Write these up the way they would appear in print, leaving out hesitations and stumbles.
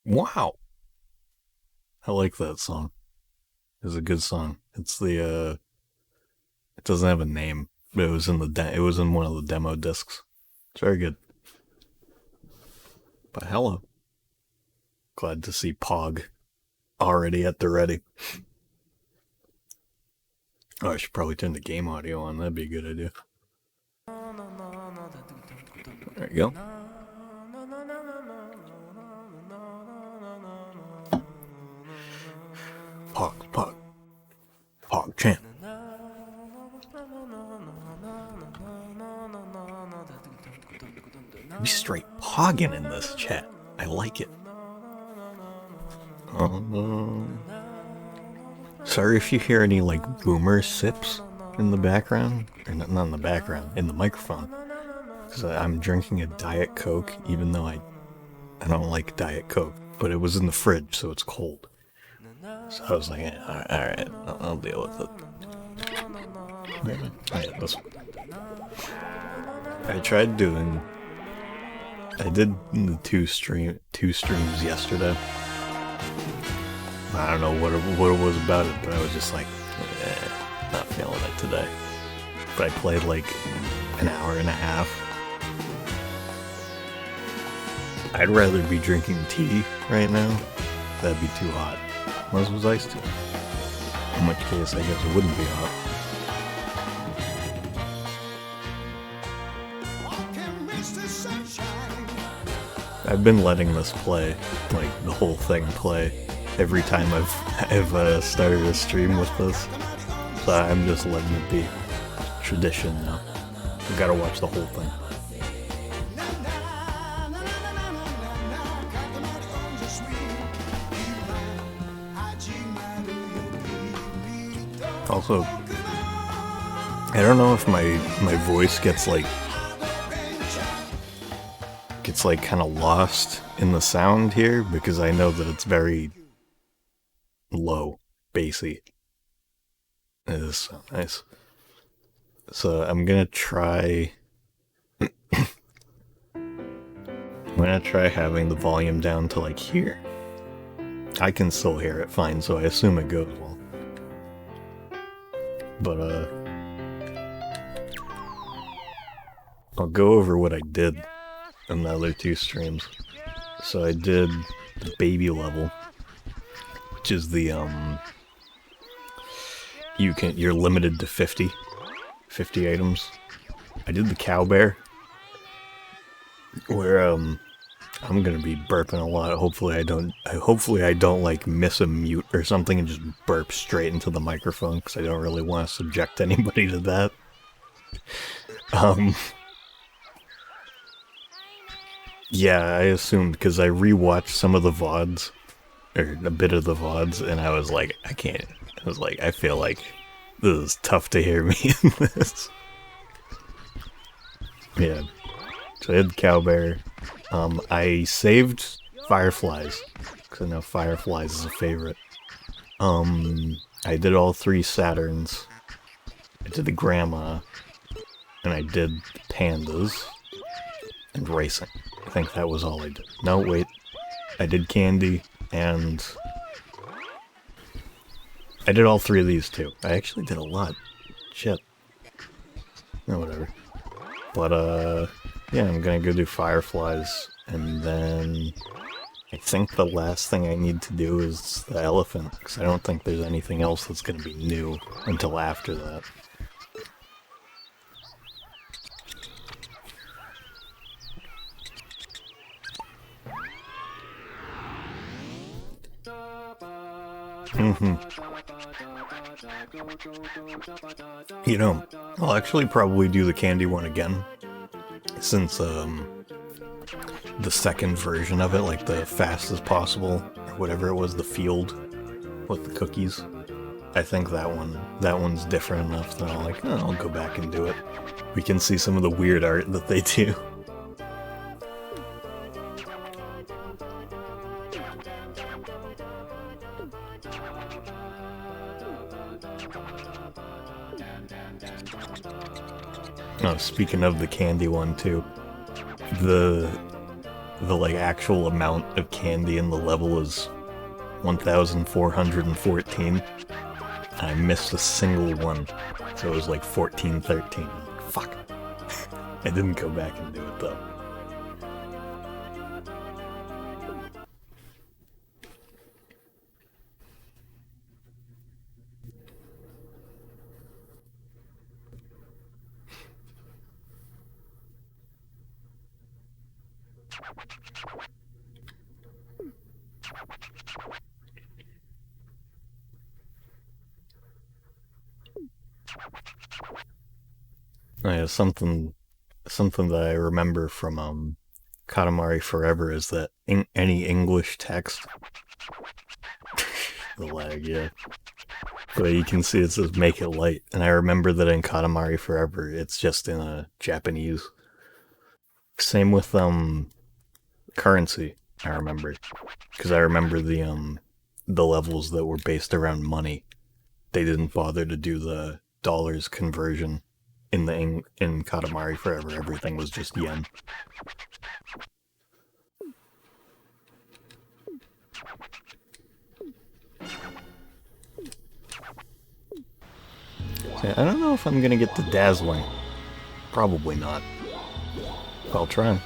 Wow, I like that song. It's a good song. It doesn't have a name, but it was in one of the demo discs. It's very good. But hello, glad to see Pog already at the ready. Oh, I should probably turn the game audio on. That'd be a good idea. There you go. Pog, Pog, Pog Champ. Be straight pogging in this chat. I like it. Sorry if you hear any like boomer sips in the background, or not in the background, in the microphone, because I'm drinking a Diet Coke, even though I don't like Diet Coke, but it was in the fridge, so it's cold. So I was like, all right, I'll deal with it. Yeah, this one. I did the two streams yesterday. I don't know what it was about it, but I was just like, not feeling it today. But I played like an hour and a half. I'd rather be drinking tea right now. That'd be too hot. Unless it was iced tea. In which case, I guess it wouldn't be hot. I've been letting this play, like the whole thing play, every time I've started a stream with this. So I'm just letting it be tradition now. I've got to watch the whole thing. Also, I don't know if my voice gets like kind of lost in the sound here, because I know that it's very low, bassy. It is so nice. So I'm gonna try having the volume down to like here. I can still hear it fine, so I assume it goes well. But I'll go over what I did in the other two streams. So I did the baby level, which is the you're limited to 50 items. I did the cow bear, where I'm gonna be burping a lot. Hopefully I don't like miss a mute or something and just burp straight into the microphone, because I don't really want to subject anybody to that. Yeah, I assumed, because I rewatched some of the VODs, or a bit of the VODs, and I was like, I can't. I was like, I feel like this is tough to hear me in this. Yeah. So I had Cow Bear. I saved Fireflies, because I know Fireflies is a favorite. I did all three Saturns. I did the Grandma, and I did the Pandas, and Racing. I think that was all I did. No, wait. I did Candy, and I did all three of these too. I actually did a lot. Shit. No, whatever. But, yeah, I'm gonna go do Fireflies, and then I think the last thing I need to do is the elephant, because I don't think there's anything else that's gonna be new until after that. You know, I'll actually probably do the candy one again, since the second version of it, like the fast as possible, or whatever it was, the field with the cookies, I think that one's different enough that I'll go back and do it. We can see some of the weird art that they do. Oh, speaking of the candy one too, the the like actual amount of candy in the level is 1,414. I missed a single one, so it was like 1413. Fuck. I didn't go back and do it though. Oh, yeah, something that I remember from Katamari Forever is that any English text, the lag, yeah. But you can see it says "make it light," and I remember that in Katamari Forever, it's just in Japanese. Same with currency. I remember because I remember the levels that were based around money. They didn't bother to do the dollars conversion in Katamari Forever. Everything was just yen. I don't know if I'm gonna get the dazzling. Probably not. I'll try.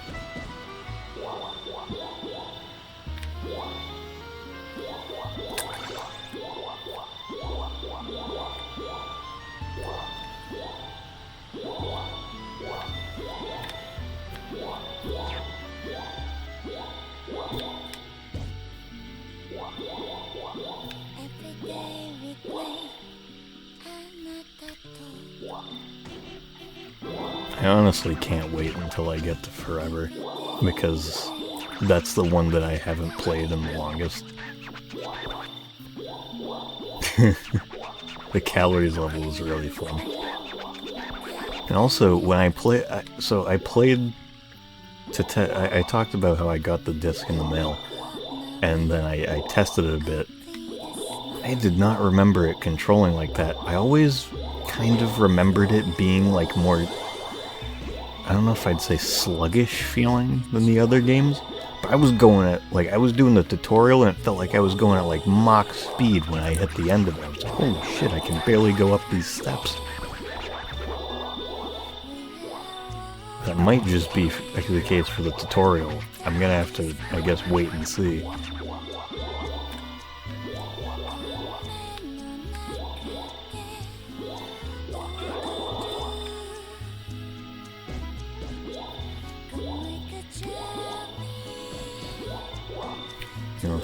I honestly can't wait until I get to Forever, because that's the one that I haven't played in the longest. The calories level is really fun. And also, when I play... I played... I talked about how I got the disc in the mail, and then I tested it a bit. I did not remember it controlling like that. I always kind of remembered it being like more... I don't know if I'd say sluggish feeling than the other games, but I was going at, like, I was doing the tutorial and it felt like I was going at, like, Mach speed when I hit the end of it. I was like, holy shit, I can barely go up these steps. That might just be the case for the tutorial. I'm gonna have to, I guess, wait and see.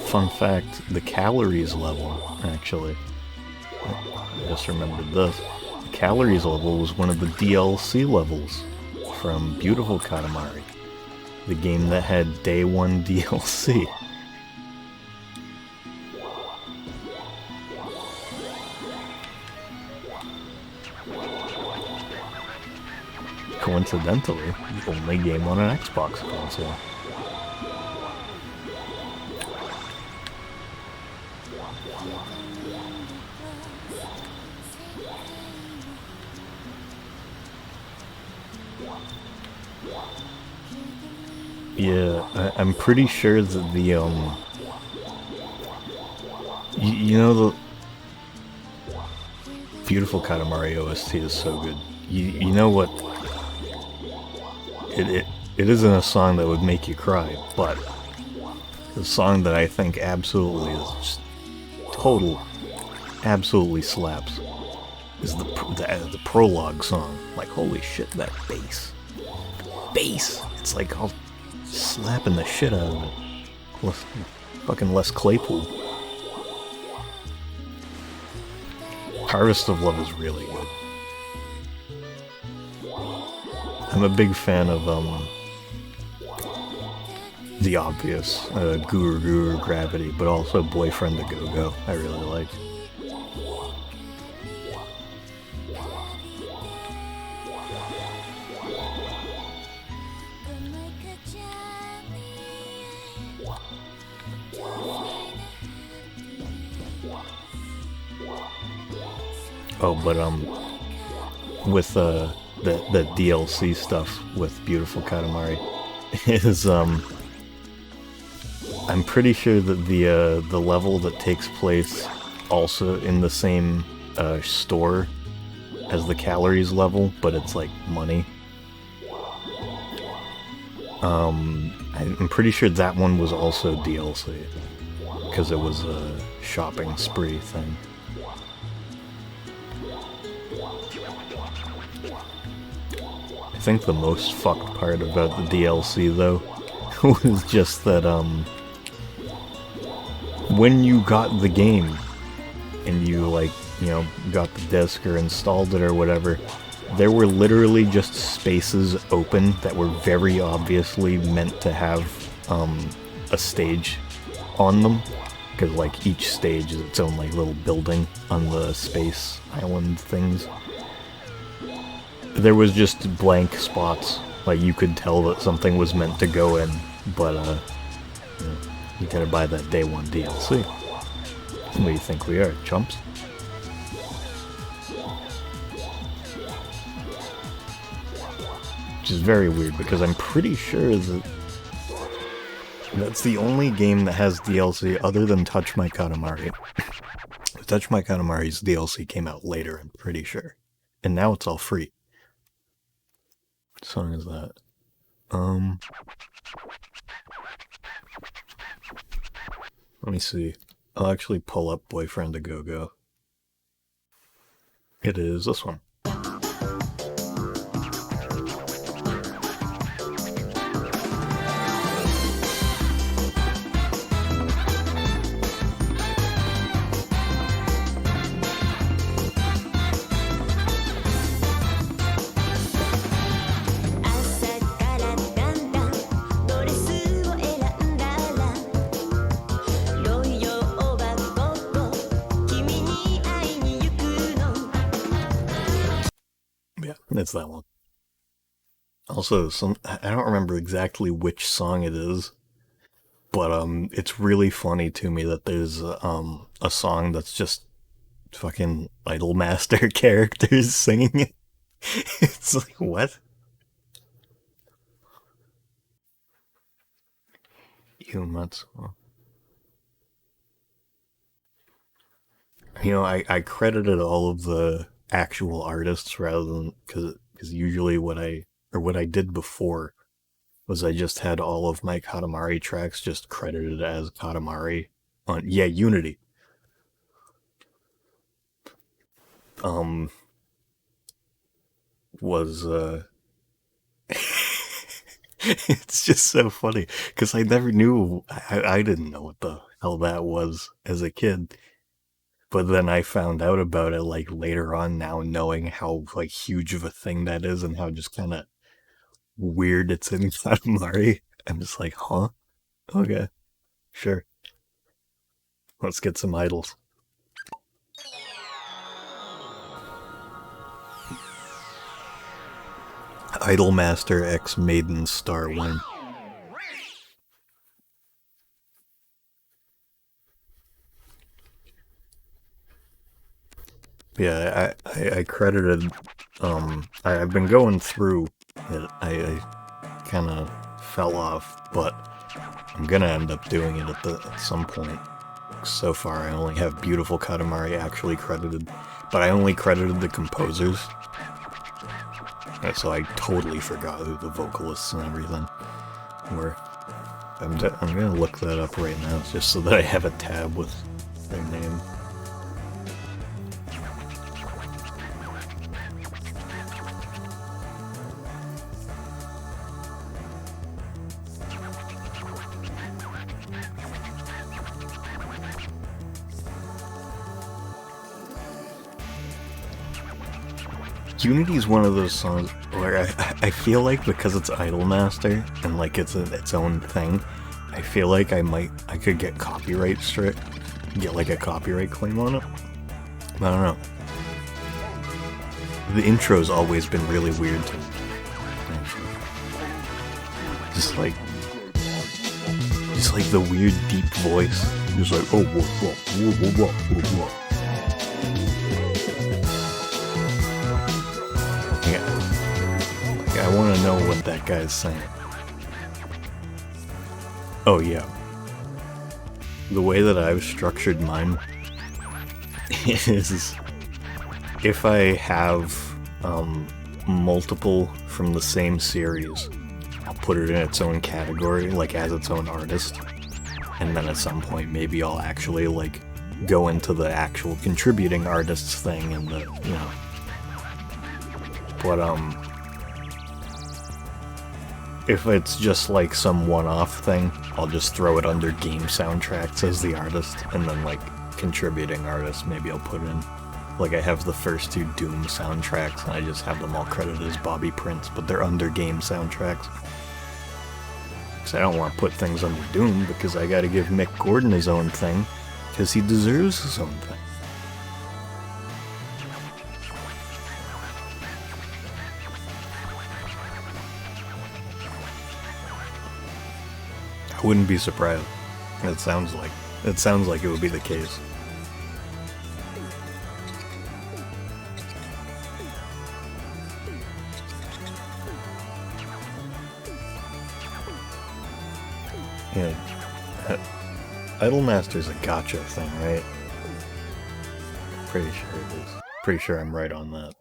Fun fact, the calories level, actually, I just remembered this, the calories level was one of the DLC levels from Beautiful Katamari, the game that had Day 1 DLC. Coincidentally, the only game on an Xbox console. Yeah, I'm pretty sure that the, you know, the Beautiful Katamari OST is so good. You know what, it isn't a song that would make you cry, but the song that I think absolutely is just absolutely slaps is the prologue song. Like, holy shit, that bass. It's like all slapping the shit out of it. Fucking Les Claypool. Harvest of Love is really good. I'm a big fan of the obvious Guru Guru Gravity, but also Boyfriend to Go Go. I really like. Oh, but with the DLC stuff with Beautiful Katamari is I'm pretty sure that the level that takes place also in the same store as the calories level, but it's like money. I'm pretty sure that one was also DLC because it was a shopping spree thing. I think the most fucked part about the DLC though was just that when you got the game and you like, you know, got the disc or installed it or whatever, there were literally just spaces open that were very obviously meant to have a stage on them, because like each stage is its own like little building on the space island things. There was just blank spots, like you could tell that something was meant to go in, but you know, you gotta buy that day one DLC. What do you think we are, chumps? Which is very weird because I'm pretty sure that that's the only game that has DLC other than Touch My Katamari. Touch My Katamari's DLC came out later, I'm pretty sure. And now it's all free. What song is that? Let me see. I'll actually pull up Boyfriend A Go-Go. It is this one. It's that one. Also, I don't remember exactly which song it is, but it's really funny to me that there's a song that's just fucking Idolmaster characters singing it. It's like, what? Yumatsu. You know, I credited all of the actual artists rather than because usually what I did before was I just had all of my Katamari tracks just credited as Katamari on Unity. Was it's just so funny because I never knew I didn't know what the hell that was as a kid. But then I found out about it like later on now, knowing how like huge of a thing that is and how just kind of weird it's in Katamari. I'm just like, huh? Okay, sure. Let's get some idols. Idolmaster X Maiden Star 1. Yeah, I credited, I've been going through it. I kind of fell off, but I'm gonna end up doing it at some point. So far, I only have Beautiful Katamari actually credited, but I only credited the composers. And so I totally forgot who the vocalists and everything were. I'm gonna look that up right now, just so that I have a tab with their name. Unity is one of those songs where I feel like because it's Idolmaster and like it's its own thing, I feel like I could get copyright straight, get like a copyright claim on it. I don't know. The intro's always been really weird to me. Just like the weird deep voice. Just like, oh, whoa, whoa, whoa, whoa, whoa, whoa. I want to know what that guy's saying. Oh yeah. the way that I've structured mine is if I have multiple from the same series, I'll put it in its own category, like as its own artist, and then at some point maybe I'll actually like go into the actual contributing artists thing and the, you know. But if it's just like some one-off thing, I'll just throw it under game soundtracks as the artist, and then like contributing artists maybe I'll put in. Like I have the first two Doom soundtracks and I just have them all credited as Bobby Prince, but they're under game soundtracks. Because I don't want to put things under Doom, because I gotta give Mick Gordon his own thing, because he deserves his own thing. I wouldn't be surprised. It sounds like it would be the case. Yeah, Idolmaster's a gacha thing, right? Pretty sure it is. Pretty sure I'm right on that.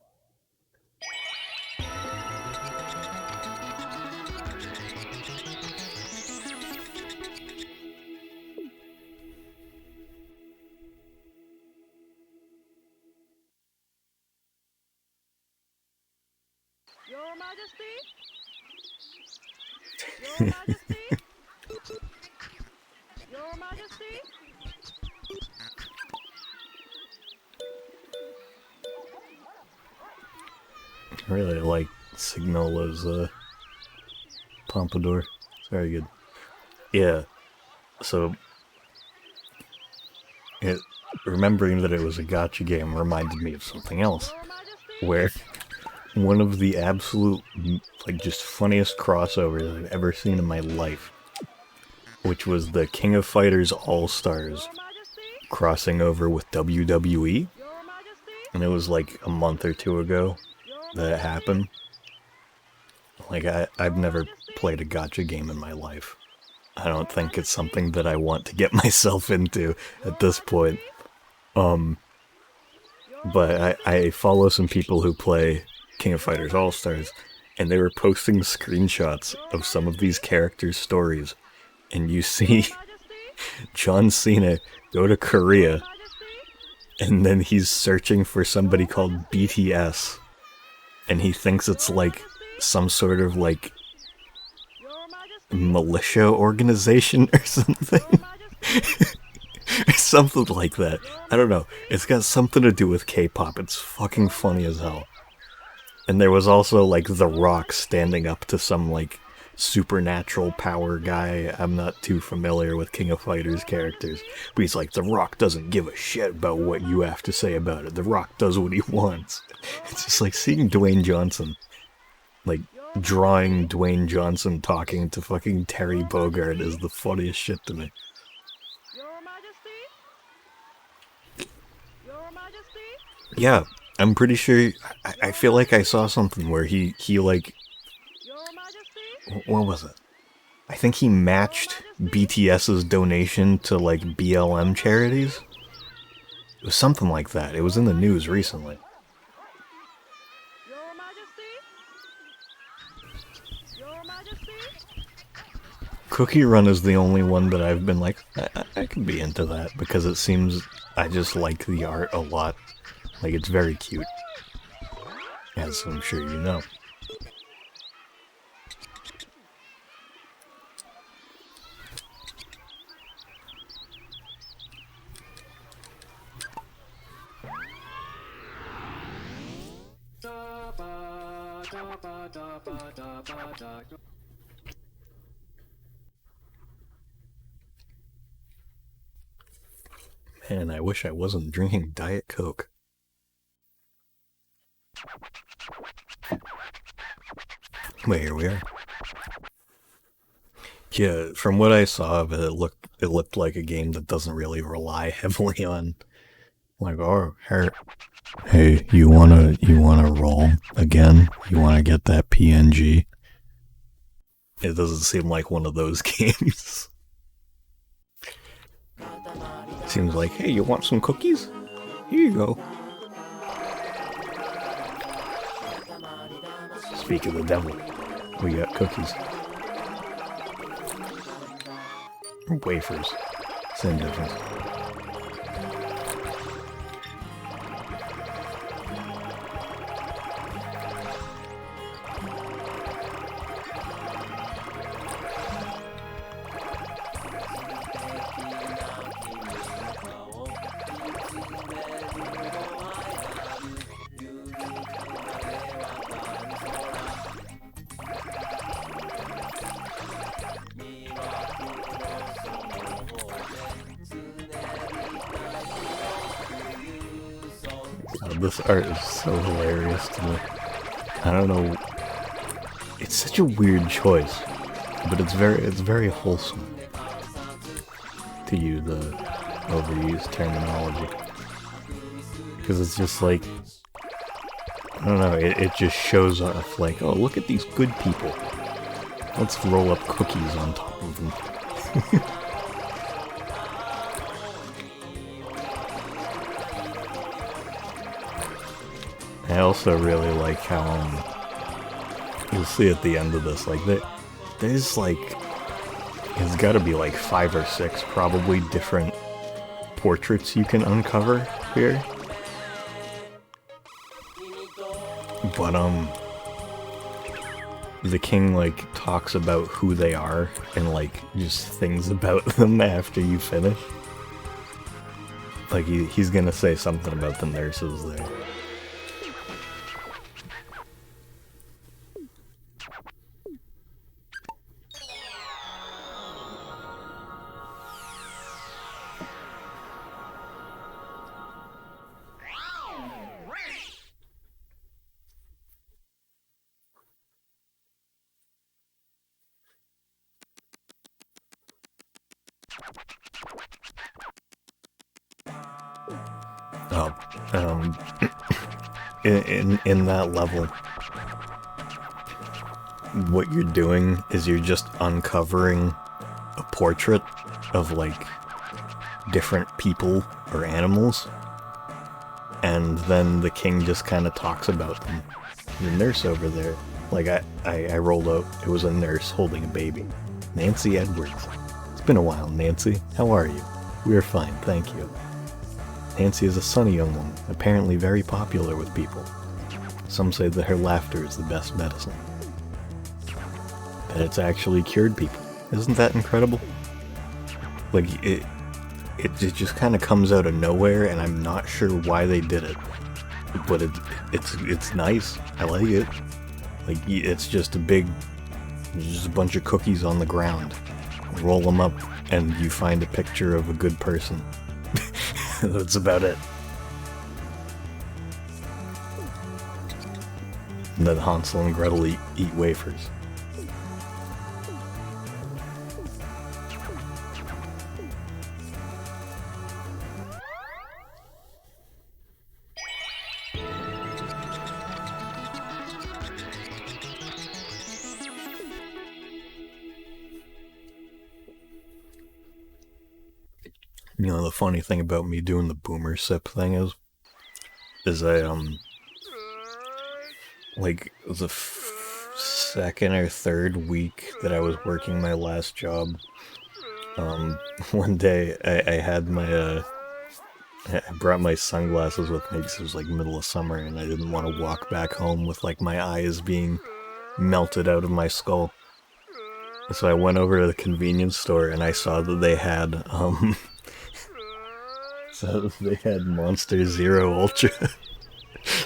Your Majesty? Your Majesty? Your Majesty? I really like Signola's pompadour. It's very good. Yeah, so remembering that it was a gacha game reminded me of something else, where one of the absolute, like, just funniest crossovers I've ever seen in my life, which was the King of Fighters All-Stars crossing over with WWE, and it was like a month or two ago that it happened. Like, I've never played a gacha game in my life. I don't think it's something that I want to get myself into at this point. But I follow some people who play King of Fighters All-Stars, and they were posting screenshots of some of these characters' stories, and you see John Cena go to Korea, and then he's searching for somebody called BTS, and he thinks it's like some sort of like militia organization or something. Something like that. I don't know. It's got something to do with K-pop. It's fucking funny as hell. And there was also, like, The Rock standing up to some, like, supernatural power guy. I'm not too familiar with King of Fighters characters. But he's like, The Rock doesn't give a shit about what you have to say about it. The Rock does what he wants. It's just like seeing Dwayne Johnson. Like, drawing Dwayne Johnson talking to fucking Terry Bogard is the funniest shit to me. Your Majesty? Your Majesty? Yeah. I'm pretty sure, I feel like I saw something where he like, Your Majesty? what was it? I think he matched BTS's donation to, like, BLM charities? It was something like that. It was in the news recently. Your Majesty? Your Majesty? Cookie Run is the only one that I've been like, I could be into that, because it seems, I just like the art a lot. Like, it's very cute, as I'm sure you know. Man, I wish I wasn't drinking Diet Coke. But here we are. Yeah, from what I saw of it, it looked like a game that doesn't really rely heavily on, like, oh, hey, you wanna roll again? You wanna get that PNG? It doesn't seem like one of those games. Seems like, hey, you want some cookies? Here you go. Speak of the devil, we got cookies. Or wafers. Same difference. This art is so hilarious to me. I don't know. It's such a weird choice, but it's very wholesome, to use the overused terminology. Because it's just like, I don't know, it just shows off like, oh, look at these good people. Let's roll up cookies on top of them. I also really like how, you'll see at the end of this, like, there's like, it's gotta be like 5 or 6 probably different portraits you can uncover here. But, the king, like, talks about who they are and, like, just things about them after you finish. Like, he's gonna say something about the nurses there. Oh, in that level, what you're doing is you're just uncovering a portrait of, like, different people or animals, and then the king just kind of talks about them. The nurse over there, like, I rolled out, it was a nurse holding a baby. Nancy Edwards. It's been a while, Nancy. How are you? We are fine, thank you. Nancy is a sunny young woman, apparently very popular with people. Some say that her laughter is the best medicine. That it's actually cured people. Isn't that incredible? Like, it just kind of comes out of nowhere, and I'm not sure why they did it. But it's nice. I like it. Like, it's just a bunch of cookies on the ground. Roll them up, and you find a picture of a good person. That's about it. And then Hansel and Gretel eat wafers. You know, the funny thing about me doing the boomer sip thing is I, like, the second or third week that I was working my last job, one day I had my, I brought my sunglasses with me because it was like middle of summer and I didn't want to walk back home with, like, my eyes being melted out of my skull. So I went over to the convenience store and I saw that they had, so they had Monster Zero Ultra.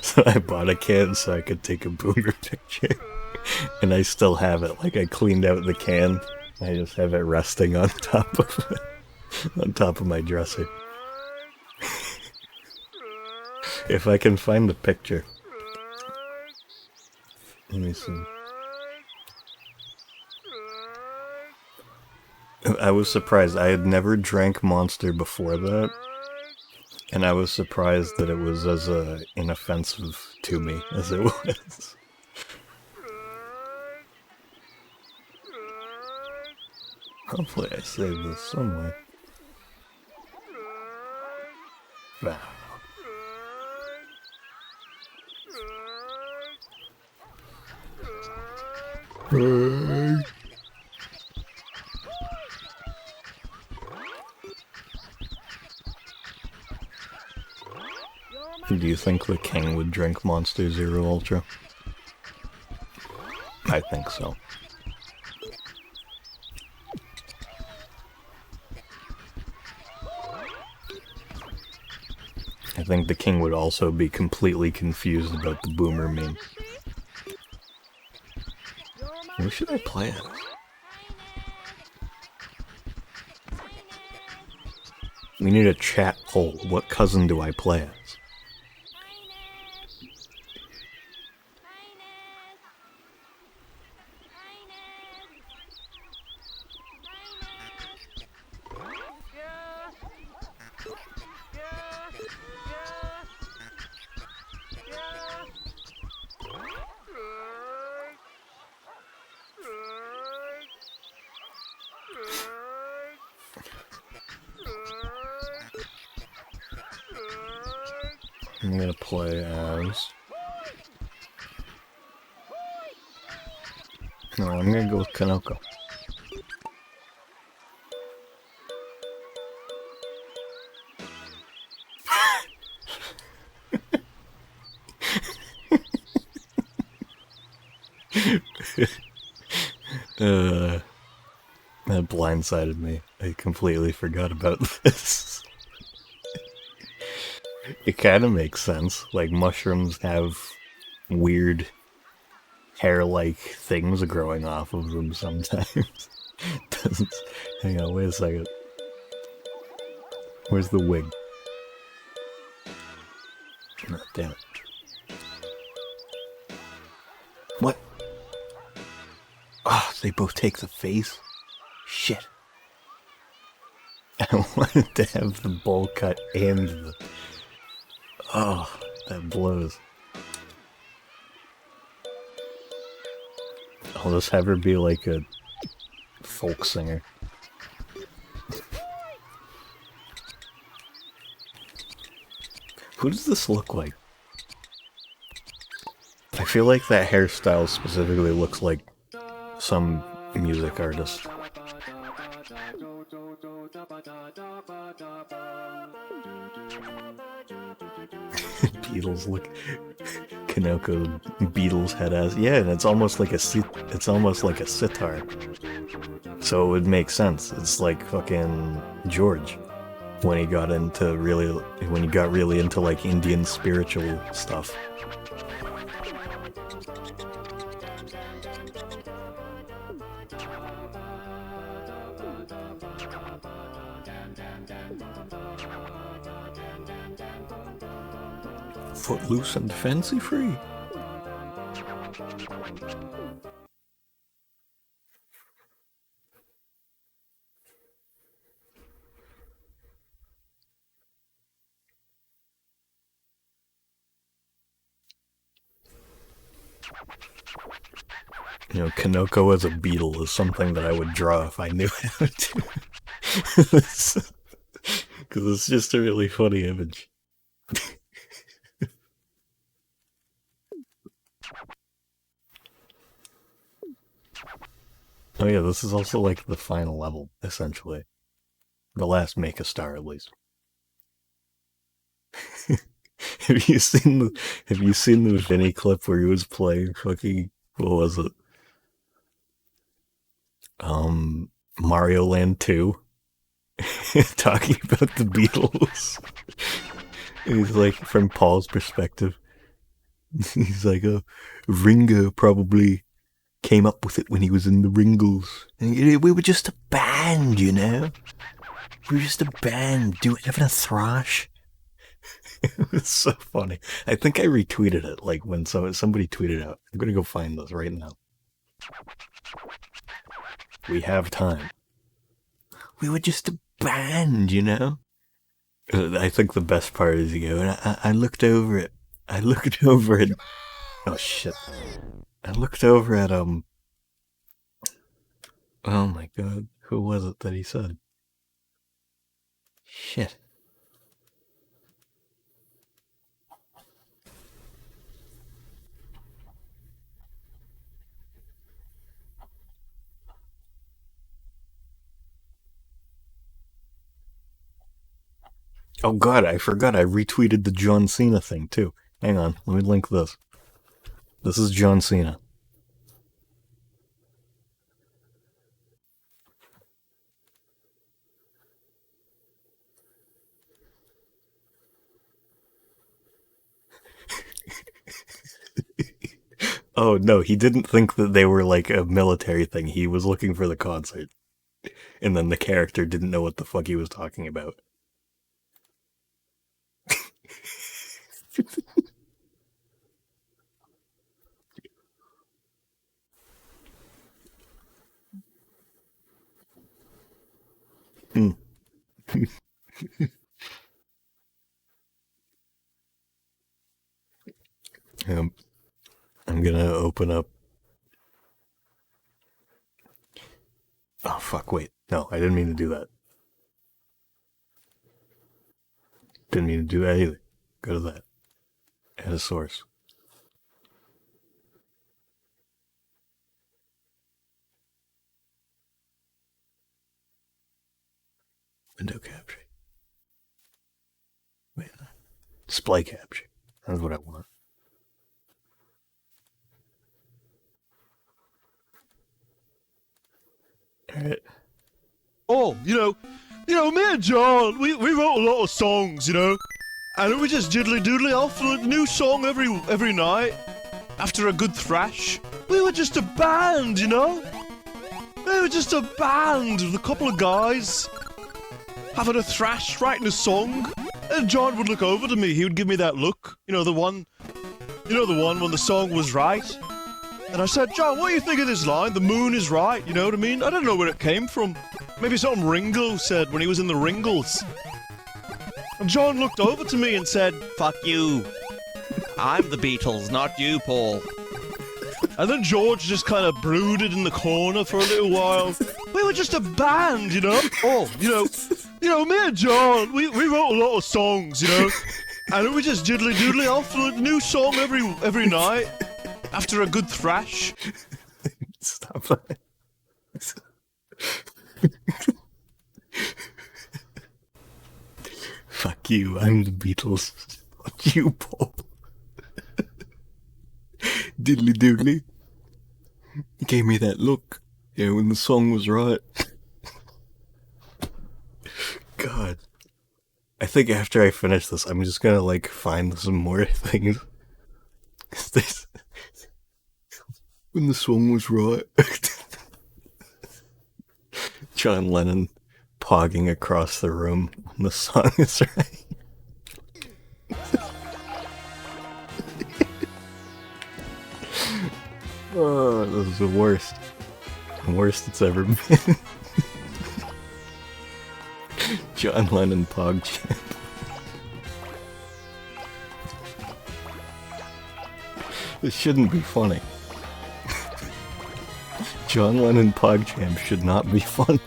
So I bought a can so I could take a boomer picture. And I still have it. Like, I cleaned out the can. I just have it resting on top of my dresser. If I can find the picture. Let me see. I was surprised. I had never drank Monster before that. And I was surprised that it was as inoffensive to me as it was. Hopefully I saved this somewhere. Wow. Do you think the king would drink Monster Zero Ultra? I think so. I think the king would also be completely confused about the boomer meme. Who should I play as? We need a chat poll. What cousin do I play as? I'm gonna play as... No, I'm gonna go with Kanoko. That blindsided me. I completely forgot about this. It kind of makes sense. Like, mushrooms have weird hair-like things growing off of them sometimes. Doesn't... Hang on, wait a second. Where's the wig? Oh, damn it. What? Oh, they both take the face? Shit. I wanted to have the bowl cut and the... Oh, that blows. I'll just have her be like a folk singer. Who does this look like? I feel like that hairstyle specifically looks like some music artist. Beatles look. Kanoko Beatles head ass. Yeah, and it's almost like a sitar. So it would make sense. It's like fucking George when he got really into like Indian spiritual stuff. Footloose and fancy free. You know, Kanoko as a beetle is something that I would draw if I knew how to. Because it's just a really funny image. Oh yeah, this is also like the final level, essentially. The last Make a Star, at least. Have you seen the Vinny clip where he was playing fucking, what was it? Mario Land 2? Talking about the Beatles. He's like, from Paul's perspective, he's like, Ringo probably came up with it when he was in the Ringles. And we were just a band, you know? We were just a band having a thrash. It was so funny. I think I retweeted it, like when somebody tweeted out. I'm gonna go find this right now. We have time. We were just a band, you know? I think the best part is you go, and I looked over it. I looked over it. Oh shit. I looked over at, oh my god. Who was it that he said? Shit. Oh god, I forgot I retweeted the John Cena thing too. Hang on, let me link this. This is John Cena. Oh no, he didn't think that they were like a military thing. He was looking for the concert. And then the character didn't know what the fuck he was talking about. Hmm. Um, I'm gonna open up. Oh fuck! Wait, no, I didn't mean to do that. Didn't mean to do that either. Go to that. Add a source. Window capture. Wait, display capture. That's what I want. All right. Oh, me and John, we wrote a lot of songs, and we just diddly doodly off a new song every night. After a good thrash, we were just a band, We were just a band with a couple of guys having a thrash, writing a song. And John would look over to me. He would give me that look, the one when the song was right. And I said, John, what do you think of this line? The moon is right, you know what I mean? I don't know where it came from. Maybe something Ringo said when he was in the Ringles. And John looked over to me and said, fuck you. I'm the Beatles, not you, Paul. And then George just kind of brooded in the corner for a little while. We were just a band, Oh, me and John, we wrote a lot of songs, And we just diddly doodly off a new song every night. After a good thrash. Stop that. Fuck you, I'm the Beatles. Fuck you, Paul. Diddly doodly. He gave me that look. Yeah, when the song was right. God. I think after I finish this, I'm just gonna, find some more things. When the song was right. John Lennon pogging across the room when the song is right. Oh, this is the worst. The worst it's ever been. John Lennon pog champ. This shouldn't be funny. John Lennon PogChamp should not be funny.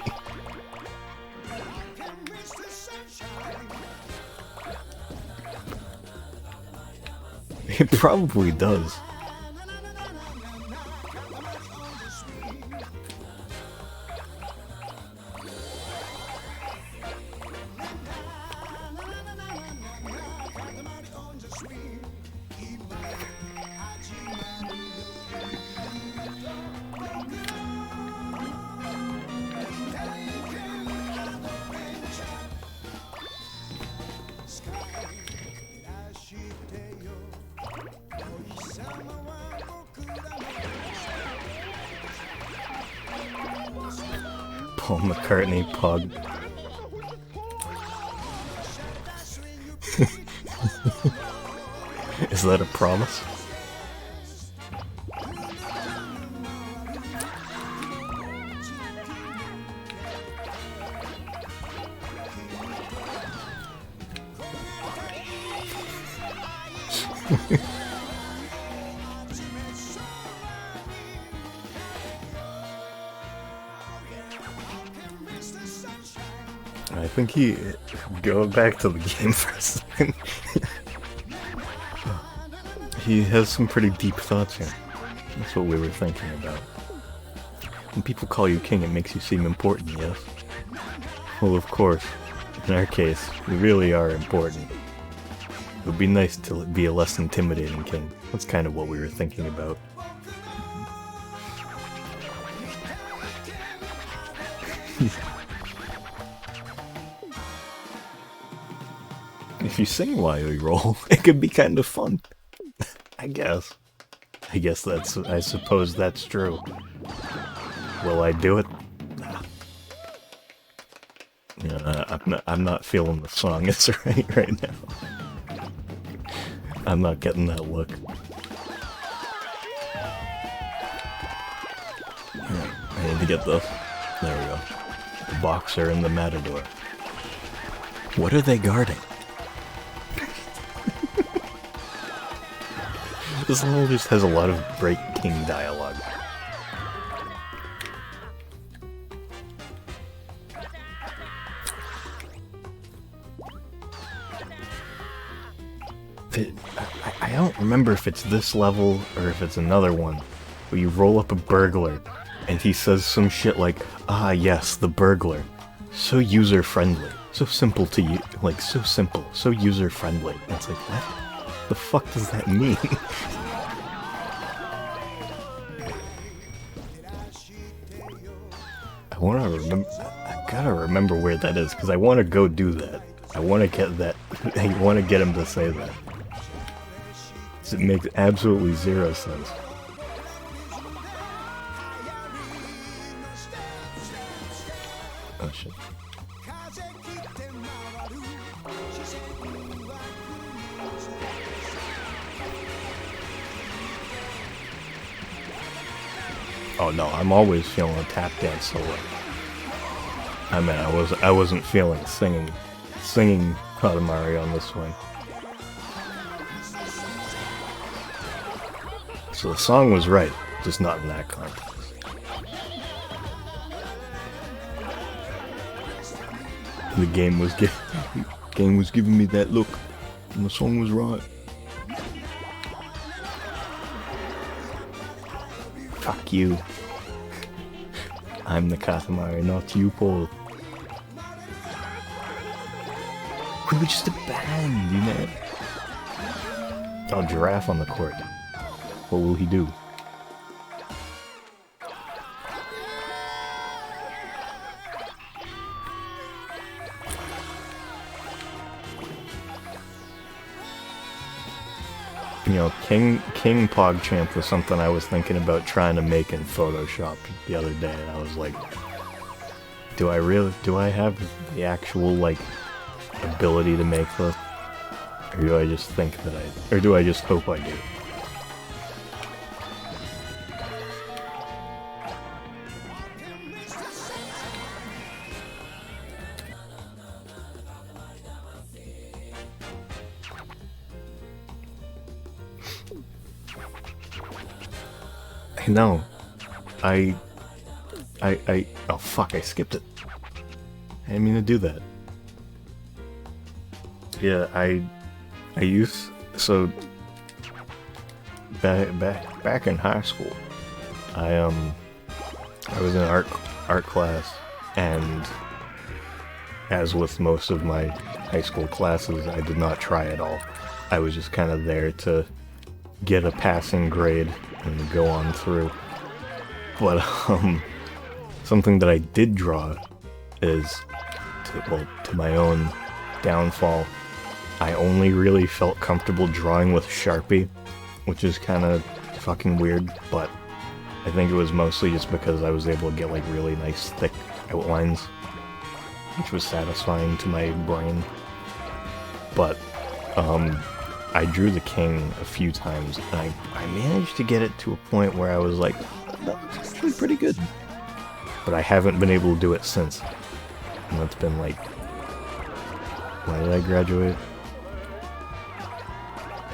It probably does. Paul McCartney pug. Is that a promise? I think he... Go back to the game for a second. He has some pretty deep thoughts here. That's what we were thinking about. When people call you king, it makes you seem important, yes? Well, of course. in our case, we really are important. It would be nice to be a less intimidating king. That's kind of what we were thinking about. If you sing while you roll, it could be kind of fun. I guess. I suppose that's true. Will I do it? I'm not feeling the song it's right now. I'm not getting that look. Yeah, I need to get this. There we go. The boxer and the matador. What are they guarding? This level just has a lot of breaking dialogue. I don't remember if it's this level or if it's another one where you roll up a burglar and he says some shit like, "Ah yes, the burglar. So user-friendly. So simple to use. Like, so simple. So user-friendly." And it's like, what the fuck does that mean? I gotta remember where that is, because I want to go do that. I want to get that. I want to get him to say that. It makes absolutely zero sense. Oh shit. Oh no, I'm always feeling a tap dance solo. I mean, I wasn't feeling singing Katamari on this one. So the song was right, just not in that context. The game was giving me that look, and the song was right. Fuck you. I'm the Katamari, not you, Paul. We were just a band, you know? Oh, giraffe on the court. What will he do? You know, King PogChamp was something I was thinking about trying to make in Photoshop the other day, and I was like, do I have the actual, like, ability to make this? Or do I just think that or do I just hope I do? No, oh fuck, I skipped it. I didn't mean to do that. Yeah, so back in high school, I was in art class, and as with most of my high school classes, I did not try at all. I was just kind of there to get a passing grade and go on through. But something that I did draw is, to my own downfall, I only really felt comfortable drawing with Sharpie, which is kind of fucking weird, but I think it was mostly just because I was able to get like really nice thick outlines, which was satisfying to my brain. But I drew the king a few times, and I managed to get it to a point where I was like, that's actually pretty good. But I haven't been able to do it since. And that's been like, when did I graduate?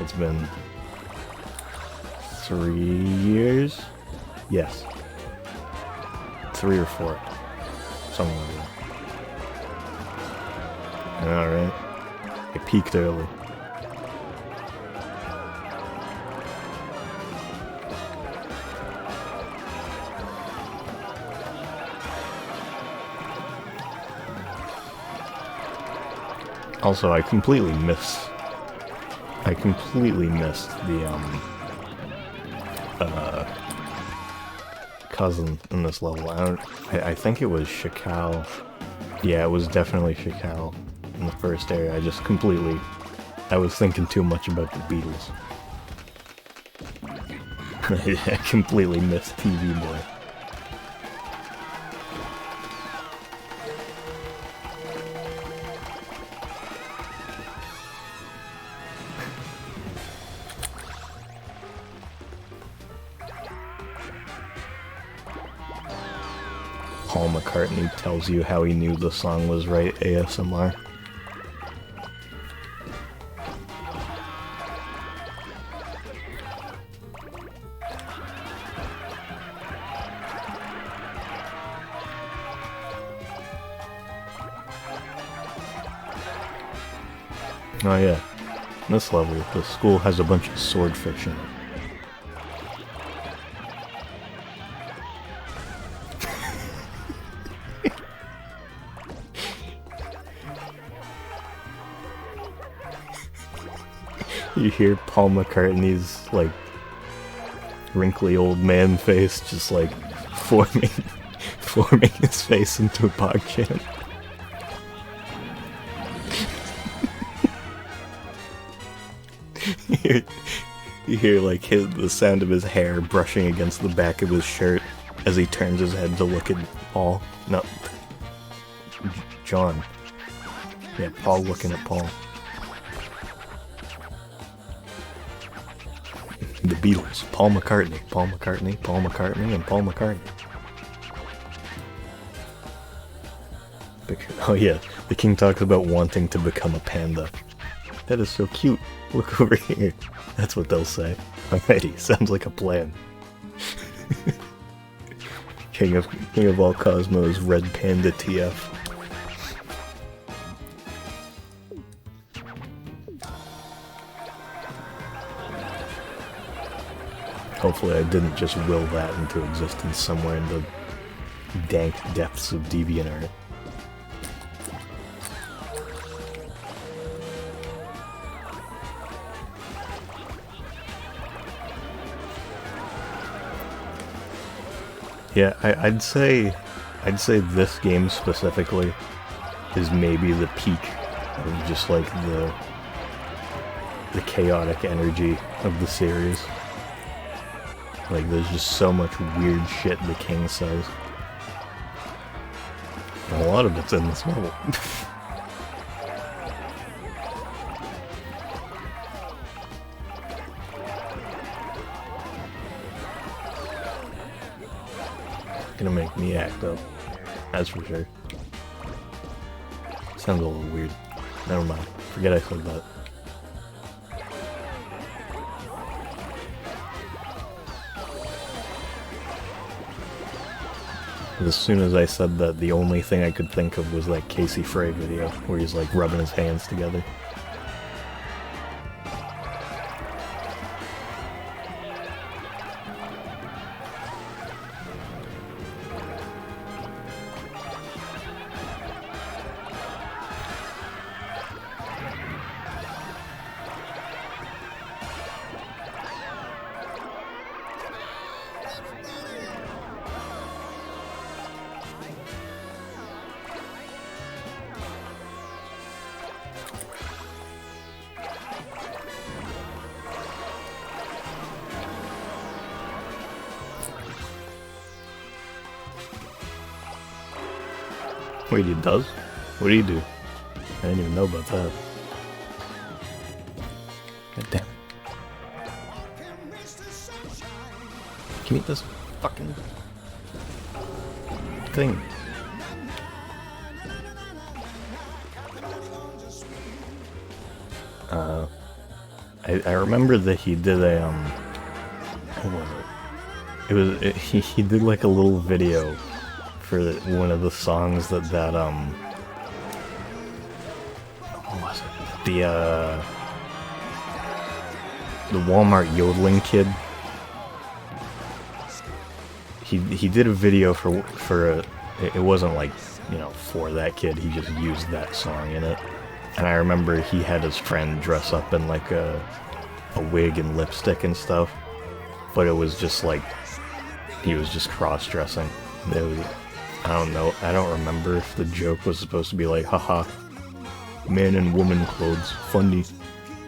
It's been 3 years? Yes. 3 or 4. Something like that. I know, right? I peaked early. Also, I completely missed the, cousin in this level. I think it was Shakal. Yeah, it was definitely Shakal in the first area. I was thinking too much about the Beatles. I completely missed TV Boy. Paul McCartney tells you how he knew the song was right, ASMR. Oh yeah, in this level, the school has a bunch of swordfish in it. You hear Paul McCartney's, like, wrinkly old man face just, like, forming his face into a pog chant. You hear like the sound of his hair brushing against the back of his shirt as he turns his head to look at Paul. No, John. Yeah, Paul looking at Paul. The Beatles. Paul McCartney, and Paul McCartney. Oh yeah, the king talks about wanting to become a panda. That is so cute. Look over here. That's what they'll say. Alrighty, sounds like a plan. King of all cosmos, Red Panda TF. Hopefully I didn't just will that into existence somewhere in the dank depths of DeviantArt. Yeah, I'd say this game specifically is maybe the peak of just like the chaotic energy of the series. Like there's just so much weird shit the king says. And a lot of it's in this level. Gonna make me act up. That's for sure. Sounds a little weird. Never mind. Forget I said that. As soon as I said that, the only thing I could think of was that Casey Frey video where he's like rubbing his hands together. Wait, he does? What do you do? I didn't even know about that. God damn it. Can you eat this fucking thing? I remember that he did a, what was it? He did like a little video for one of the songs that what was it? The Walmart yodeling kid. He did a video for it wasn't like, you know, for that kid, he just used that song in it. And I remember he had his friend dress up in like a wig and lipstick and stuff. But it was just like, he was just cross-dressing. It was, I don't know, I don't remember if the joke was supposed to be like, haha, man and woman clothes, funny.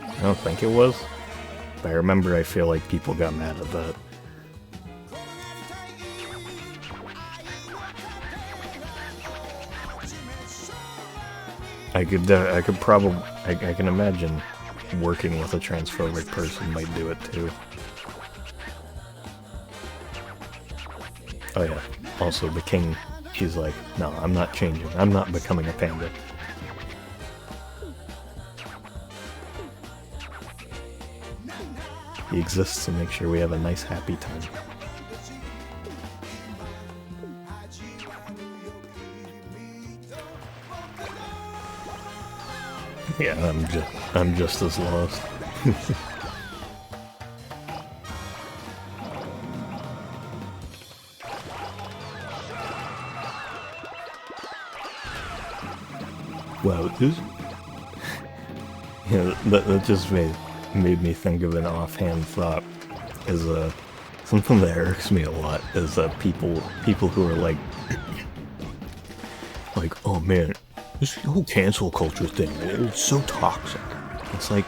I don't think it was. But I remember I feel like people got mad at that. I can imagine working with a transphobic person might do it too. Oh yeah, also the king, she's like, no, I'm not changing, I'm not becoming a panda. He exists to make sure we have a nice happy time. Yeah, I'm just as lost. Wow, this... Yeah, that just made me think of an offhand thought. Is something that irks me a lot is people who are like, oh man, this whole cancel culture thing, it's so toxic. It's like,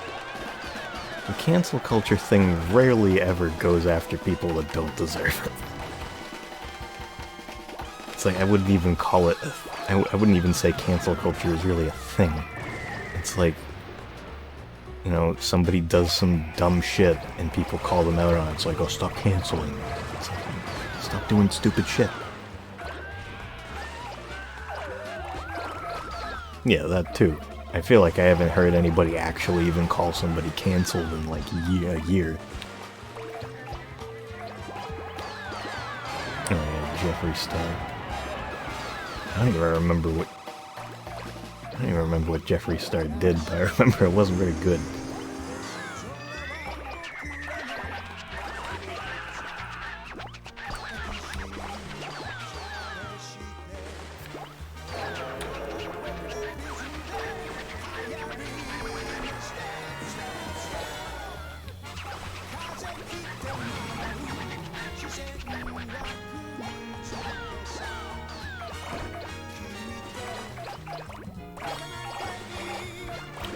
the cancel culture thing rarely ever goes after people that don't deserve it. It's like, I wouldn't even call it, I wouldn't even say cancel culture is really a thing. It's like, you know, somebody does some dumb shit and people call them out on it. It's like, oh, stop canceling. It's like, stop doing stupid shit. Yeah, that too. I feel like I haven't heard anybody actually even call somebody canceled in like a year. Oh yeah, Jeffree Star. I don't even remember what Jeffree Star did, but I remember it wasn't very good.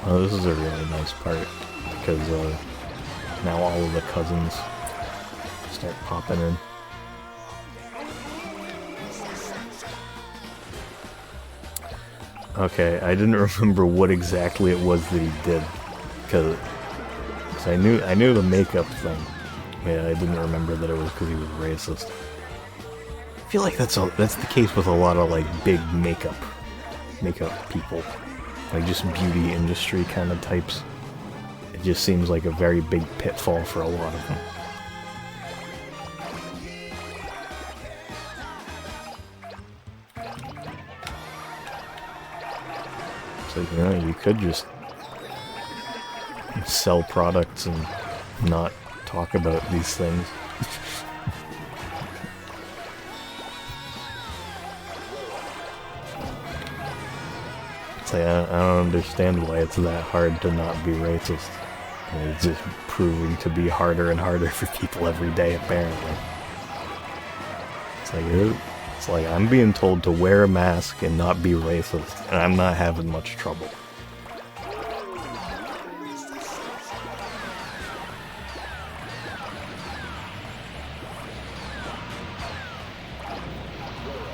Oh, this is a really nice part, because now all of the cousins start popping in. Okay, I didn't remember what exactly it was that he did, because I knew the makeup thing. Yeah, I didn't remember that it was because he was racist. I feel like that's the case with a lot of like big makeup people. Like, just beauty industry kind of types. It just seems like a very big pitfall for a lot of them. So, you know, you could just sell products and not talk about these things. It's like, I don't understand why it's that hard to not be racist. And it's just proving to be harder and harder for people every day, apparently. It's like I'm being told to wear a mask and not be racist, and I'm not having much trouble.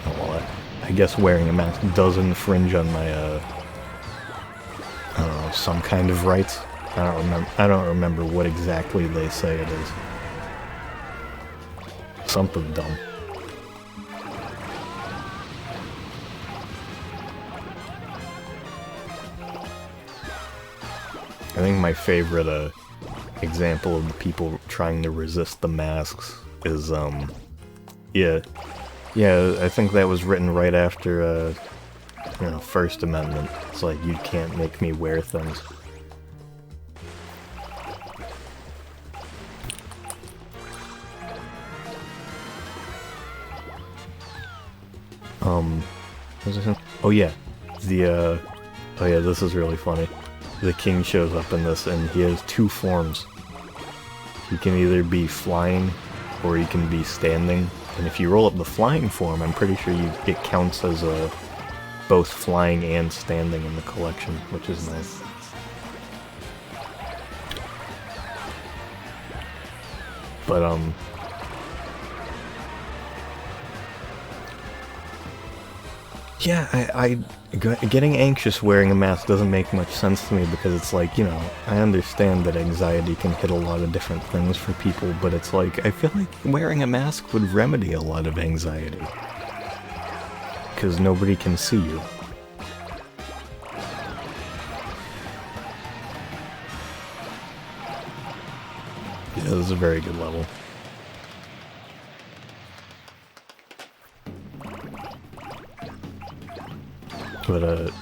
Oh, well, I guess wearing a mask does infringe on my, I don't know, some kind of rights. I don't remember what exactly they say it is. Something dumb. I think my favorite example of the people trying to resist the masks is yeah, I think that was written right after you know, First Amendment. It's like, you can't make me wear things. What was I saying? Oh yeah, oh yeah, this is really funny. the king shows up in this, and he has two forms. He can either be flying, or he can be standing. And if you roll up the flying form, I'm pretty sure it counts as both flying and standing in the collection, which is nice. But yeah, getting anxious wearing a mask doesn't make much sense to me, because it's like, you know, I understand that anxiety can hit a lot of different things for people, but it's like, I feel like wearing a mask would remedy a lot of anxiety. Because nobody can see you. Yeah, this is a very good level. But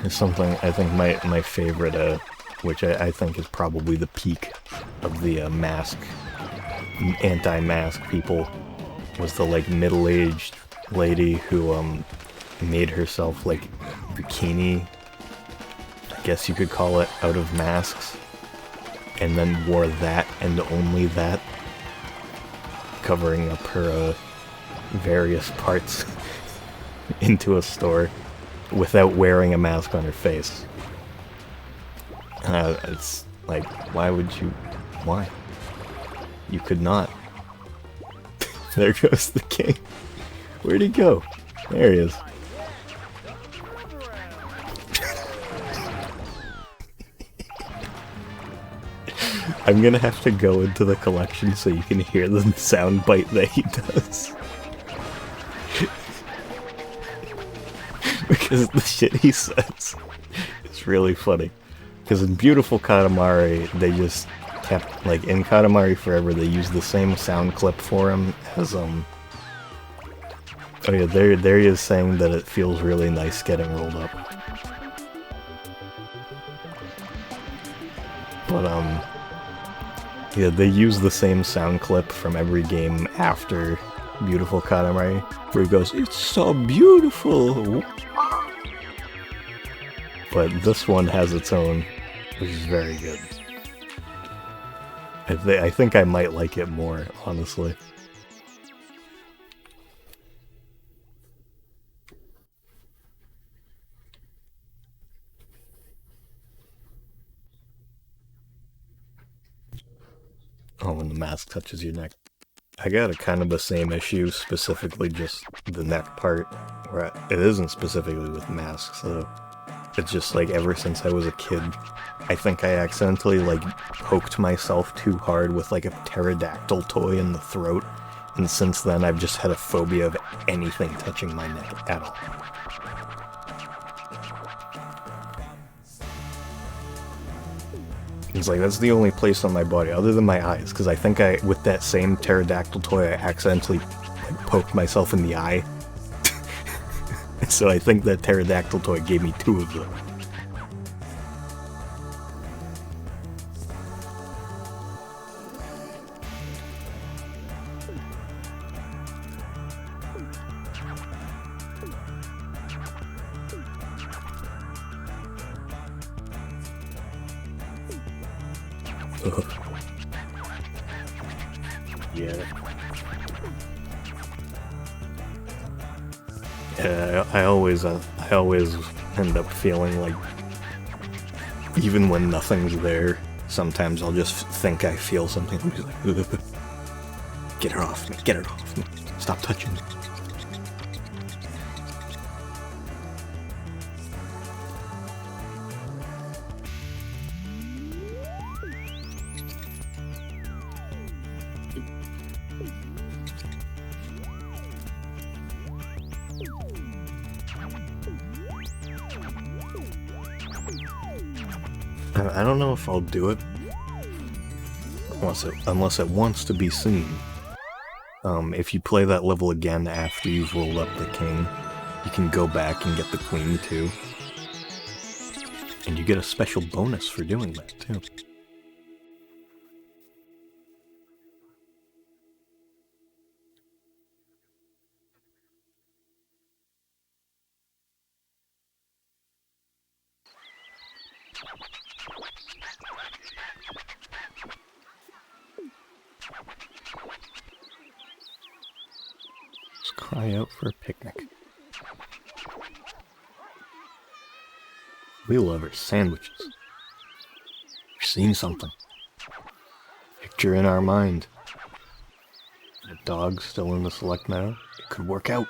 something I think my favorite, which I think is probably the peak of the anti-mask people, was the like middle-aged lady who made herself like bikini, I guess you could call it, out of masks, and then wore that and only that, covering up her various parts into a store without wearing a mask on her face. It's like, why would you? Why? You could not. There goes the king. Where'd he go? There he is. I'm gonna have to go into the collection so you can hear the sound bite that he does. Because the shit he says is really funny. Because in Beautiful Katamari, they just kept, like, in Katamari Forever, they used the same sound clip for him as, oh yeah, there he is saying that it feels really nice getting rolled up. But, yeah, they use the same sound clip from every game after Beautiful Katamari, where he goes, "It's so beautiful!" But this one has its own, which is very good. I think I might like it more, honestly. Oh, when the mask touches your neck. I got a kind of the same issue, specifically just the neck part, where it isn't specifically with masks, though. It's just like ever since I was a kid, I think I accidentally like poked myself too hard with like a pterodactyl toy in the throat, and since then I've just had a phobia of anything touching my neck at all. It's like, that's the only place on my body, other than my eyes, because I think with that same pterodactyl toy, I accidentally like, poked myself in the eye. So I think that pterodactyl toy gave me 2 of them. Ugh. Yeah. Yeah, I always end up feeling like, even when nothing's there, sometimes I'll just think I feel something. I'm just like, ugh. Get it off me, get it off me. Stop touching me. I don't know if I'll do it unless it wants to be seen. If you play that level again after you've rolled up the king, you can go back and get the queen too. And you get a special bonus for doing that too. cry out for a picnic. We love our sandwiches. We're seeing something. Picture in our mind. A dog still in the select meadow. It could work out.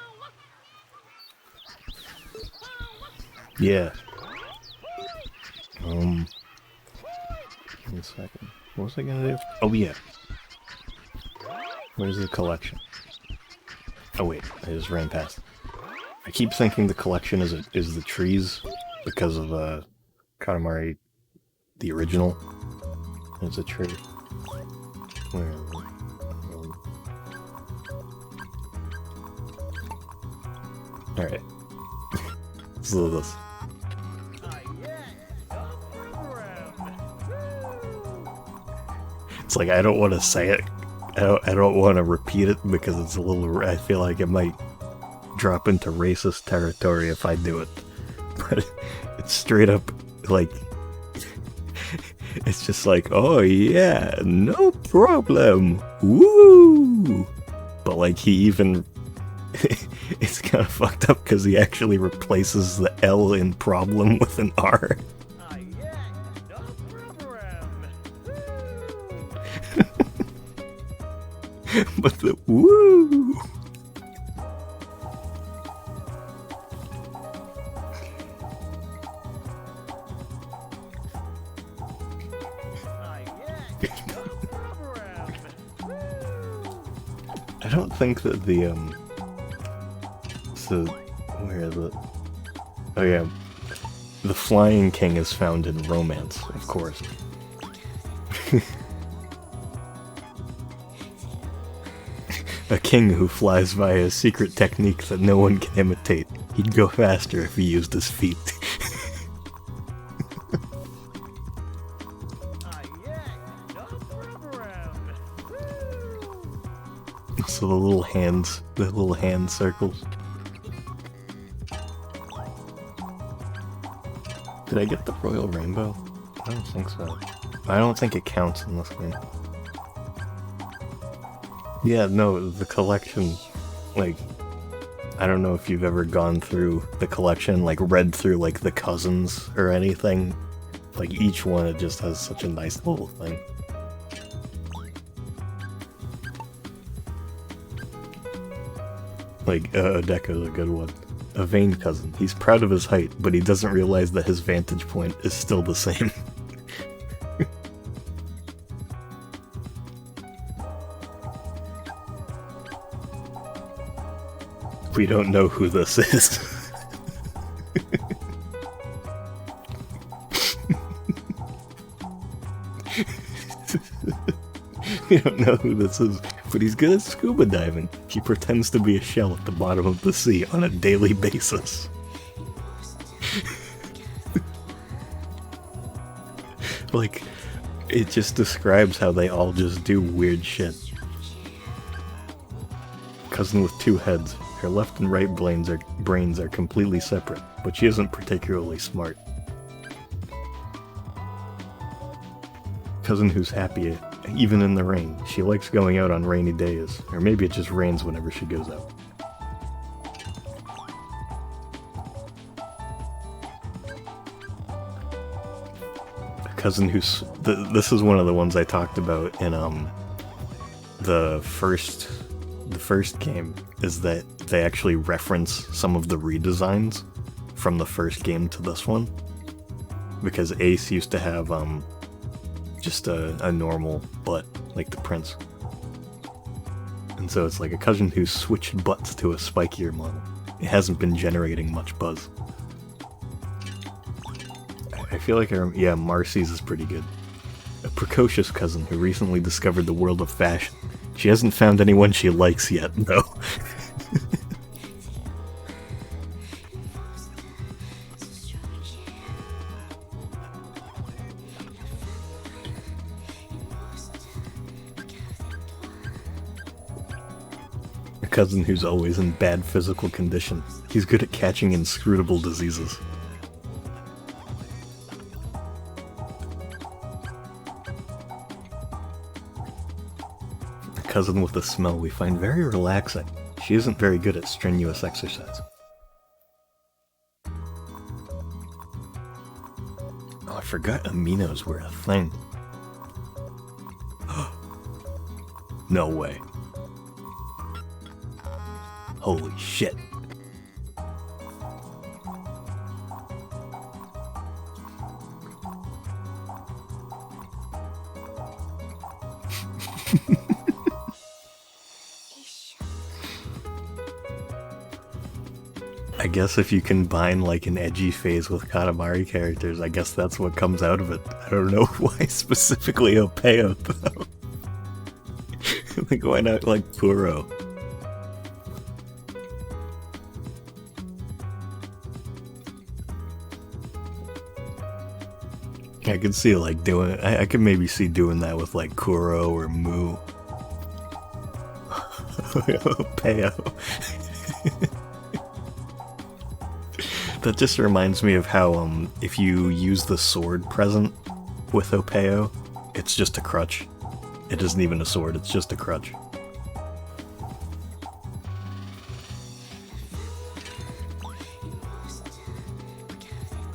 Yeah. Give me a second. What was I gonna do? Oh yeah. Where's the collection? Oh wait, I just ran past. I keep thinking the collection is the trees because of Katamari, the original. There's a tree. Where? All right. So this. It's like I don't want to say it. I don't want to repeat it because it's a little. I feel like it might drop into racist territory if I do it. But it's straight up like. It's just like, oh yeah, no problem. Woo! But like he even. It's kind of fucked up because he actually replaces the L in problem with an R. But the woo! I don't think that the so where is it? Oh yeah, the Flying King is found in romance, of course. A king who flies via a secret technique that no one can imitate. He'd go faster if he used his feet. So the little hand circles. Did I get the Royal Rainbow? I don't think so. I don't think it counts in this game. Yeah, no, the collection, like, I don't know if you've ever gone through the collection, like, read through, like, the cousins or anything. Like, each one, it just has such a nice little thing. Like, Deco's a good one. A vain cousin. He's proud of his height, but he doesn't realize that his vantage point is still the same. We don't know who this is. We don't know who this is, but he's good at scuba diving. He pretends to be a shell at the bottom of the sea on a daily basis. Like, it just describes how they all just do weird shit. Cousin with two heads. Her left and right brains are completely separate, but she isn't particularly smart. Cousin who's happy, even in the rain. She likes going out on rainy days, or maybe it just rains whenever she goes out. A cousin who's... this is one of the ones I talked about in the first game, is that they actually reference some of the redesigns from the first game to this one. Because Ace used to have just a normal butt, like the prince. And so it's like a cousin who's switched butts to a spikier model. It hasn't been generating much buzz. I feel like, yeah, Marcy's is pretty good. A precocious cousin who recently discovered the world of fashion. She hasn't found anyone she likes yet, though. A cousin who's always in bad physical condition. He's good at catching inscrutable diseases. A cousin with a smell we find very relaxing. She isn't very good at strenuous exercise. Oh, I forgot aminos were a thing. No way. Holy shit. I guess if you combine like an edgy phase with Katamari characters, I guess that's what comes out of it. I don't know why specifically Opeo though. Like why not like Puro? I could see like doing I could maybe see doing that with like Kuro or Mu. Opeo. That just reminds me of how, if you use the sword present with Opeo, it's just a crutch. It isn't even a sword, it's just a crutch.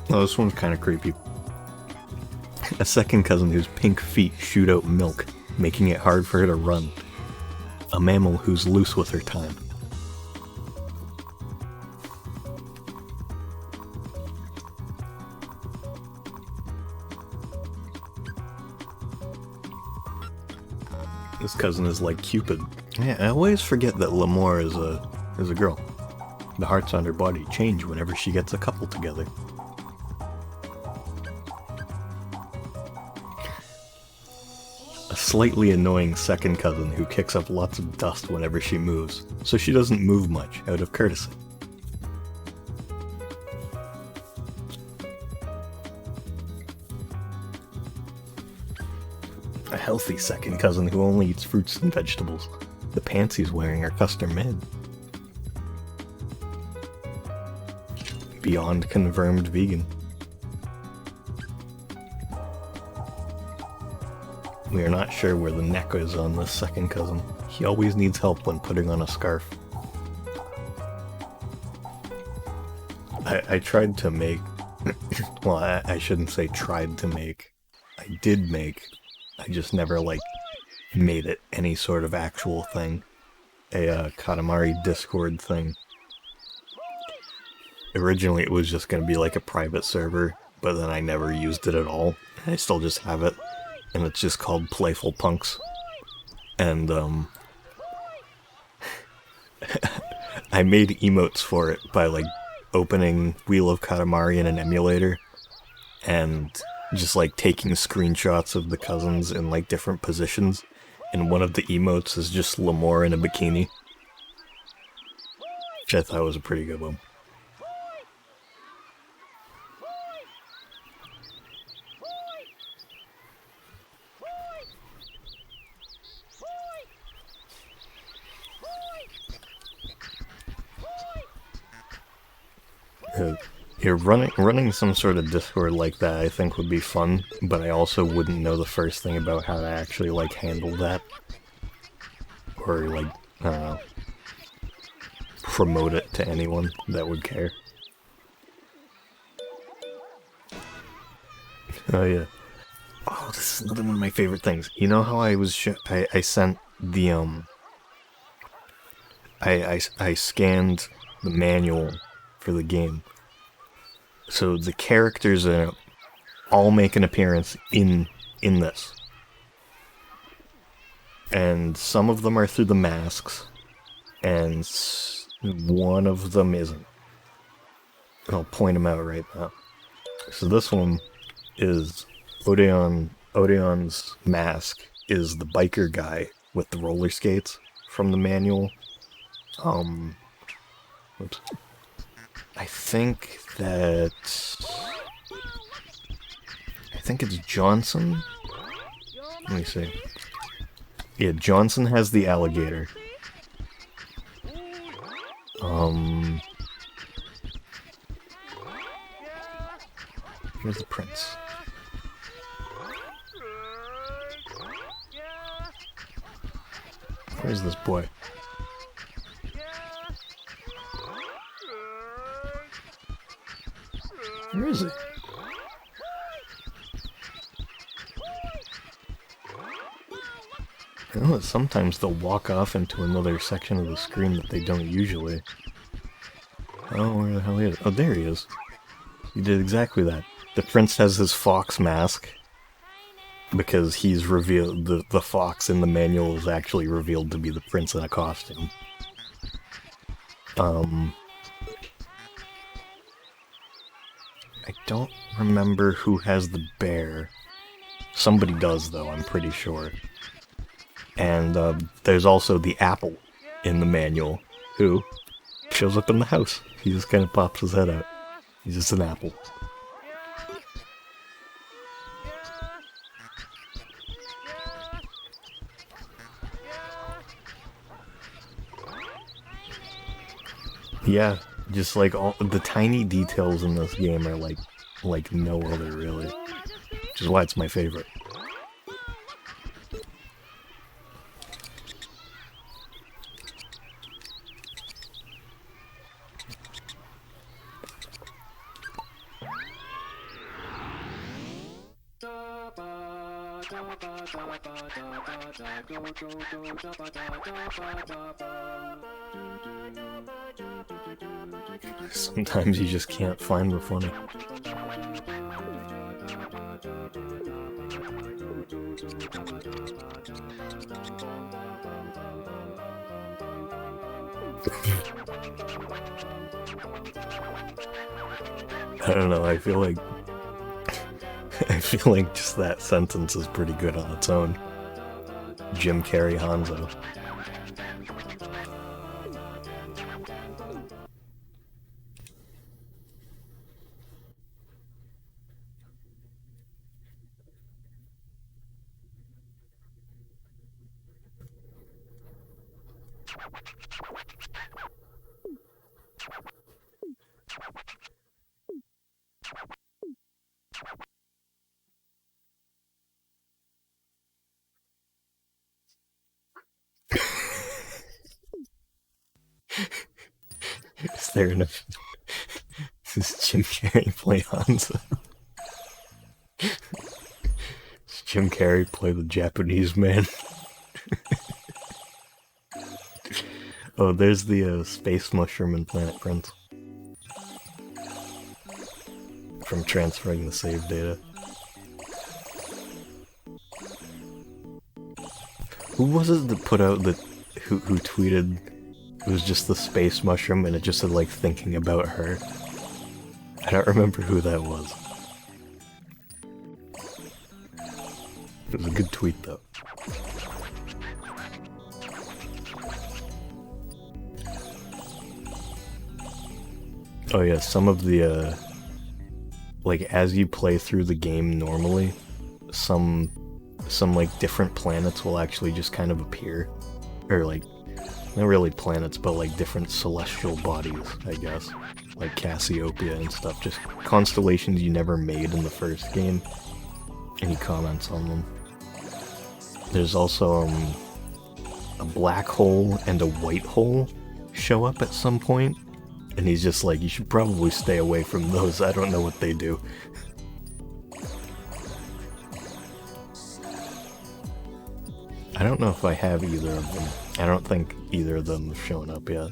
Oh, this one's kind of creepy. A second cousin whose pink feet shoot out milk, making it hard for her to run. A mammal who's loose with her time. This cousin is like Cupid. Yeah, I always forget that L'Amour is a girl. The hearts on her body change whenever she gets a couple together. A slightly annoying second cousin who kicks up lots of dust whenever she moves, so she doesn't move much out of courtesy. A healthy second cousin who only eats fruits and vegetables. The pants he's wearing are custom made. Beyond confirmed vegan. We are not sure where the neck is on this second cousin. He always needs help when putting on a scarf. I tried to make... well, I shouldn't say tried to make. I did make... I just never, like, made it any sort of actual thing. A Katamari Discord thing. Originally it was just gonna be like a private server, but then I never used it at all. I still just have it. And it's just called Playful Punks. And, I made emotes for it by, like, opening Wheel of Katamari in an emulator. And just like taking screenshots of the cousins in like different positions, and one of the emotes is just L'Amour in a bikini, which I thought was a pretty good one. Yeah, running some sort of Discord like that I think would be fun, but I also wouldn't know the first thing about how to actually like handle that. Or like, I don't know, promote it to anyone that would care. Oh yeah. Oh, this is another one of my favorite things. You know how I was I sent the I scanned the manual for the game. So the characters in it all make an appearance in this. And some of them are through the masks, and one of them isn't. I'll point them out right now. So this one is Odeon's mask is the biker guy with the roller skates from the manual. Oops. I think it's Johnson. Let me see. Yeah, Johnson has the alligator. Here's the prince. Where's this boy? Where is he? I know that sometimes they'll walk off into another section of the screen that they don't usually. Oh, where the hell is he? Oh, there he is. He did exactly that. The prince has his fox mask because he's revealed the fox in the manual is actually revealed to be the prince in a costume. I don't remember who has the bear. Somebody does, though, I'm pretty sure. And there's also the apple in the manual, who shows up in the house. He just kind of pops his head out. He's just an apple. Yeah, just like all the tiny details in this game are like no other really, which is why it's my favorite. Sometimes you just can't find the funny. I don't know, I feel like just that sentence is pretty good on its own. Jim Carrey Hanzo. Is there enough? Does Jim Carrey play Hanzo? Does Jim Carrey play the Japanese man? Oh, there's the space mushroom in Planet Prince. From transferring the save data. Who was it that put out the... who tweeted... It was just the space mushroom and it just said, like, thinking about her. I don't remember who that was. It was a good tweet, though. Oh yeah, some of the, like, as you play through the game normally, some like, different planets will actually just kind of appear. Or, like, not really planets, but like different celestial bodies, I guess. Like Cassiopeia and stuff. Just constellations you never made in the first game. And he comments on them. There's also a black hole and a white hole show up at some point. And he's just like, you should probably stay away from those. I don't know what they do. I don't know if I have either of them. I don't think either of them have shown up yet.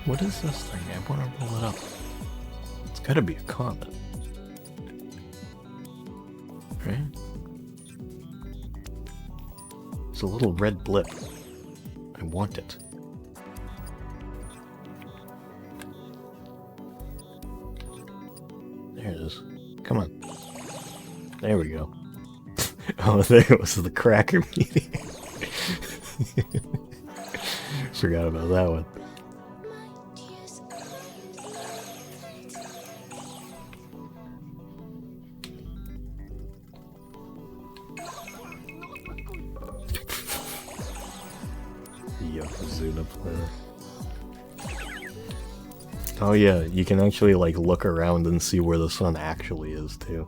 What is this thing? I want to roll it up. It's gotta be a comet. Right? It's a little red blip. I want it. There it is. Come on. There we go. Oh, there was the cracker meeting. Forgot about that one. Yokozuna player. Oh yeah, you can actually like look around and see where the sun actually is too.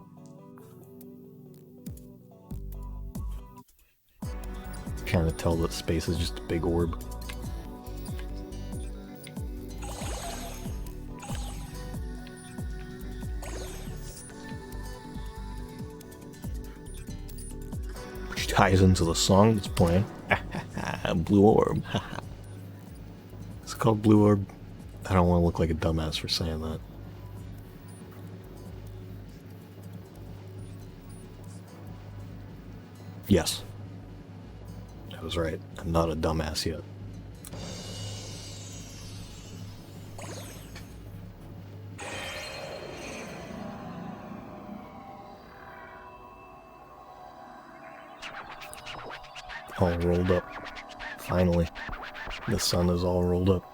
Kind of tell that space is just a big orb. Which ties into the song that's playing. Blue orb. It's called Blue Orb. I don't want to look like a dumbass for saying that. Yes. I was right. I'm not a dumbass yet. All rolled up. Finally. The sun is all rolled up.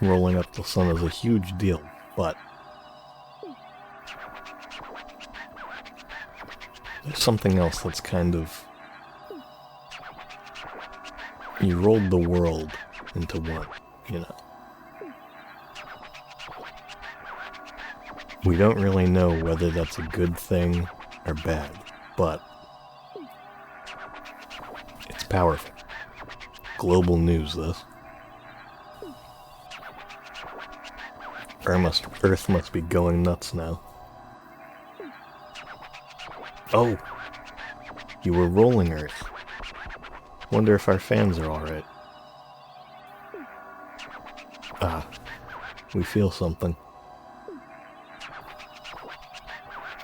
Rolling up the sun is a huge deal, but there's something else that's kind of... You rolled the world into one, you know. We don't really know whether that's a good thing or bad, but it's powerful. Global news, this. Earth must be going nuts now. Oh! You were rolling Earth. Wonder if our fans are alright. Ah. We feel something.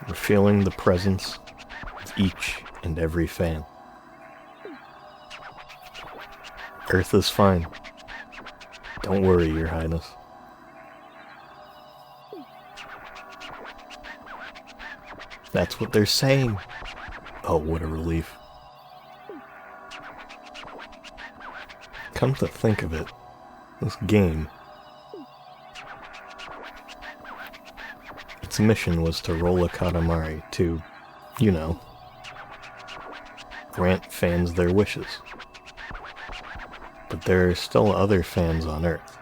We're feeling the presence of each and every fan. Earth is fine. Don't worry, Your Highness. That's what they're saying. Oh, what a relief. Come to think of it, this game, its mission was to roll a Katamari to, you know, grant fans their wishes. But there are still other fans on Earth.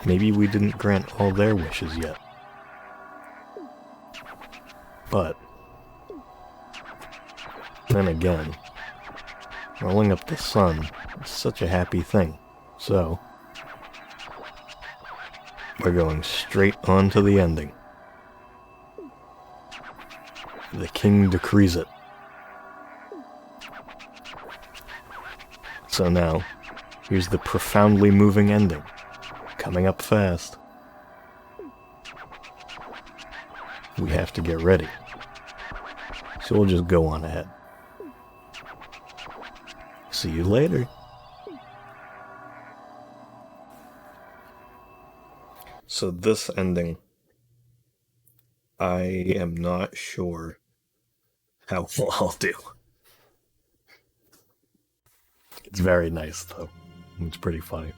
Maybe we didn't grant all their wishes yet. But then again, rolling up the sun is such a happy thing. So we're going straight on to the ending. The king decrees it. So now, here's the profoundly moving ending, coming up fast. We have to get ready. So we'll just go on ahead. See you later. So this ending, I am not sure how well I'll do. It's very nice though. It's pretty funny.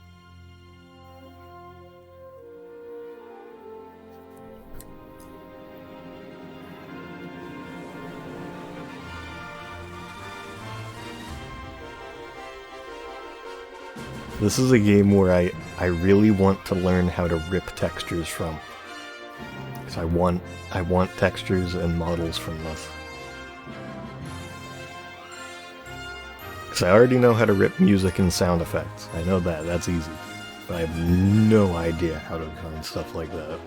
This is a game where I really want to learn how to rip textures from. Because I want textures and models from this. Because I already know how to rip music and sound effects. I know that, that's easy. But I have no idea how to find stuff like that.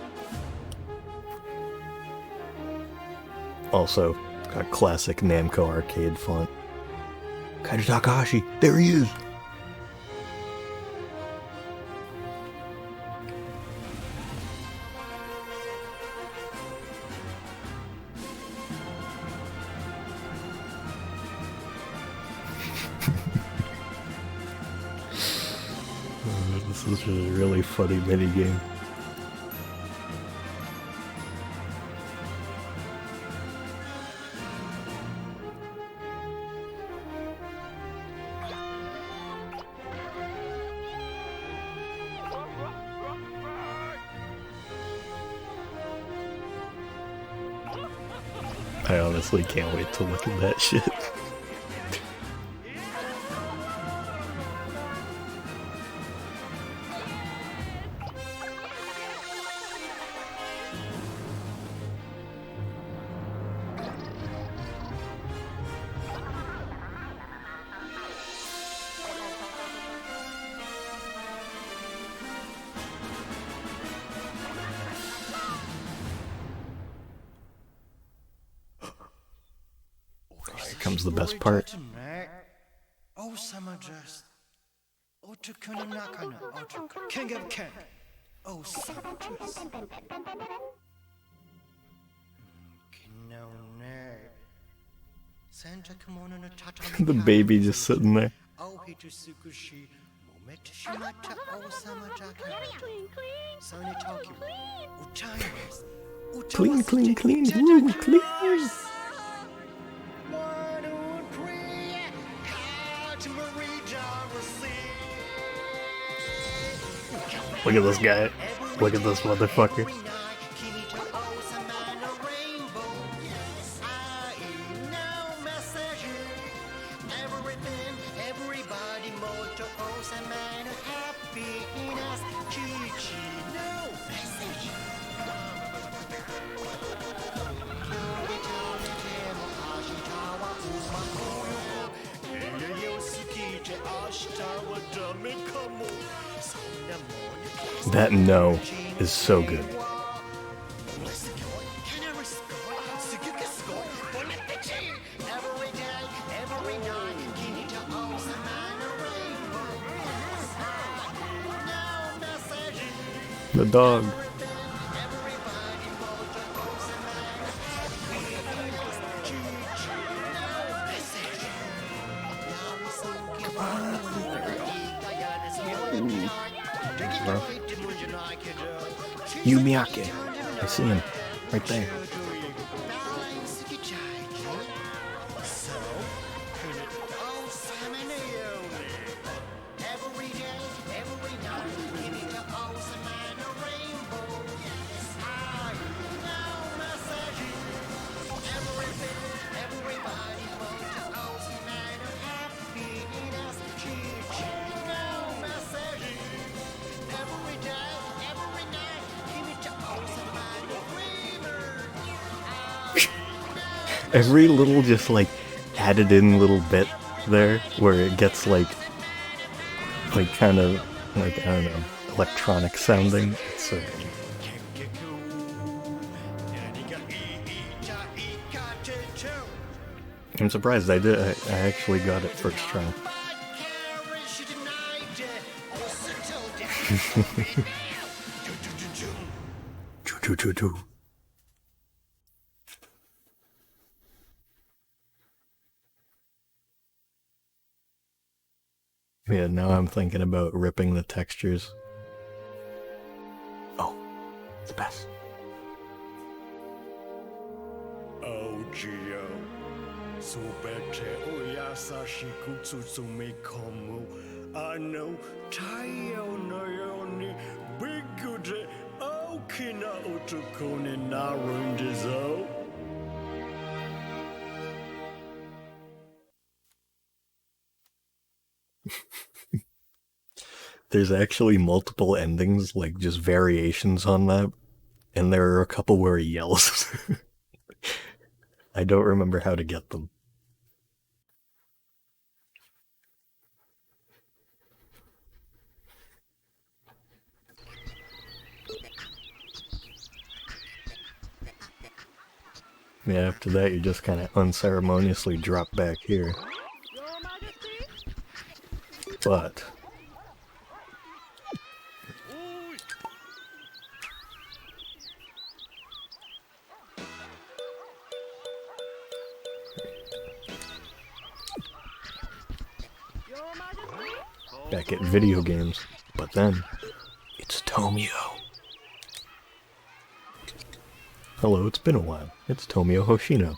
Also, got classic Namco arcade font. Kaiju Takahashi, there he is! This is a really funny minigame. I honestly can't wait to look at that shit. comes the best part. The baby just sitting there. Clean, clean, clean, woo, clean. Look at this guy. Look at this motherfucker. That no is so good. The dog. Yumiyake. I see him. Right there. Every little just like added in little bit there where it gets like kind of like, I don't know, electronic sounding. It's so good. I'm surprised I actually got it first try. Choo choo choo choo. Yeah, now I'm thinking about ripping the textures. Oh, it's best. Oh, Gio. Subete oyasashi kutsutsumi komu. Ano tayo no yoni bigude okina otokone narundizo. There's actually multiple endings, like just variations on that, and there are a couple where he yells. I don't remember how to get them. Yeah, after that you just kind of unceremoniously drop back here. Your Majesty? But Your Majesty? back at video games. But then, it's Tomio. Hello, it's been a while. It's Tomio Hoshino.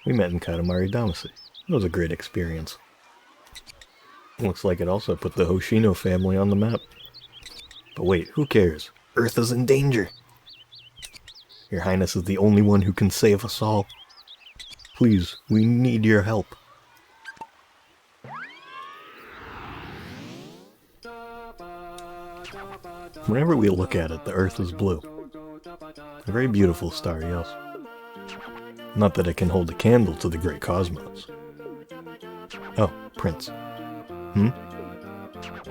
We met in Katamari Damacy. It was a great experience. Looks like it also put the Hoshino family on the map. But wait, who cares? Earth is in danger! Your Highness is the only one who can save us all. Please, we need your help. Whenever we look at it, the Earth is blue. A very beautiful star, yes. Not that it can hold a candle to the great cosmos. Oh, Prince.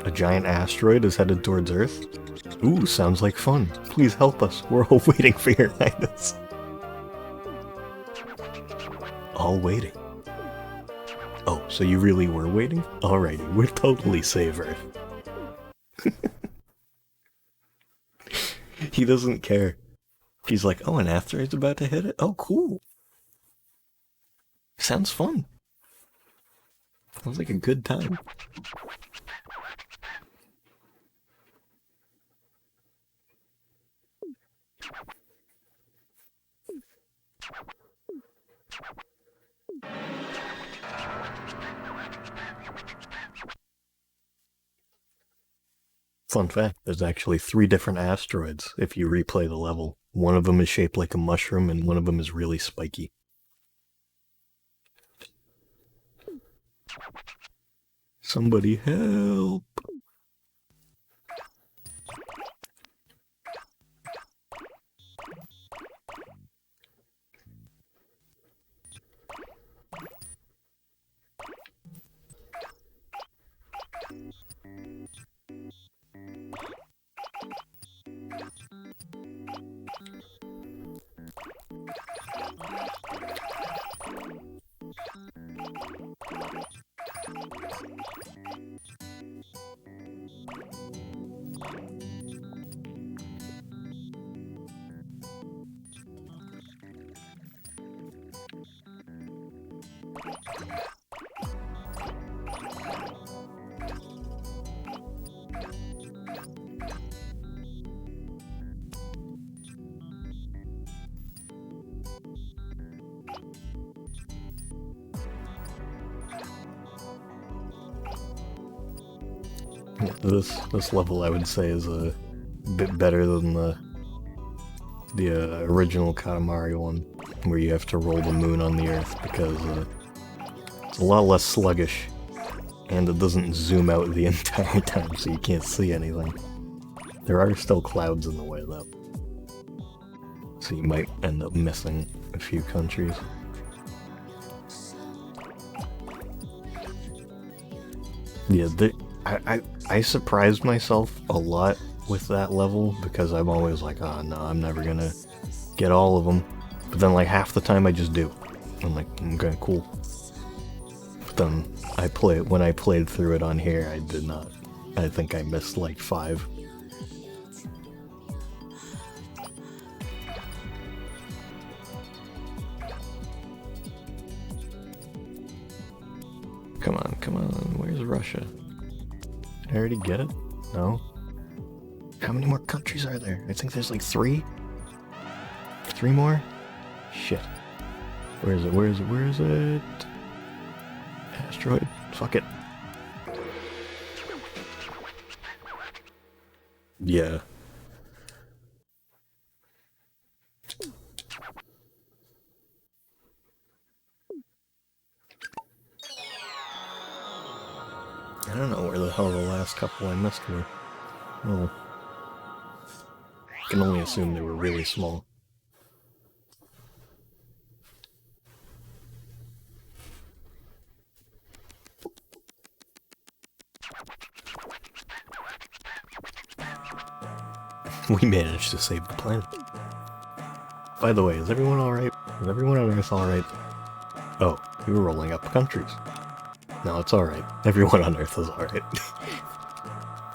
A giant asteroid is headed towards Earth? Ooh, sounds like fun. Please help us. We're all waiting for your Highness. All waiting. Oh, so you really were waiting? Alrighty, we'll totally save Earth. He doesn't care. He's like, oh, an asteroid's about to hit it? Oh, cool. Sounds fun. Sounds like a good time. Fun fact, there's actually 3 different asteroids if you replay the level. One of them is shaped like a mushroom and one of them is really spiky. Somebody help! This level I would say is a bit better than the original Katamari one, where you have to roll the moon on the Earth because it's a lot less sluggish, and it doesn't zoom out the entire time so you can't see anything. There are still clouds in the way though, so you might end up missing a few countries. Yeah, I surprised myself a lot with that level because I'm always like, oh no, I'm never gonna get all of them. But then like half the time I just do. I'm like, okay, cool. But then when I played through it on here, I did not. I think I missed like 5. Come on, where's Russia? Did I already get it? No? How many more countries are there? I think there's like 3? 3 more? Shit. Where is it? Asteroid? Fuck it. Yeah. I don't know where the hell the last couple I missed were. Well, I can only assume they were really small. We managed to save the planet. By the way, is everyone alright? Is everyone on Earth alright? Oh, you were rolling up countries. No, it's alright. Everyone on Earth is alright.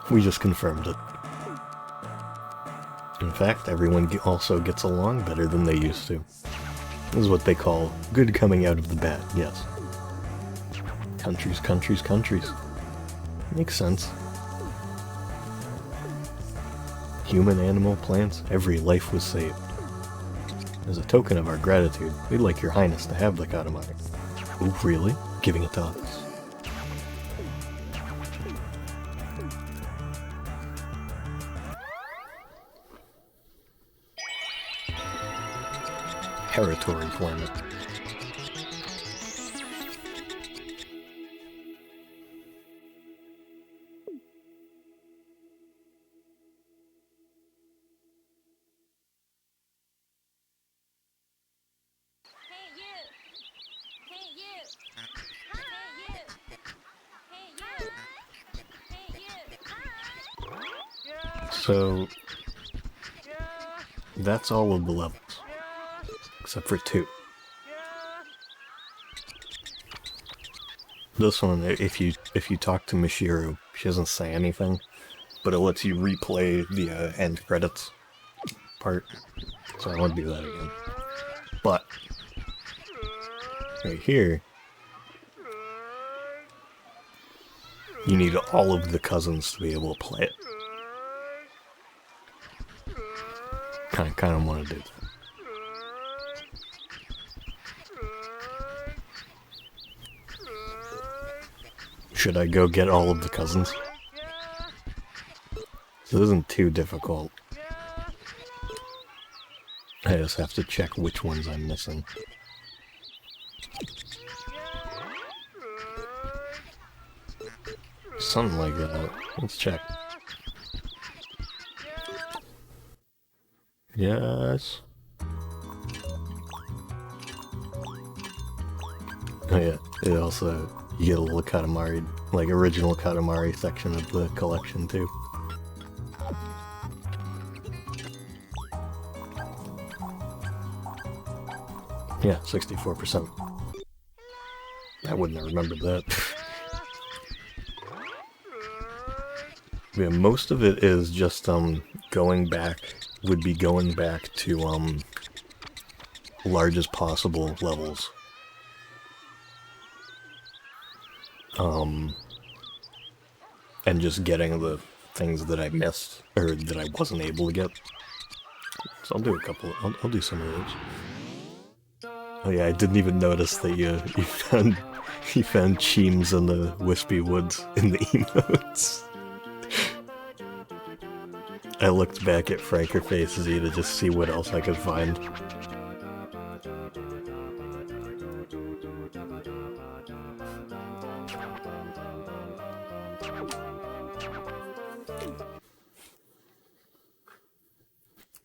We just confirmed it. In fact, everyone also gets along better than they used to. This is what they call good coming out of the bad, yes. Countries, countries, countries. Makes sense. Human, animal, plants, every life was saved. As a token of our gratitude, we'd like your highness to have the Katamari. Oh, really? Giving it to us. Territory planet. So, that's all of the levels, except for 2. This one, if you talk to Mishiru, she doesn't say anything, but it lets you replay the end credits part. So I won't do that again. But right here, you need all of the cousins to be able to play it. Kind of want to do that. Should I go get all of the cousins? This isn't too difficult. I just have to check which ones I'm missing. Something like that. Let's check. Yes. Oh yeah, it also, you get a little Katamari, like original Katamari section of the collection too. Yeah, 64%. I wouldn't have remembered that. Yeah, most of it is just, going back to, largest possible levels. And just getting the things that I missed, or that I wasn't able to get. So I'll do a couple, I'll do some of those. Oh yeah, I didn't even notice that you found Cheems in the Wispy Woods in the emotes. I looked back at Franker Faces to just see what else I could find.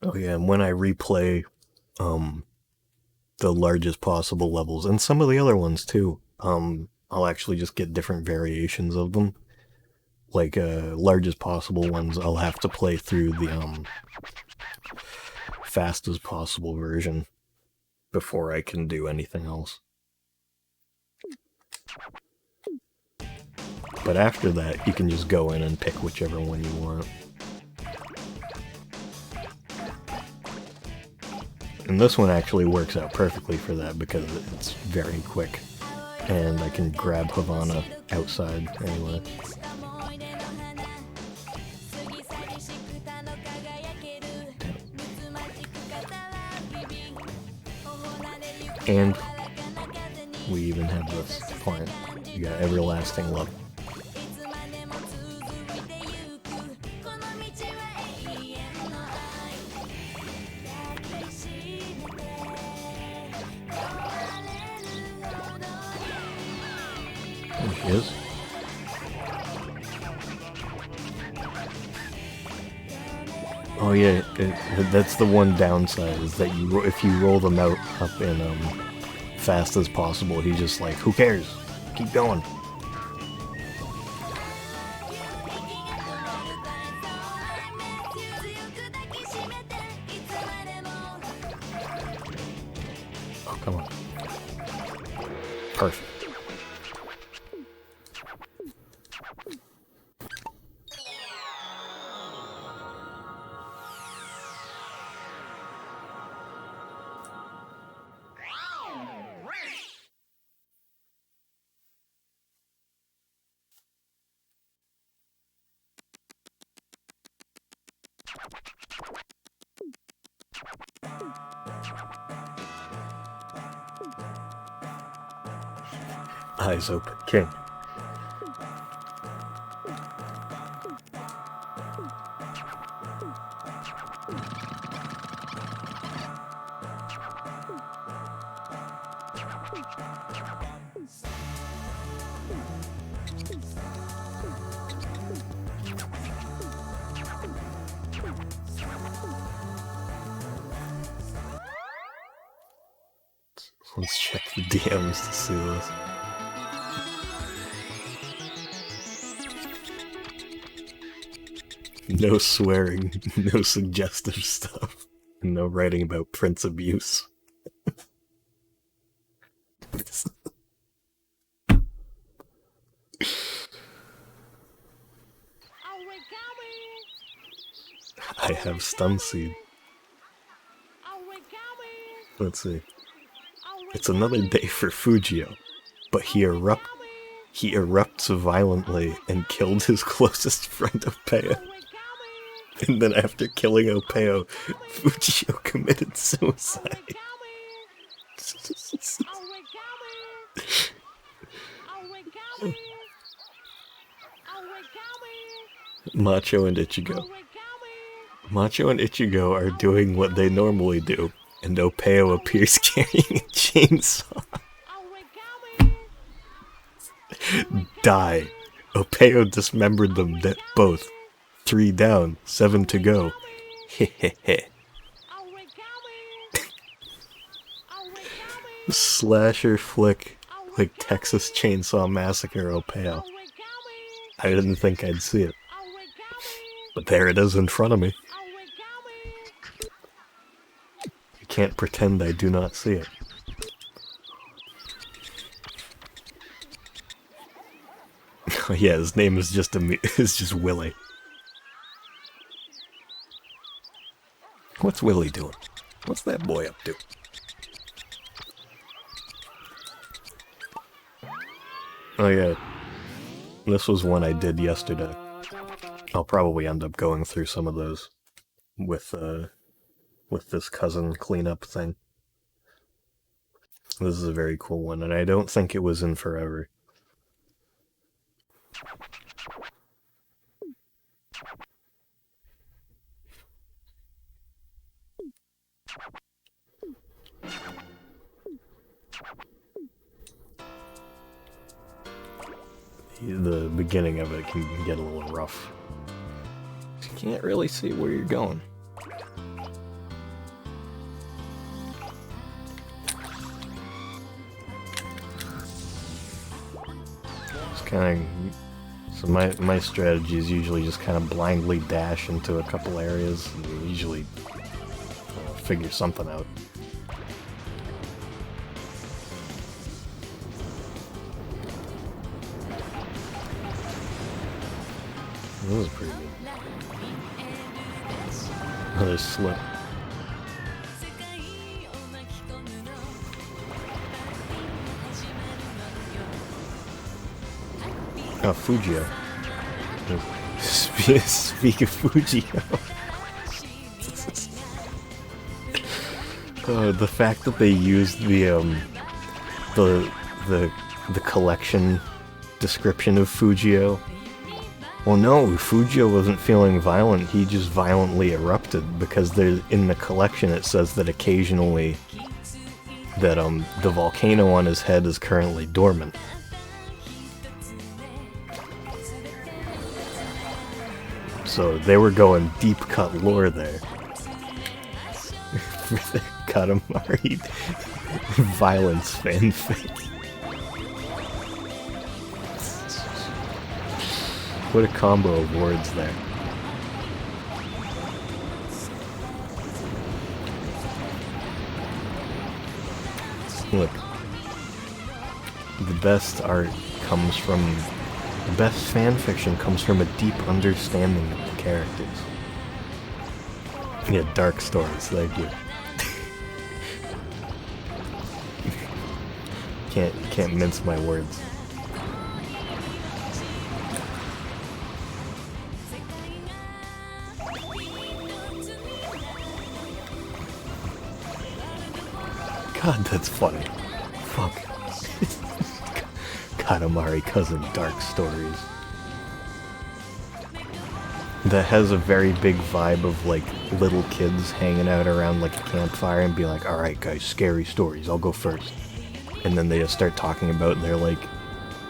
Oh yeah, and when I replay the largest possible levels, and some of the other ones too, I'll actually just get different variations of them. Like, largest possible ones, I'll have to play through the, fastest possible version before I can do anything else. But after that, you can just go in and pick whichever one you want. And this one actually works out perfectly for that because it's very quick. And I can grab Havana outside anyway. And we even have this plant. You got Everlasting Love. There she is. Oh yeah, that's the one downside, is that if you roll them out up in fast as possible, he's just like, who cares? Keep going. Oh, come on. Perfect. Eyes open, king. Let's check the DMs to see this. No swearing, no suggestive stuff, and no writing about Prince abuse. I have stun seed. Let's see. It's another day for Fujio, but he erupts violently and killed his closest friend Opeo. And then after killing Opeo, Fujio committed suicide. Macho and Ichigo. Macho and Ichigo are doing what they normally do, and Opeo appears carrying a chainsaw. Die. Opeo dismembered them both. 3 down, 7 to go. Hehehe. Slasher flick like Texas Chainsaw Massacre Opeo. I didn't think I'd see it. But there it is in front of me. I can't pretend I do not see it. Oh yeah, his name is just Willie. What's Willie doing? What's that boy up to? Oh yeah, this was one I did yesterday. I'll probably end up going through some of those with this cousin cleanup thing. This is a very cool one, and I don't think it was in Forever. The beginning of it can get a little rough. You can't really see where you're going. It's kind of... So my strategy is usually just kind of blindly dash into a couple areas and usually figure something out. This is pretty good. Another slip. Oh, Fujio. Speak of Fujio. Oh, the fact that they used the collection description of Fujio. Well, no, Fujio wasn't feeling violent, he just violently erupted, because in the collection it says that occasionally that the volcano on his head is currently dormant. So they were going deep cut lore there. For the Katamari violence fanfic. What a combo of words there. Look. The best art comes from... The best fanfiction comes from a deep understanding of the characters. Yeah, dark stories, thank you. Can't mince my words. God, that's funny. Fuck. Katamari cousin dark stories. That has a very big vibe of like little kids hanging out around like a campfire and be like, alright guys, scary stories, I'll go first. And then they just start talking about their like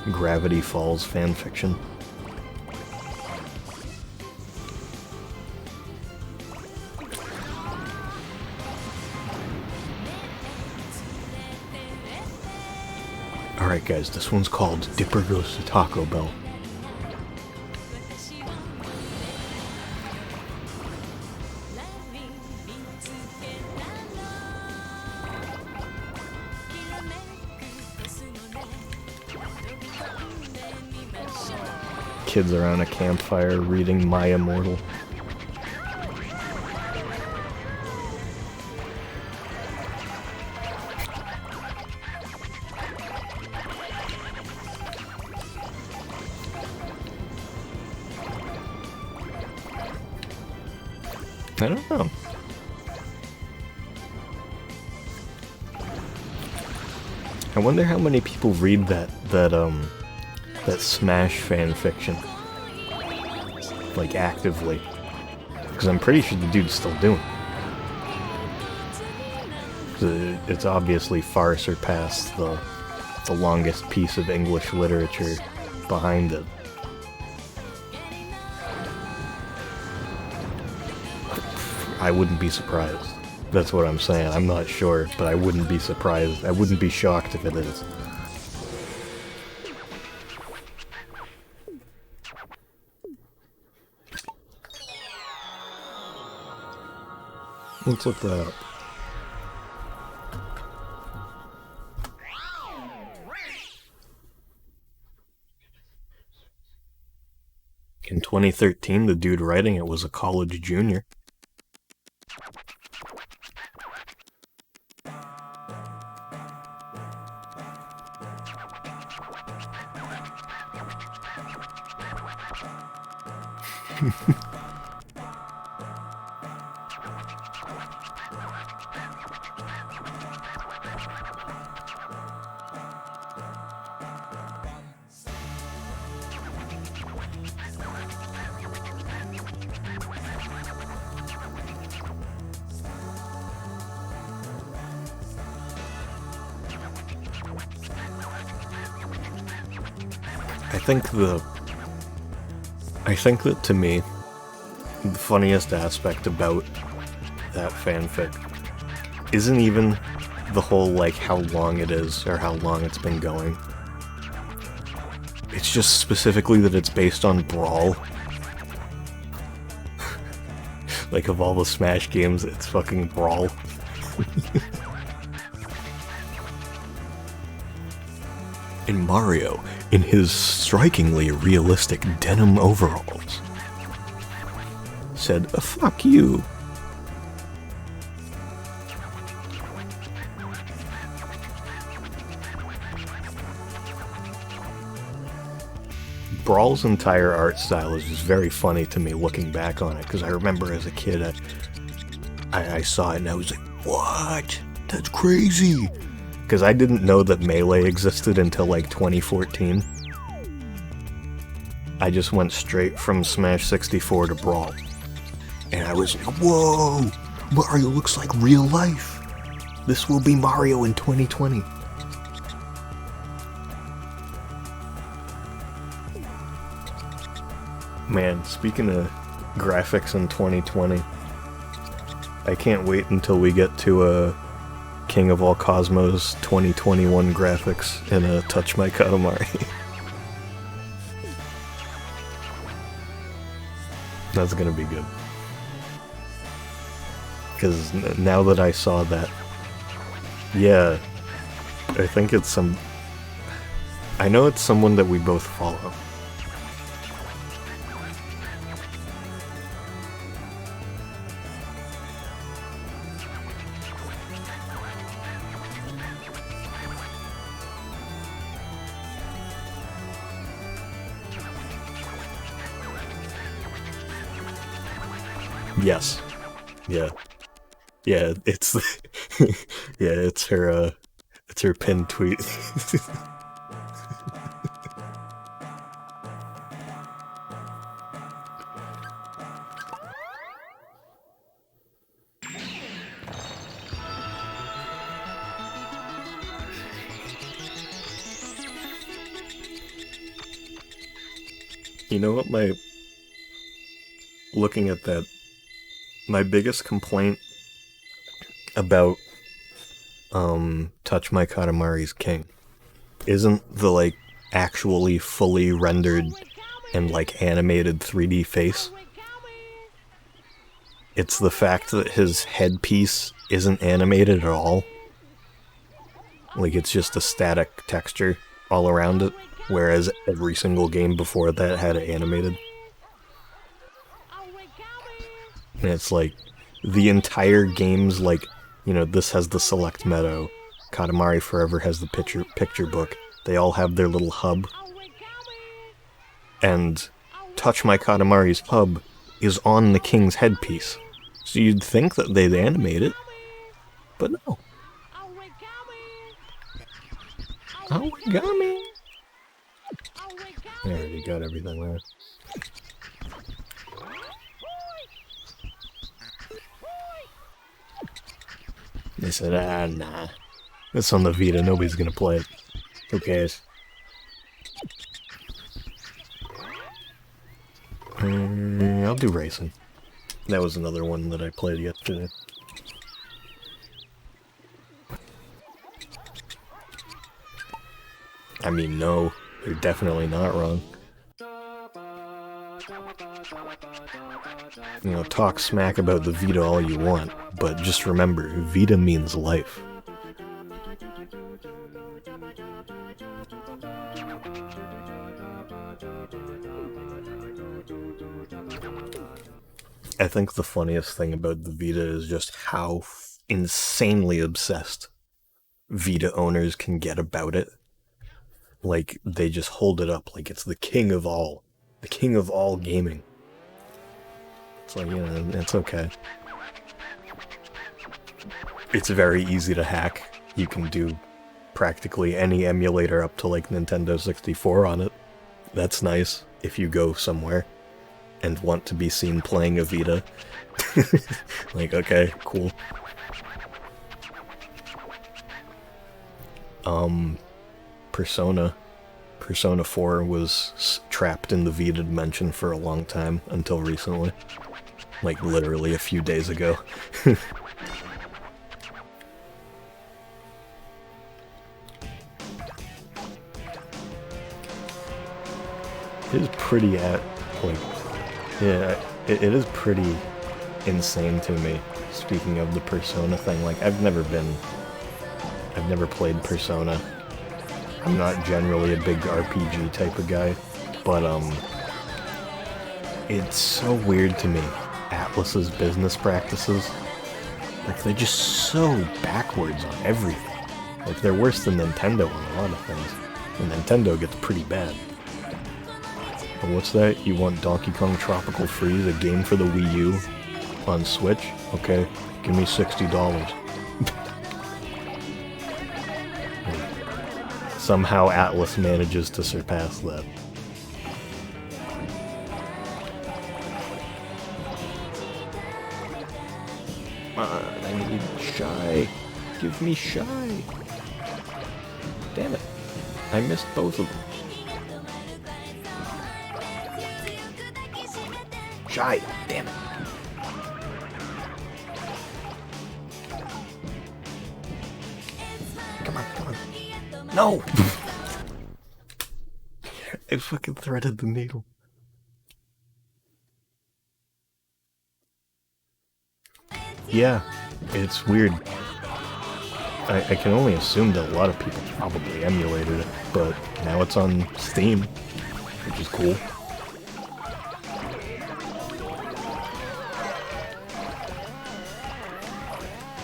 Gravity Falls fanfiction. Alright guys, this one's called Dipper Goes to Taco Bell. kids around a campfire reading My Immortal. I don't know. I wonder how many people read that Smash fan fiction, like actively, because I'm pretty sure the dude's still doing it. It's obviously far surpassed the longest piece of English literature behind it. I wouldn't be surprised. That's what I'm saying. I'm not sure, but I wouldn't be surprised. I wouldn't be shocked if it is. Let's look that up. In 2013, the dude writing it was a college junior. I think that to me, the funniest aspect about that fanfic isn't even the whole, like, how long it is or how long it's been going. It's just specifically that it's based on Brawl. Like, of all the Smash games, it's fucking Brawl. And Mario, in his strikingly realistic denim overalls, said, "Fuck you." Brawl's entire art style is just very funny to me looking back on it, because I remember as a kid, I saw it and I was like, what? That's crazy! Because I didn't know that Melee existed until like 2014. I just went straight from Smash 64 to Brawl. And I was like, whoa! Mario looks like real life! This will be Mario in 2020. Man, speaking of graphics in 2020, I can't wait until we get to King of All Cosmos 2021 graphics in Touch My Katamari. That's gonna be good. Because now that I saw that, yeah, I think it's I know it's someone that we both follow. Yes. Yeah. Yeah, it's yeah, it's her pinned tweet. You know what looking at that, my biggest complaint about Touch My Katamari's King isn't the, like, actually fully rendered and, like, animated 3D face. It's the fact that his headpiece isn't animated at all. Like, it's just a static texture all around it. whereas every single game before that had it animated. And it's like, the entire game's like, you know, this has the select meadow, Katamari Forever has the picture book, they all have their little hub, and Touch My Katamari's hub is on the king's headpiece. So you'd think that they'd animate it, but no. Origami! I already got everything there. They said, nah. It's on the Vita, nobody's gonna play it. Who cares? I'll do racing. That was another one that I played yesterday. I mean, no, you're definitely not wrong. You know, talk smack about the Vita all you want, but just remember, Vita means life. I think the funniest thing about the Vita is just how insanely obsessed Vita owners can get about it. Like, they just hold it up like it's the king of all gaming. It's like, yeah, it's okay. It's very easy to hack. You can do practically any emulator up to like Nintendo 64 on it. That's nice if you go somewhere and want to be seen playing a Vita. Like, okay, cool. Persona 4 was trapped in the Vita dimension for a long time, until recently. Like, literally a few days ago. It is pretty yeah, it is pretty insane to me, speaking of the Persona thing. Like, I've never played Persona. I'm not generally a big RPG type of guy, but, it's so weird to me, Atlus's business practices. Like, they're just so backwards on everything. Like, they're worse than Nintendo on a lot of things. And Nintendo gets pretty bad. But what's that? You want Donkey Kong Tropical Freeze, a game for the Wii U on Switch? Okay, give me $60. Somehow Atlus manages to surpass that. I need Shy. Give me Shy. Damn it. I missed both of them. Shy. Damn it. Come on, come on. No! I fucking threaded the needle. Yeah, it's weird. I can only assume that a lot of people probably emulated it, but now it's on Steam, which is cool.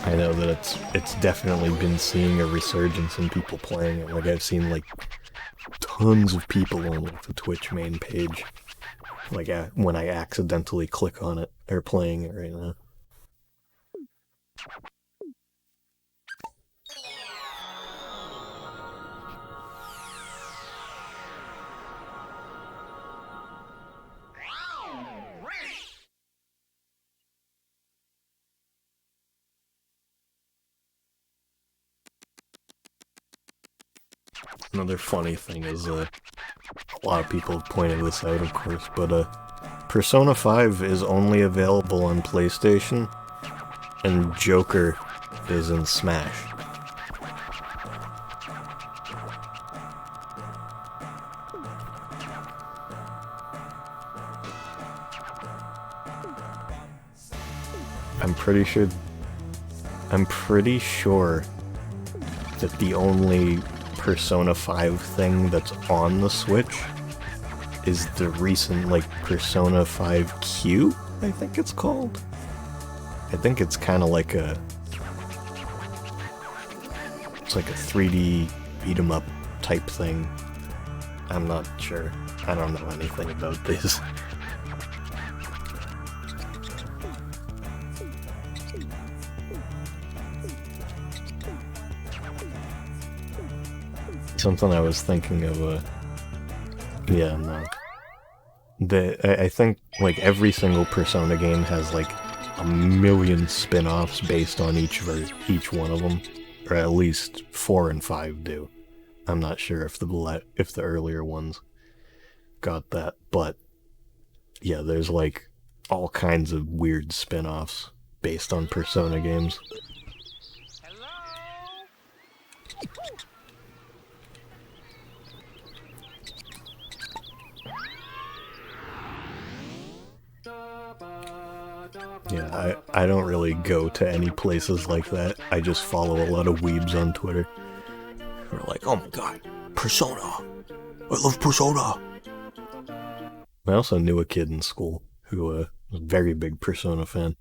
I know that it's definitely been seeing a resurgence in people playing it. Like, I've seen like tons of people on like the Twitch main page, like when I accidentally click on it, they're playing it right now. Another funny thing is, a lot of people have pointed this out, of course, but Persona 5 is only available on PlayStation, and Joker is in Smash. I'm pretty sure that the only Persona 5 thing that's on the Switch is the recent, like, Persona 5Q, I think it's called. I think it's kind of like it's like a 3D beat-em-up type thing. I'm not sure. I don't know anything about this. Something I was thinking of, yeah, no. I think, like, every single Persona game has, like, a million spin-offs based on each one of them. Or at least 4 and 5 do. I'm not sure if the earlier ones got that, but yeah, there's, like, all kinds of weird spin-offs based on Persona games. Yeah, I don't really go to any places like that. I just follow a lot of weebs on Twitter. Who are like, oh my god, Persona! I love Persona! I also knew a kid in school who was a very big Persona fan.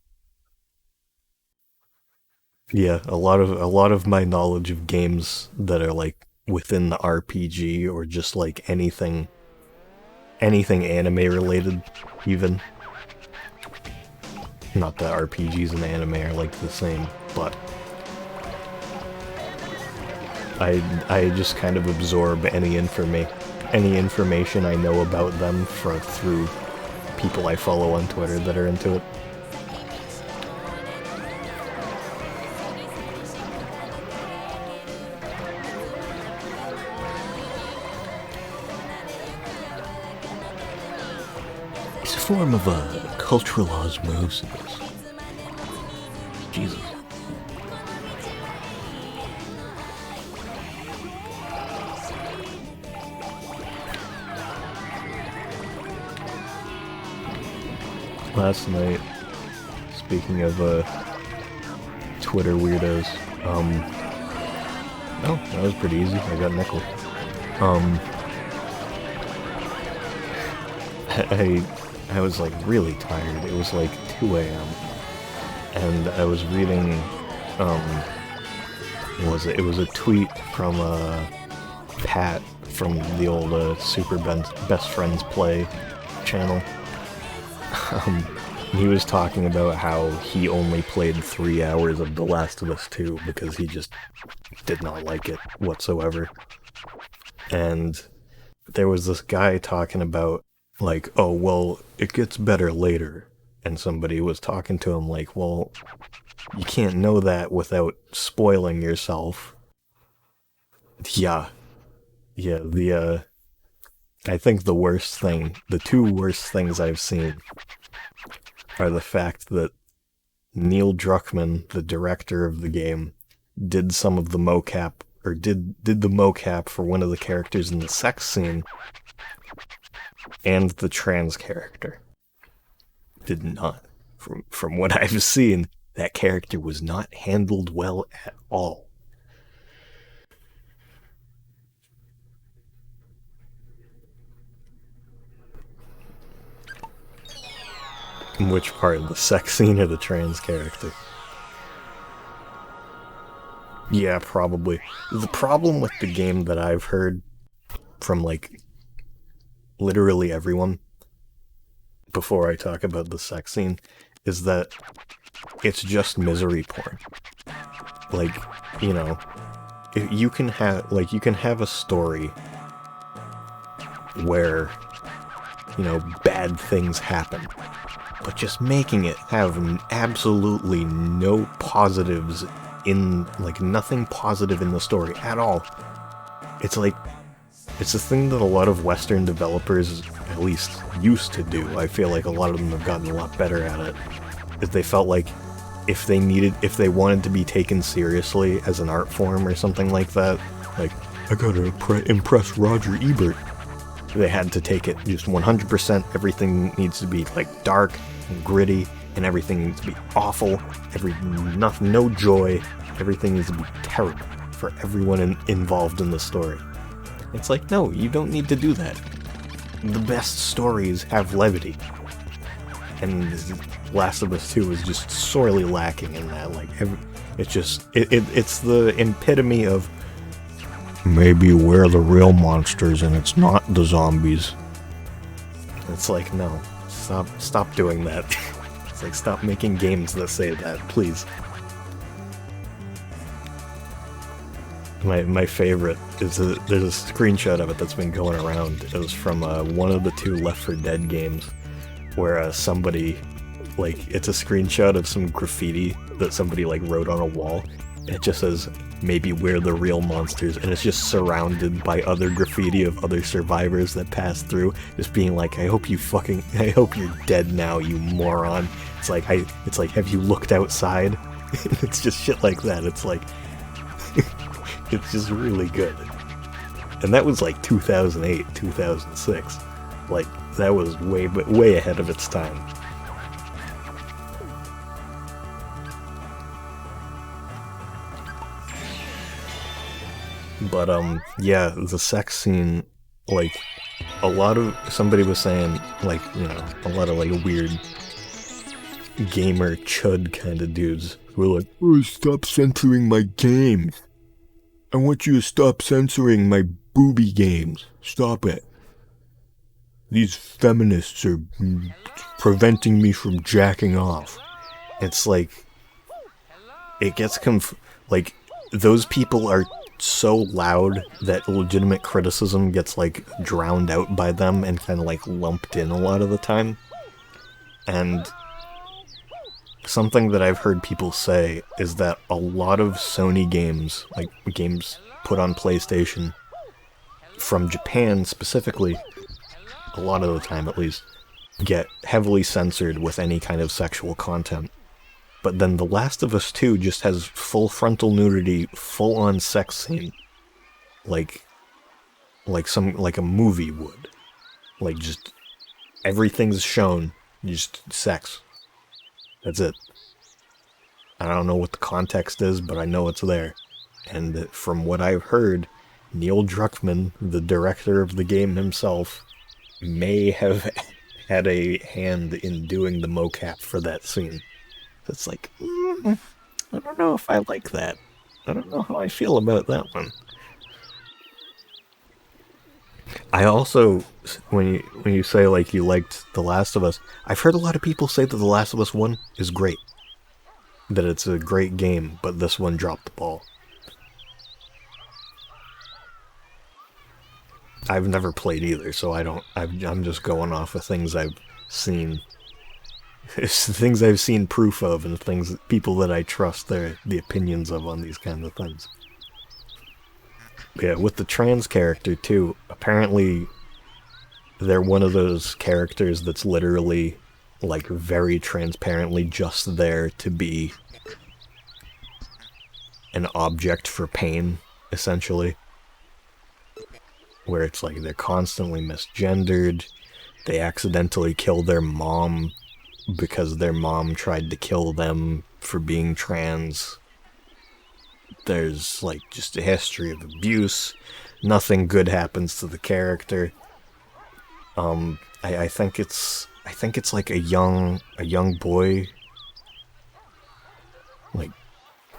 Yeah, a lot of my knowledge of games that are like within the RPG or just like anything anime related, even. Not that RPGs and anime are like the same, but I just kind of absorb any information I know about them through people I follow on Twitter that are into it. It's a form of cultural osmosis. Jesus. Last night, speaking of Twitter weirdos, oh, that was pretty easy. I got nickel. I was like really tired. It was like 2 a.m. and I was reading, it was a tweet from Pat from the old Super Best Friends Play channel. He was talking about how he only played 3 hours of The Last of Us 2 because he just did not like it whatsoever. And there was this guy talking about, like, oh, well, it gets better later. And somebody was talking to him like, well, you can't know that without spoiling yourself. Yeah, I think the two worst things I've seen are the fact that Neil Druckmann, the director of the game, did some of the mocap, or did the mocap for one of the characters in the sex scene, and the trans character. Did not. From what I've seen, that character was not handled well at all. Which part? The sex scene or the trans character? Yeah, probably. The problem with the game that I've heard from, like, literally everyone, before I talk about the sex scene, is that it's just misery porn. Like, you know, you can have a story where, you know, bad things happen, but just making it have absolutely no positives nothing positive in the story at all. It's like, it's a thing that a lot of Western developers, at least, used to do. I feel like a lot of them have gotten a lot better at it. Is they felt like if they wanted to be taken seriously as an art form or something like that, like, I gotta impress Roger Ebert, they had to take it just 100%. Everything needs to be, like, dark and gritty, and everything needs to be awful. No joy. Everything needs to be terrible. for everyone involved in the story. It's like, no, you don't need to do that. The best stories have levity. And Last of Us 2 is just sorely lacking in that. Like, it's the epitome of maybe we're the real monsters and it's not the zombies. It's like, no, stop doing that. It's like, stop making games that say that, please. My favorite is there's a screenshot of it that's been going around. It was from one of the 2 Left 4 Dead games, where somebody, like, it's a screenshot of some graffiti that somebody like wrote on a wall. And it just says, maybe we're the real monsters, and it's just surrounded by other graffiti of other survivors that passed through, just being like, I hope you're dead now, you moron. It's like, have you looked outside? It's just shit like that. It's like, it's just really good. And that was like 2008, 2006. Like, that was way ahead of its time. But, yeah, the sex scene, like, somebody was saying, like, you know, a lot of, like, weird gamer chud kind of dudes who were like, oh, stop censoring my games. I want you to stop censoring my booby games. Stop it. These feminists are preventing me from jacking off. It's like, it gets like, those people are so loud that legitimate criticism gets, like, drowned out by them and kind of, like, lumped in a lot of the time. And something that I've heard people say is that a lot of Sony games, like games put on PlayStation, from Japan specifically, a lot of the time at least, get heavily censored with any kind of sexual content. But then The Last of Us 2 just has full frontal nudity, full-on sex scene. Like a movie would. Like, just everything's shown, just sex. That's it. I don't know what the context is, but I know it's there. And from what I've heard, Neil Druckmann, the director of the game himself, may have had a hand in doing the mocap for that scene. It's like, I don't know if I like that. I don't know how I feel about that one. I also, when you say, like, you liked The Last of Us, I've heard a lot of people say that The Last of Us 1 is great. That it's a great game, but this one dropped the ball. I've never played either, so I'm just going off of things I've seen. It's things I've seen proof of, and people that I trust the opinions of on these kinds of things. Yeah, with the trans character, too, apparently they're one of those characters that's literally, like, very transparently just there to be an object for pain, essentially. Where it's like they're constantly misgendered, they accidentally kill their mom because their mom tried to kill them for being trans. There's, like, just a history of abuse. Nothing good happens to the character. I think it's like a young boy. Like,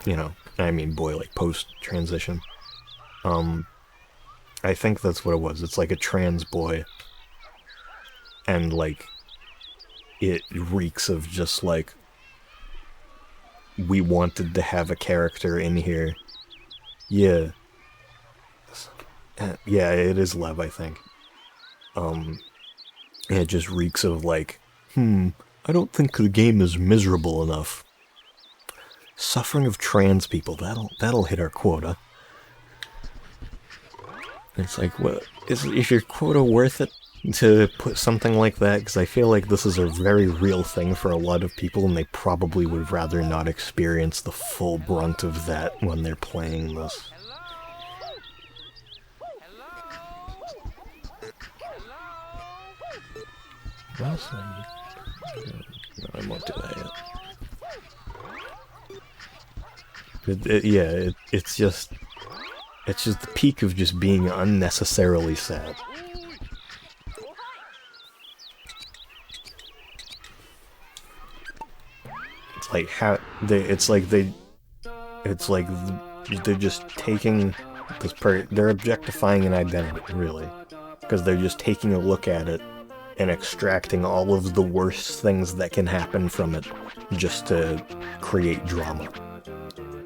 you know, I mean boy, like post-transition. I think that's what it was. It's like a trans boy. And, like, it reeks of just, like, we wanted to have a character in here. Yeah. Yeah, it is Lev, I think. It just reeks of, like, I don't think the game is miserable enough. Suffering of trans people, that'll hit our quota. It's like, what, is your quota worth it to put something like that? Because I feel like this is a very real thing for a lot of people, and they probably would rather not experience the full brunt of that when they're playing this. No, I won't do that yet. It's just, It's just the peak of just being unnecessarily sad. It's like how they. It's like they. It's like they're just taking this they're objectifying an identity, really, because they're just taking a look at it and extracting all of the worst things that can happen from it just to create drama.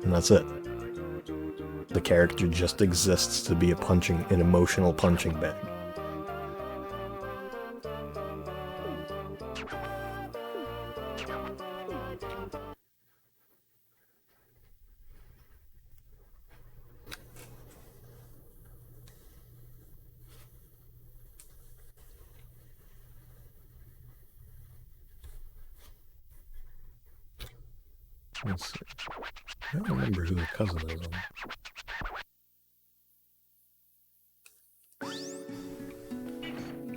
And that's it. The character just exists to be an emotional punching bag. Let's see. I don't remember who the cousin is on.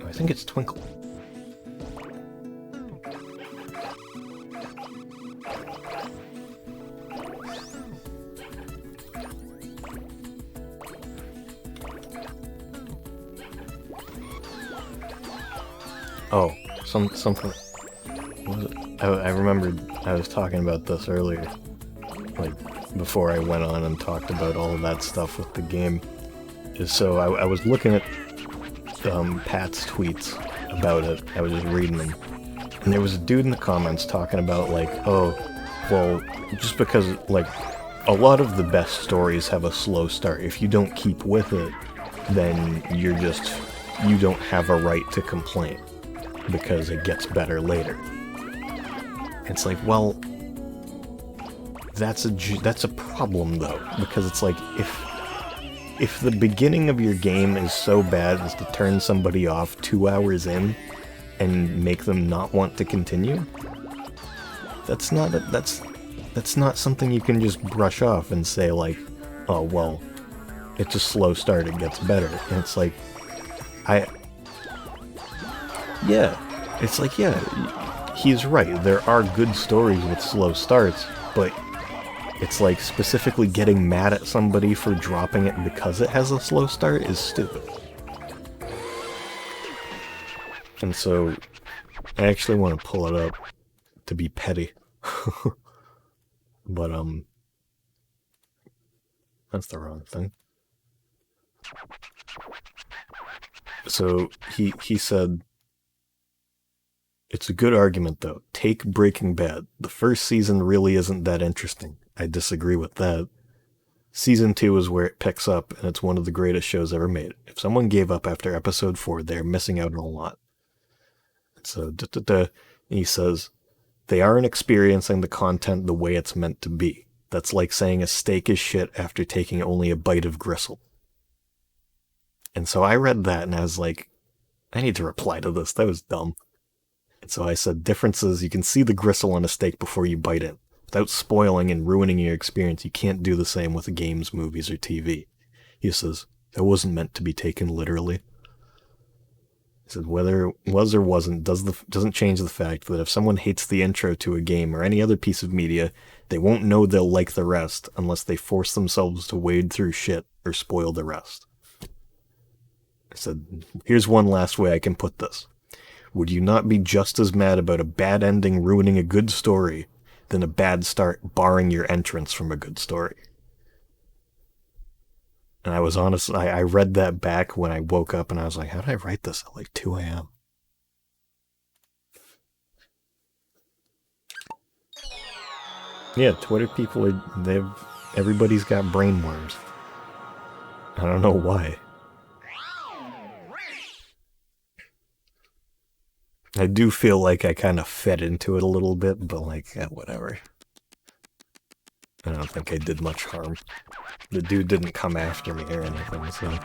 I think it's Twinkle. Oh, something. What was it? I remembered I was talking about this earlier, like before I went on and talked about all of that stuff with the game. So I was looking at Pat's tweets about it. I was just reading them, and there was a dude in the comments talking about like, oh, well, just because like a lot of the best stories have a slow start. If you don't keep with it, then you don't have a right to complain because it gets better later. It's like, well, that's a problem though, because it's like if the beginning of your game is so bad as to turn somebody off 2 hours in and make them not want to continue, that's not something you can just brush off and say like, oh well, it's a slow start, it gets better. And it's like, he's right. There are good stories with slow starts, but it's like specifically getting mad at somebody for dropping it because it has a slow start is stupid. And so, I actually want to pull it up to be petty. But, that's the wrong thing. So, he said, it's a good argument, though. Take Breaking Bad. The first season really isn't that interesting. I disagree with that. Season 2 is where it picks up, and it's one of the greatest shows ever made. If someone gave up after episode 4, they're missing out on a lot. So, he says, they aren't experiencing the content the way it's meant to be. That's like saying a steak is shit after taking only a bite of gristle. And so I read that, and I was like, I need to reply to this. That was dumb. And so I said, differences, you can see the gristle on a steak before you bite it. Without spoiling and ruining your experience, you can't do the same with games, movies, or TV. He says, that wasn't meant to be taken literally. He said, whether it was or wasn't doesn't change the fact that if someone hates the intro to a game or any other piece of media, they won't know they'll like the rest unless they force themselves to wade through shit or spoil the rest. I said, here's one last way I can put this. Would you not be just as mad about a bad ending ruining a good story than a bad start barring your entrance from a good story? And I was honest, I read that back when I woke up and I was like, how did I write this at like 2 a.m.? Yeah, Twitter people everybody's got brain worms. I don't know why. I do feel like I kind of fed into it a little bit, but like, yeah, whatever. I don't think I did much harm. The dude didn't come after me or anything, so...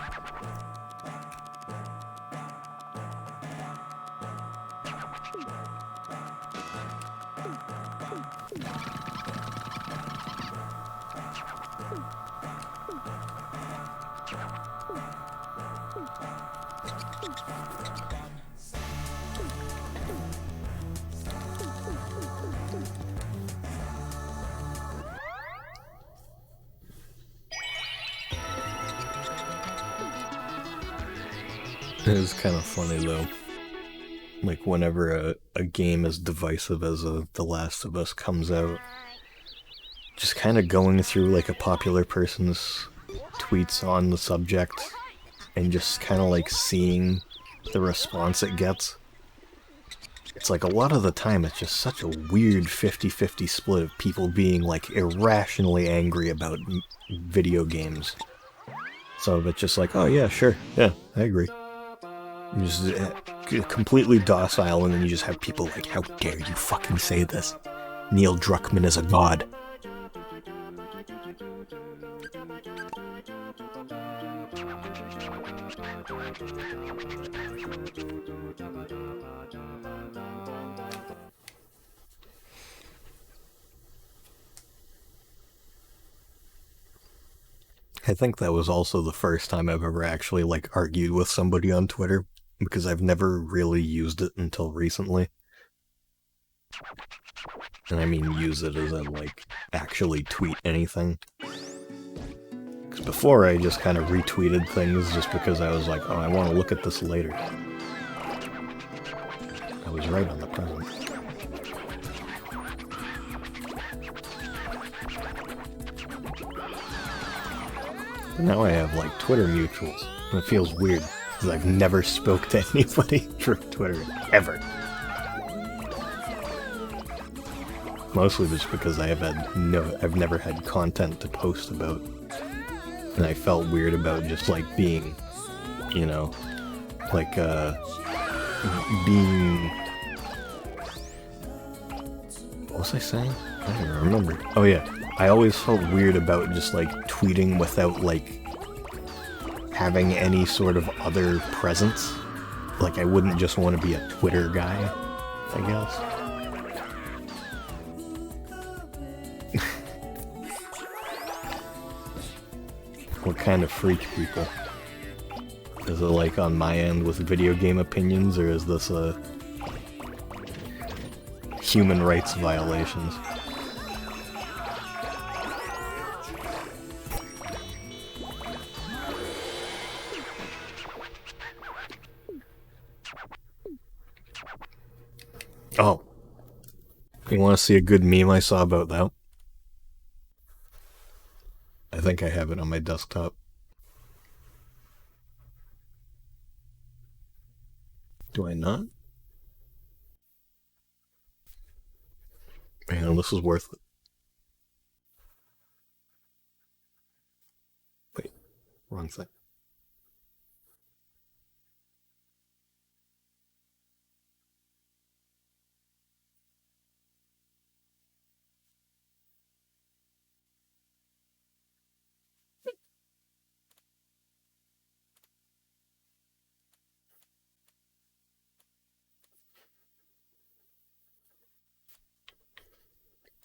It is kind of funny though. Like whenever a game as divisive as The Last of Us comes out, just kind of going through like a popular person's tweets on the subject and just kind of like seeing the response it gets. It's like a lot of the time it's just such a weird 50-50 split of people being like irrationally angry about video games. Some of it's just like, oh yeah, sure, yeah, I agree. You just completely docile, and then you just have people like, how dare you fucking say this? Neil Druckmann is a god. I think that was also the first time I've ever actually like argued with somebody on Twitter, because I've never really used it until recently. And I mean use it as in like actually tweet anything. Because before I just kind of retweeted things just because I was like, oh, I want to look at this later. I was right on the present. But now I have like Twitter mutuals, and it feels weird because I've never spoke to anybody through Twitter ever. Mostly just because I've never had content to post about, and I felt weird about just like being, you know, like being. What was I saying? I don't even remember. Oh yeah, I always felt weird about just like tweeting without like having any sort of other presence. Like I wouldn't just want to be a Twitter guy, I guess. What kind of freak people? Is it like on my end with video game opinions, or is this a human rights violations? Oh. You want to see a good meme I saw about that? I think I have it on my desktop. Do I not? Man, this is worth it. Wait, wrong thing.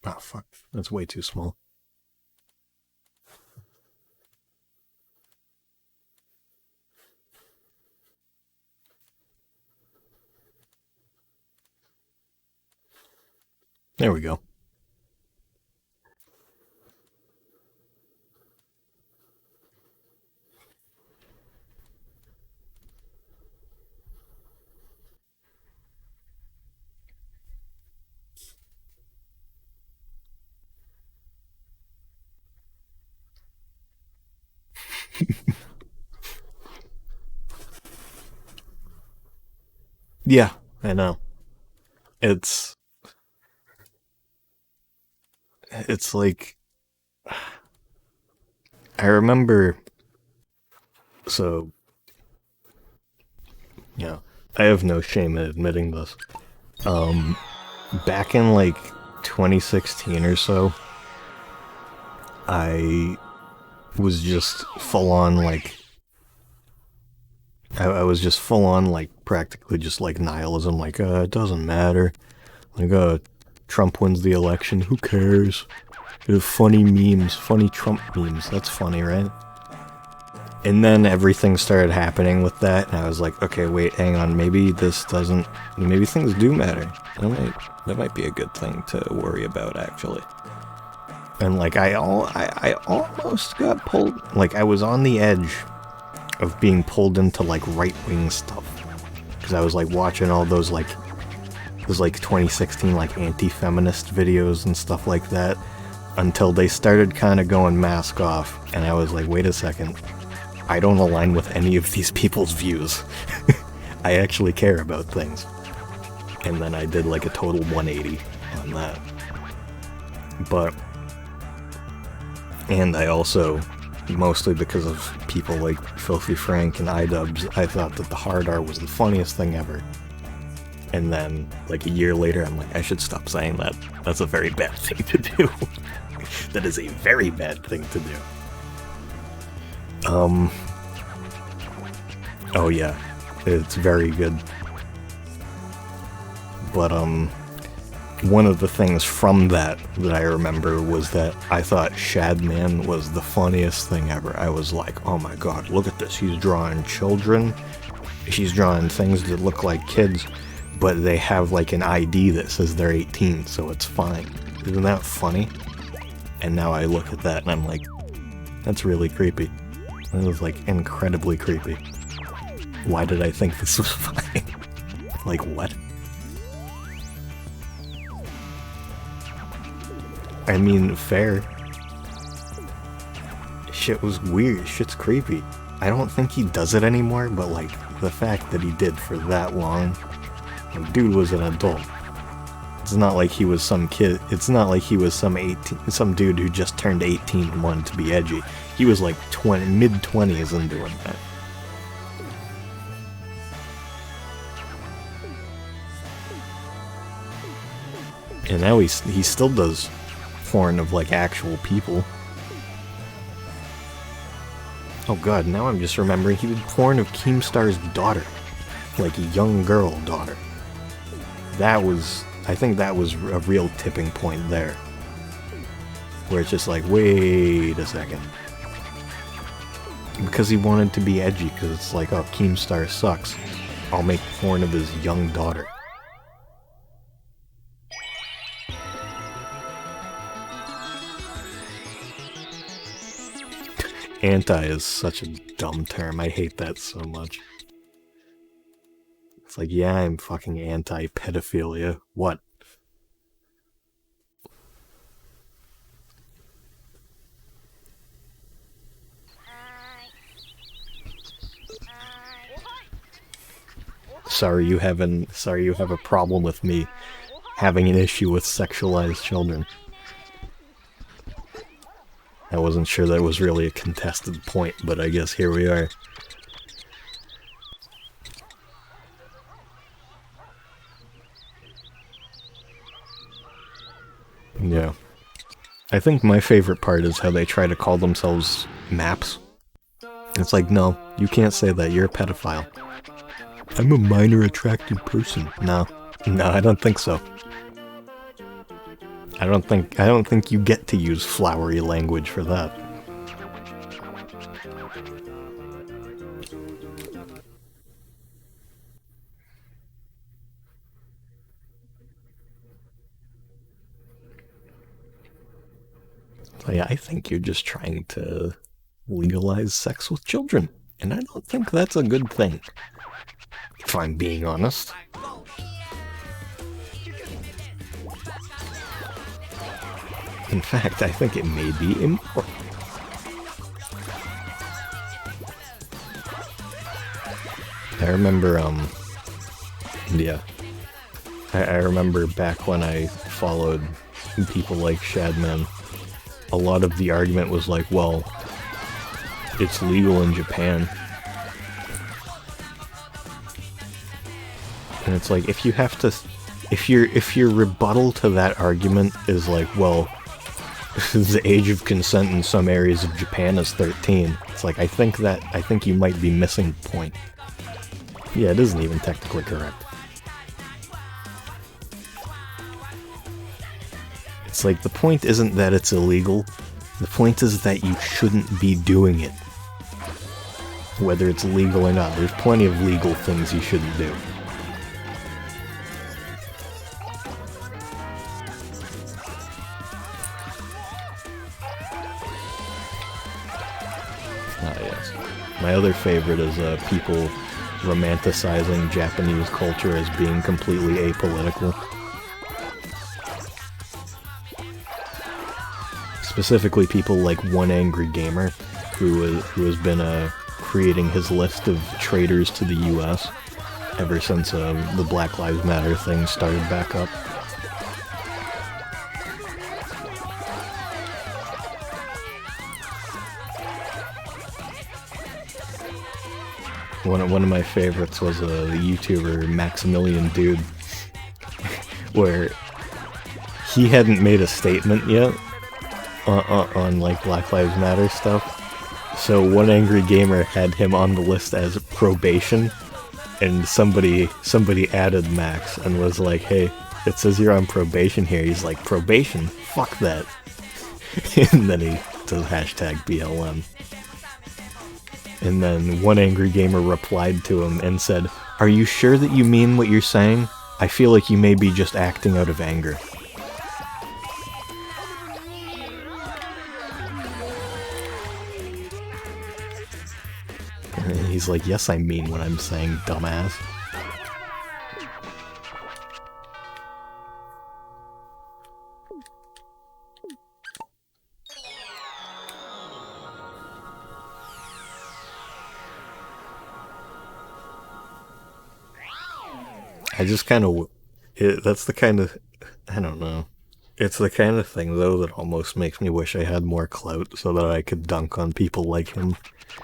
Oh, fuck. That's way too small. There we go. Yeah, I know. It's like I remember. So, yeah, I have no shame in admitting this. Back in like 2016 or so, I was just full on like. I was just full on like practically just like nihilism, like it doesn't matter. Like Trump wins the election, who cares? Funny memes, funny Trump memes, that's funny, right? And then everything started happening with that, and I was like, okay, wait, hang on, maybe this doesn't, maybe things do matter. That might be a good thing to worry about, actually. And like, I almost got pulled, like I was on the edge of being pulled into like right-wing stuff. Because I was like watching all those like 2016 like anti-feminist videos and stuff like that until they started kind of going mask off, and I was like, wait a second, I don't align with any of these people's views. I actually care about things. And then I did like a total 180 on that. And I also, mostly because of people like Filthy Frank and iDubbbz, I thought that the hard R was the funniest thing ever. And then, like a year later, I'm like, I should stop saying that. That's a very bad thing to do. That is a very bad thing to do. Oh yeah, it's very good. But, one of the things from that I remember was that I thought Shadman was the funniest thing ever. I was like, oh my god, look at this. He's drawing children. He's drawing things that look like kids, but they have like an ID that says they're 18, so it's fine. Isn't that funny? And now I look at that and I'm like, that's really creepy. That was like incredibly creepy. Why did I think this was fine? Like, what? I mean, fair. Shit was weird. Shit's creepy. I don't think he does it anymore, but like, the fact that he did for that long, like, dude was an adult. It's not like he was some kid. It's not like he was some dude who just turned 18 and wanted to be edgy. He was like mid-20s and doing that. And now he still does porn of like actual people. Oh god, now I'm just remembering he did porn of Keemstar's daughter. Like a young girl daughter. I think that was a real tipping point there. Where it's just like, wait a second. Because he wanted to be edgy, because it's like, oh, Keemstar sucks. I'll make porn of his young daughter. Anti is such a dumb term. I hate that so much. It's like, yeah, I'm fucking anti-pedophilia. What? Sorry you have a problem with me having an issue with sexualized children. I wasn't sure that was really a contested point, but I guess here we are. Yeah. I think my favorite part is how they try to call themselves maps. It's like, no, you can't say that, you're a pedophile. I'm a minor attracted person. No, I don't think so. I don't think you get to use flowery language for that. So yeah, I think you're just trying to legalize sex with children, and I don't think that's a good thing, if I'm being honest. In fact, I think it may be immoral. I remember, yeah. I remember back when I followed people like Shadman, a lot of the argument was like, well, it's legal in Japan. And it's like, if you have to, if your rebuttal to that argument is like, well, the age of consent in some areas of Japan is 13. It's like, I think you might be missing the point. Yeah, it isn't even technically correct. It's like, the point isn't that it's illegal. The point is that you shouldn't be doing it. Whether it's legal or not. There's plenty of legal things you shouldn't do. Ah, yes. My other favorite is people romanticizing Japanese culture as being completely apolitical. Specifically people like One Angry Gamer, who has been creating his list of traitors to the US ever since the Black Lives Matter thing started back up. One of my favorites was the YouTuber Maximilian Dude, where he hadn't made a statement yet on like Black Lives Matter stuff. So One Angry Gamer had him on the list as probation, and somebody added Max and was like, "Hey, it says you're on probation here." He's like, "Probation? Fuck that." And then he does hashtag BLM. And then One Angry Gamer replied to him and said, "Are you sure that you mean what you're saying? I feel like you may be just acting out of anger." And he's like, "Yes, I mean what I'm saying, dumbass." I just kind of, that's the kind of, I don't know. It's the kind of thing, though, that almost makes me wish I had more clout so that I could dunk on people like him.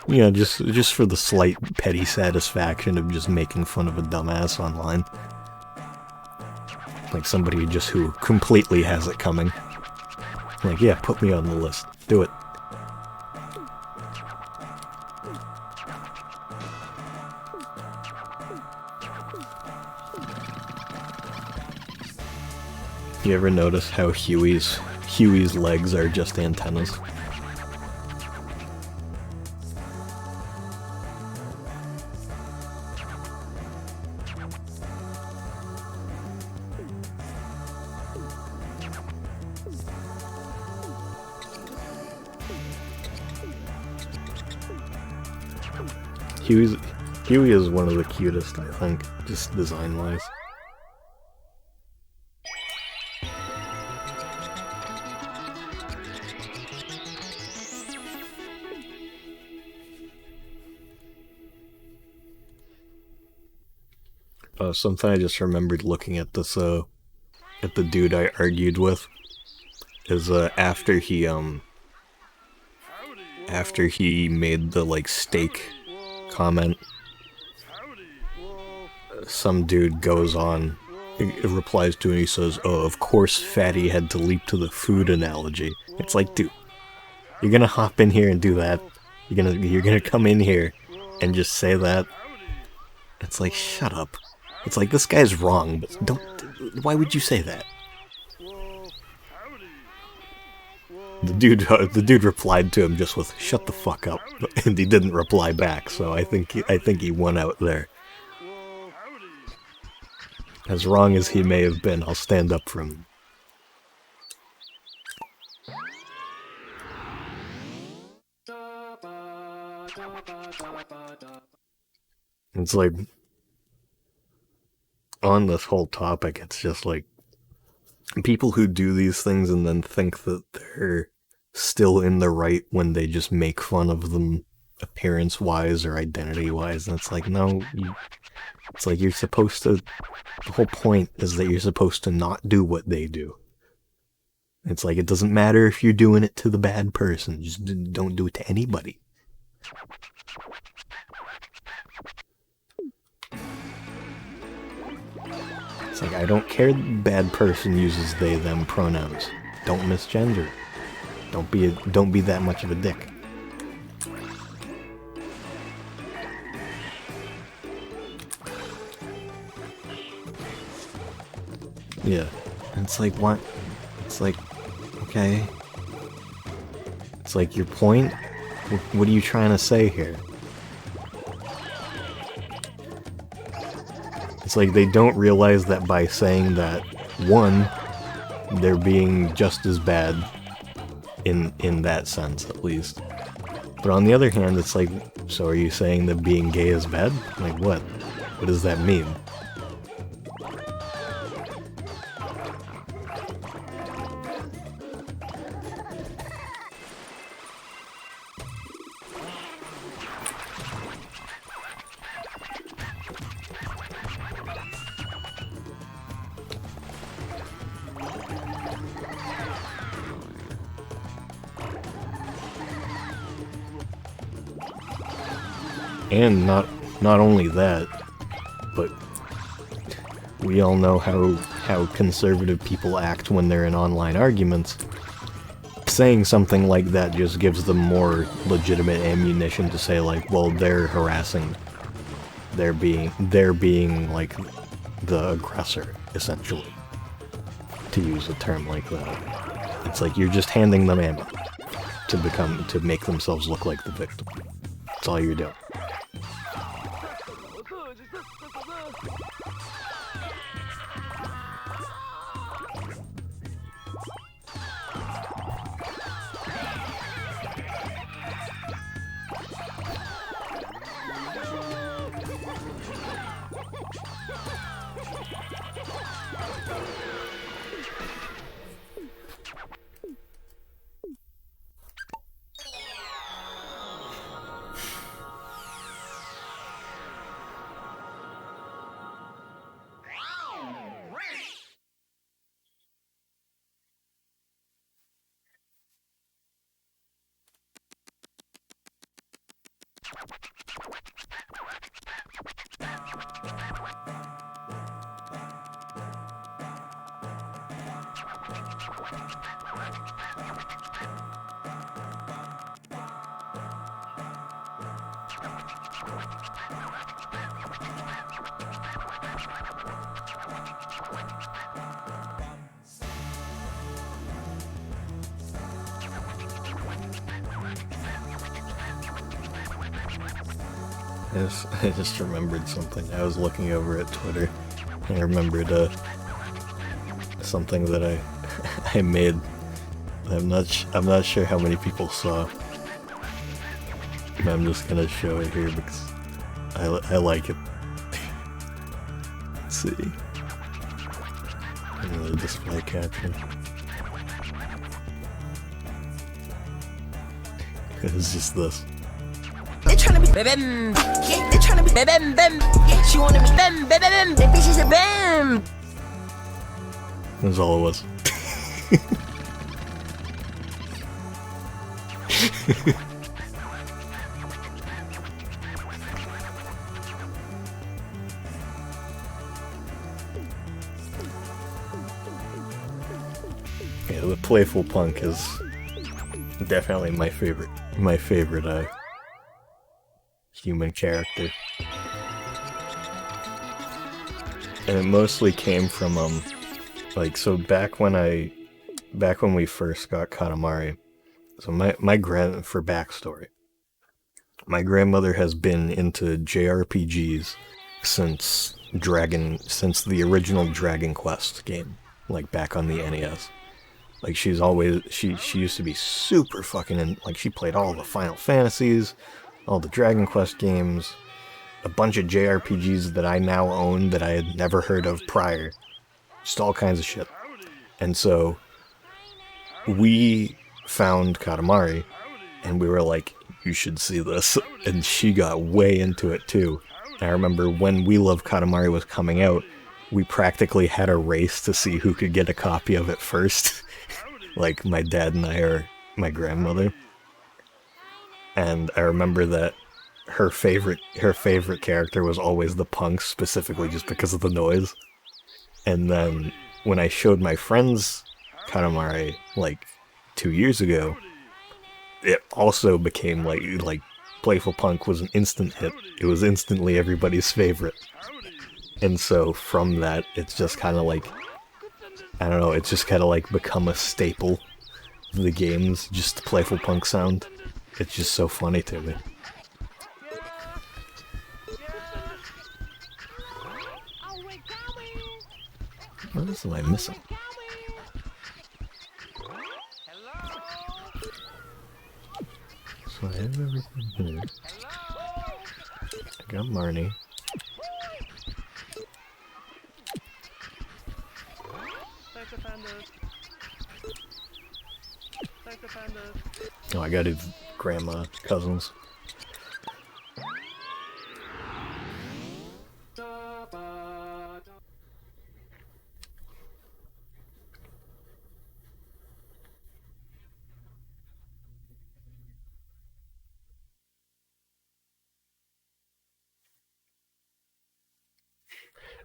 You know, just for the slight petty satisfaction of just making fun of a dumbass online. Like somebody who completely has it coming. Like, yeah, put me on the list. Do it. You ever notice how Huey's legs are just antennas? Huey is one of the cutest, I think, just design-wise. Something I just remembered looking at this, at the dude I argued with, is, after he made the, like, steak comment, some dude goes on, replies to him, and he says, "Oh, of course Fatty had to leap to the food analogy." It's like, dude, you're gonna hop in here and do that? You're gonna come in here and just say that? It's like, shut up. It's like, this guy's wrong, but why would you say that? The dude replied to him just with, "Shut the fuck up," and he didn't reply back, so I think he won out there. As wrong as he may have been, I'll stand up for him. It's like, on this whole topic, it's just like, people who do these things and then think that they're still in the right when they just make fun of them appearance-wise or identity-wise, and it's like, no, it's like you're supposed to, the whole point is that you're supposed to not do what they do. It's like, it doesn't matter if you're doing it to the bad person, just don't do it to anybody. It's like, I don't care the bad person uses they, them pronouns. Don't misgender. Don't be that much of a dick. Yeah. And it's like, what? It's like, okay. It's like, your point? What are you trying to say here? It's like they don't realize that by saying that, one, they're being just as bad, in that sense, at least. But on the other hand, it's like, so are you saying that being gay is bad? Like, what? What does that mean? And not only that, but we all know how conservative people act when they're in online arguments. Saying something like that just gives them more legitimate ammunition to say, like, well, they're harassing. They're being like the aggressor, essentially. To use a term like that. It's like you're just handing them ammo to make themselves look like the victim. That's all you're doing. I just remembered something. I was looking over at Twitter, and I remembered something that I made. I'm not sure how many people saw. I'm just gonna show it here because I like it. Let's see. The display caption. It's just this. They tryna be bam, yeah. They tryna be bam, bam, yeah. She wanna be bam, bam, bam. That bitch is a bam. That's all it was. Yeah, the playful punk is definitely my favorite human character. And it mostly came from like, so back when we first got Katamari, so for backstory, my grandmother has been into JRPGs since the original Dragon Quest game, like back on the NES. Like she used to be super fucking in, like she played all the Final Fantasies, all the Dragon Quest games, a bunch of JRPGs that I now own that I had never heard of prior. Just all kinds of shit. And so we found Katamari and we were like, you should see this. And she got way into it too. And I remember when We Love Katamari was coming out, we practically had a race to see who could get a copy of it first. Like my dad and I or my grandmother. And I remember that her favorite character was always the punk, specifically just because of the noise. And then when I showed my friends Katamari like 2 years ago, it also became like Playful Punk was an instant hit. It was instantly everybody's favorite. And so from that, it's just kind of like, I don't know, it's just kind of like become a staple of the games, just the Playful Punk sound. It's just so funny to me. What else am I missing? So I have everything here. I got Marnie. Sex offenders. Sex offenders. Oh, I got his grandma, cousins.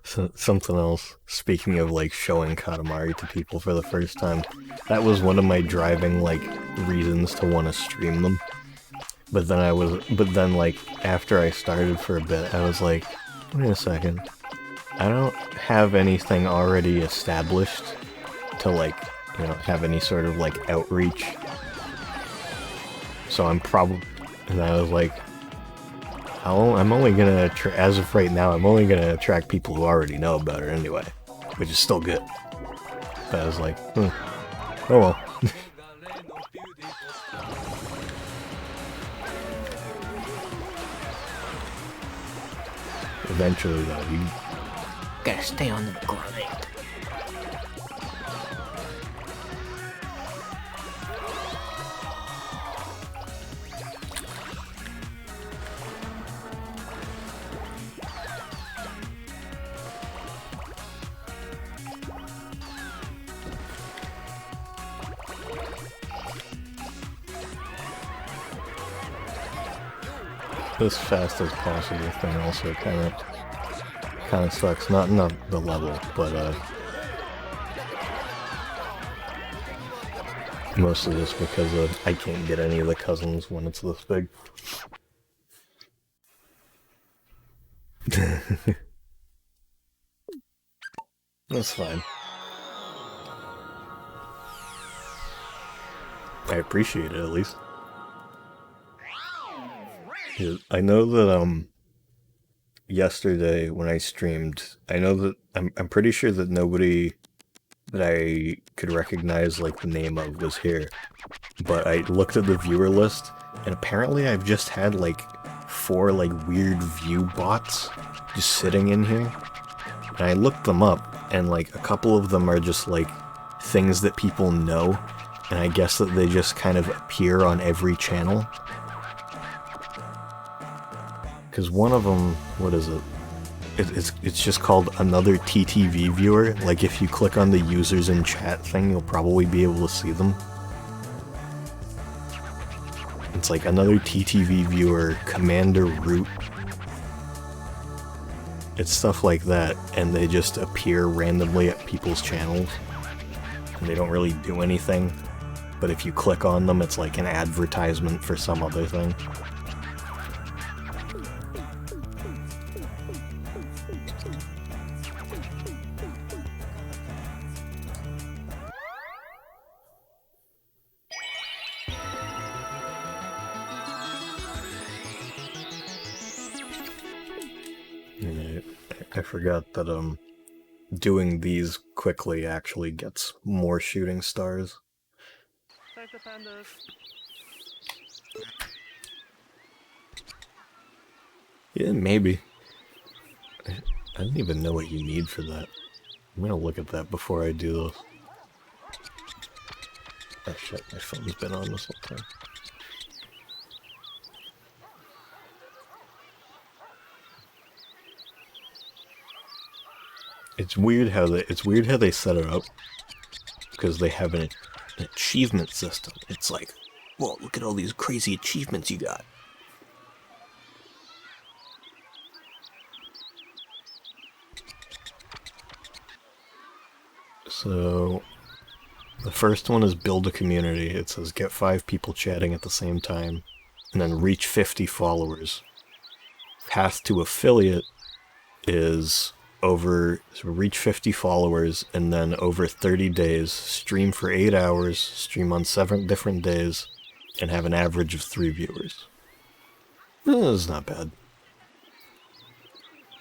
So, something else, speaking of like showing Katamari to people for the first time, that was one of my driving like reasons to want to stream them. But then like after I started for a bit, I was like, wait a second, I don't have anything already established to like, have any sort of like outreach. So and I was like, I'm only gonna, as of right now, I'm only gonna attract people who already know about it anyway, which is still good. But I was like, oh well. Eventually, though, you Gotta stay on the grind. this fast as possible thing also kind of sucks. Not the level, but mostly just because I can't get any of the cousins when it's this big. That's fine. I appreciate it at least. Yeah, I know that yesterday when I streamed, I know that I'm pretty sure that nobody that I could recognize like the name of was here. But I looked at the viewer list and apparently I've just had like 4 like weird view bots just sitting in here. And I looked them up and like a couple of them are just like things that people know, and I guess that they just kind of appear on every channel. Because one of them, what is it? It's just called another TTV viewer. Like if you click on the users in chat thing, you'll probably be able to see them. It's like another TTV viewer, Commander Root. It's stuff like that, and they just appear randomly at people's channels. And they don't really do anything. But if you click on them, it's like an advertisement for some other thing. And I forgot that doing these quickly actually gets more shooting stars. Sex offenders. Yeah, maybe. I don't even know what you need for that. I'm gonna look at that before I do this. Oh shit, my phone's been on this whole time. It's weird how they set it up, because they have an achievement system. It's like, whoa, look at all these crazy achievements you got. So, the first one is build a community. It says get 5 people chatting at the same time, and then reach 50 followers. Path to affiliate is reach 50 followers, and then over 30 days, stream for 8 hours, stream on 7 different days, and have an average of 3 viewers. It's not bad.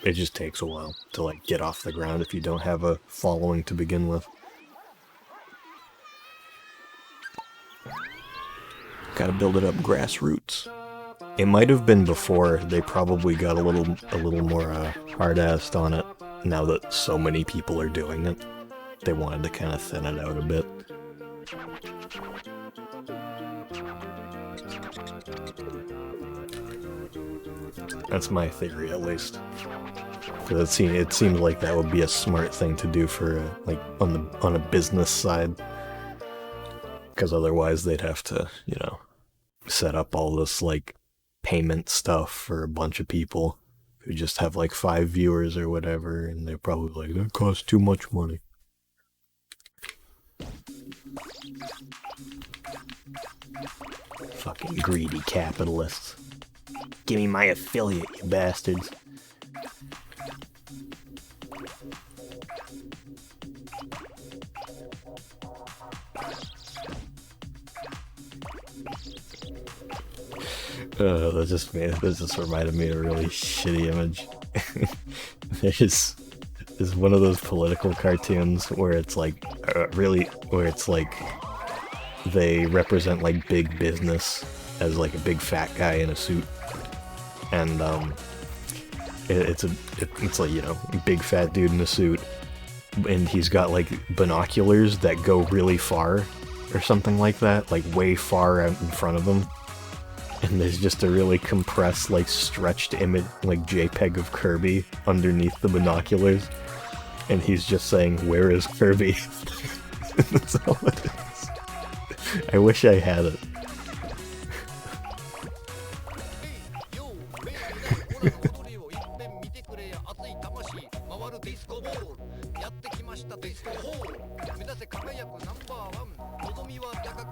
It just takes a while to like get off the ground if you don't have a following to begin with. Gotta build it up grassroots. It might have been before. They probably got a little more hard-assed on it. Now that so many people are doing it, they wanted to kind of thin it out a bit. That's my theory, at least. It seems like that would be a smart thing to do for like on a business side, because otherwise they'd have to, you know, set up all this like payment stuff for a bunch of people who just have like 5 viewers or whatever, and they're probably like, that costs too much money. Fucking greedy capitalists. Give me my affiliate, you bastards. That just reminded me of a really shitty image. There's one of those political cartoons where it's like, they represent like big business as like a big fat guy in a suit, and it's like, you know, big fat dude in a suit, and he's got like binoculars that go really far or something like that, like way far out in front of him. And there's just a really compressed, like, stretched image, like, JPEG of Kirby underneath the binoculars. And he's just saying, "Where is Kirby?" That's all it is. I wish I had it.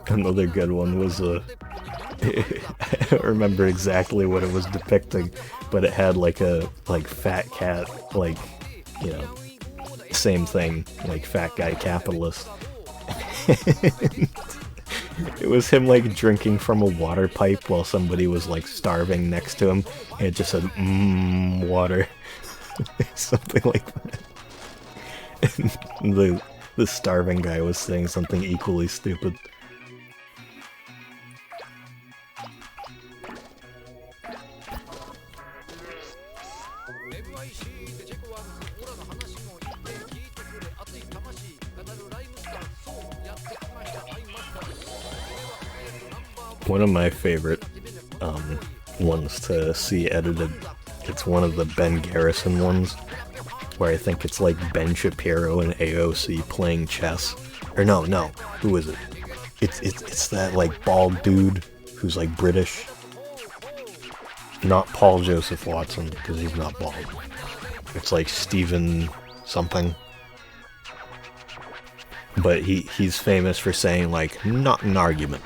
Another good one was I don't remember exactly what it was depicting, but it had like a fat cat, like, you know, same thing, like fat guy capitalist. It was him like drinking from a water pipe while somebody was like starving next to him, and it just said water. Something like that. And the starving guy was saying something equally stupid. One of my favorite ones to see edited, it's one of the Ben Garrison ones, where I think it's like Ben Shapiro and AOC playing chess. Or no, who is it? It's that like bald dude who's like British. Not Paul Joseph Watson, because he's not bald. It's like Stephen something. But he's famous for saying like, not an argument,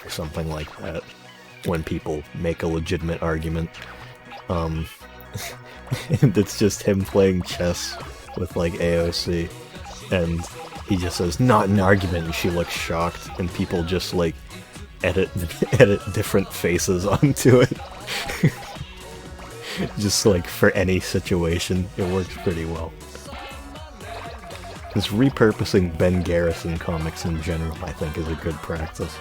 or something like that, when people make a legitimate argument. And it's just him playing chess with like AOC, and he just says, "Not an argument," and she looks shocked, and people just like edit different faces onto it. Just like for any situation, it works pretty well. This repurposing Ben Garrison comics in general, I think, is a good practice.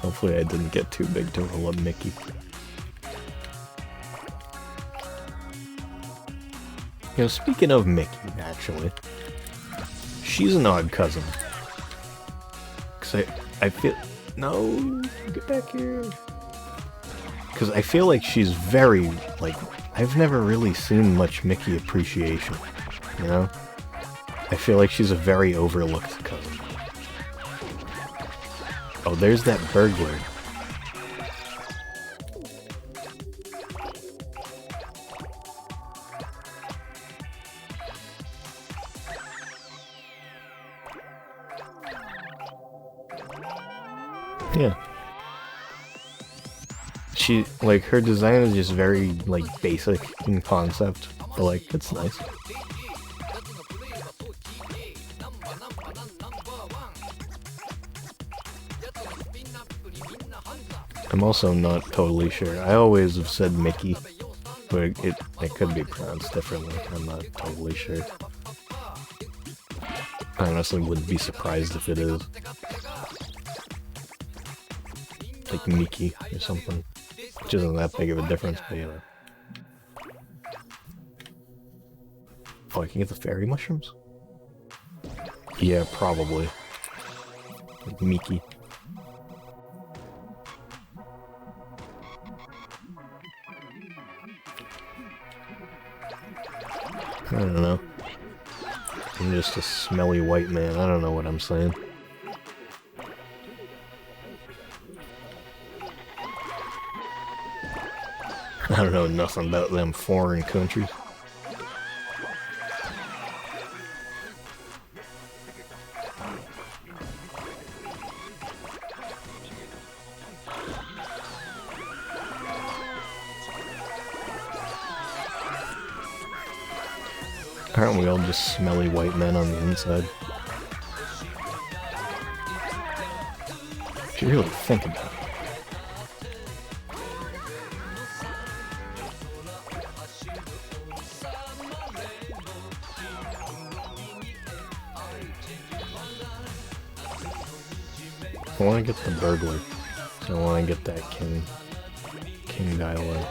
Hopefully I didn't get too big to roll up Mickey. You know, speaking of Mickey, actually, she's an odd cousin. Cause I feel... No! Get back here! Cause I feel like she's very, like... I've never really seen much Mickey appreciation, you know? I feel like she's a very overlooked cousin. Oh, there's that burglar. Yeah. She, like, her design is just very, like, basic in concept, but, like, it's nice. I'm also not totally sure. I always have said Mickey, but it could be pronounced differently. I'm not totally sure. I honestly wouldn't be surprised if it is. Like Mickey or something. Which isn't that big of a difference, but you know. Oh, I can get the fairy mushrooms? Yeah, probably. Like Mickey. I don't know. I'm just a smelly white man. I don't know what I'm saying. I don't know nothing about them foreign countries. Aren't we all just smelly white men on the inside? If you really think about it. I want to get the burglar. So I want to get that king dialogue.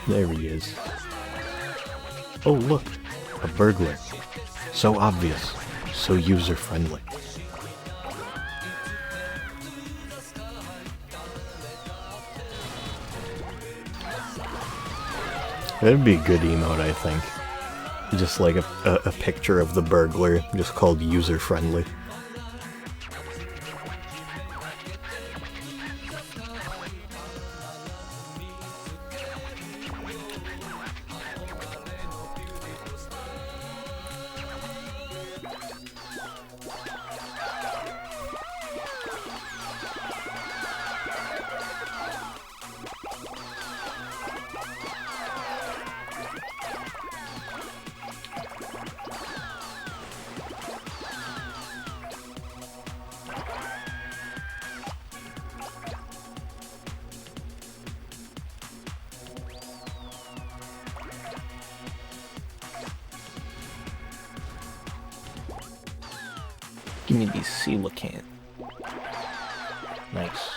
There he is. Oh look, a burglar. So obvious, so user-friendly. That'd be a good emote, I think. Just like a picture of the burglar, just called user-friendly. Give me these coelacanth. Nice.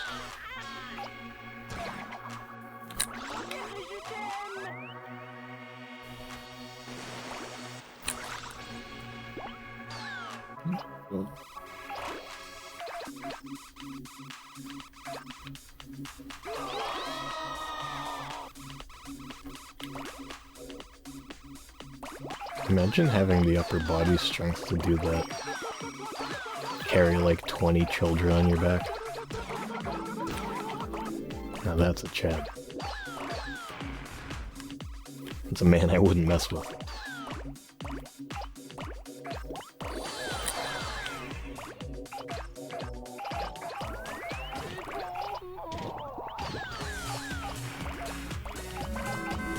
Imagine having the upper body strength to do that. Carry like 20 children on your back. Now that's a Chad. It's a man I wouldn't mess with.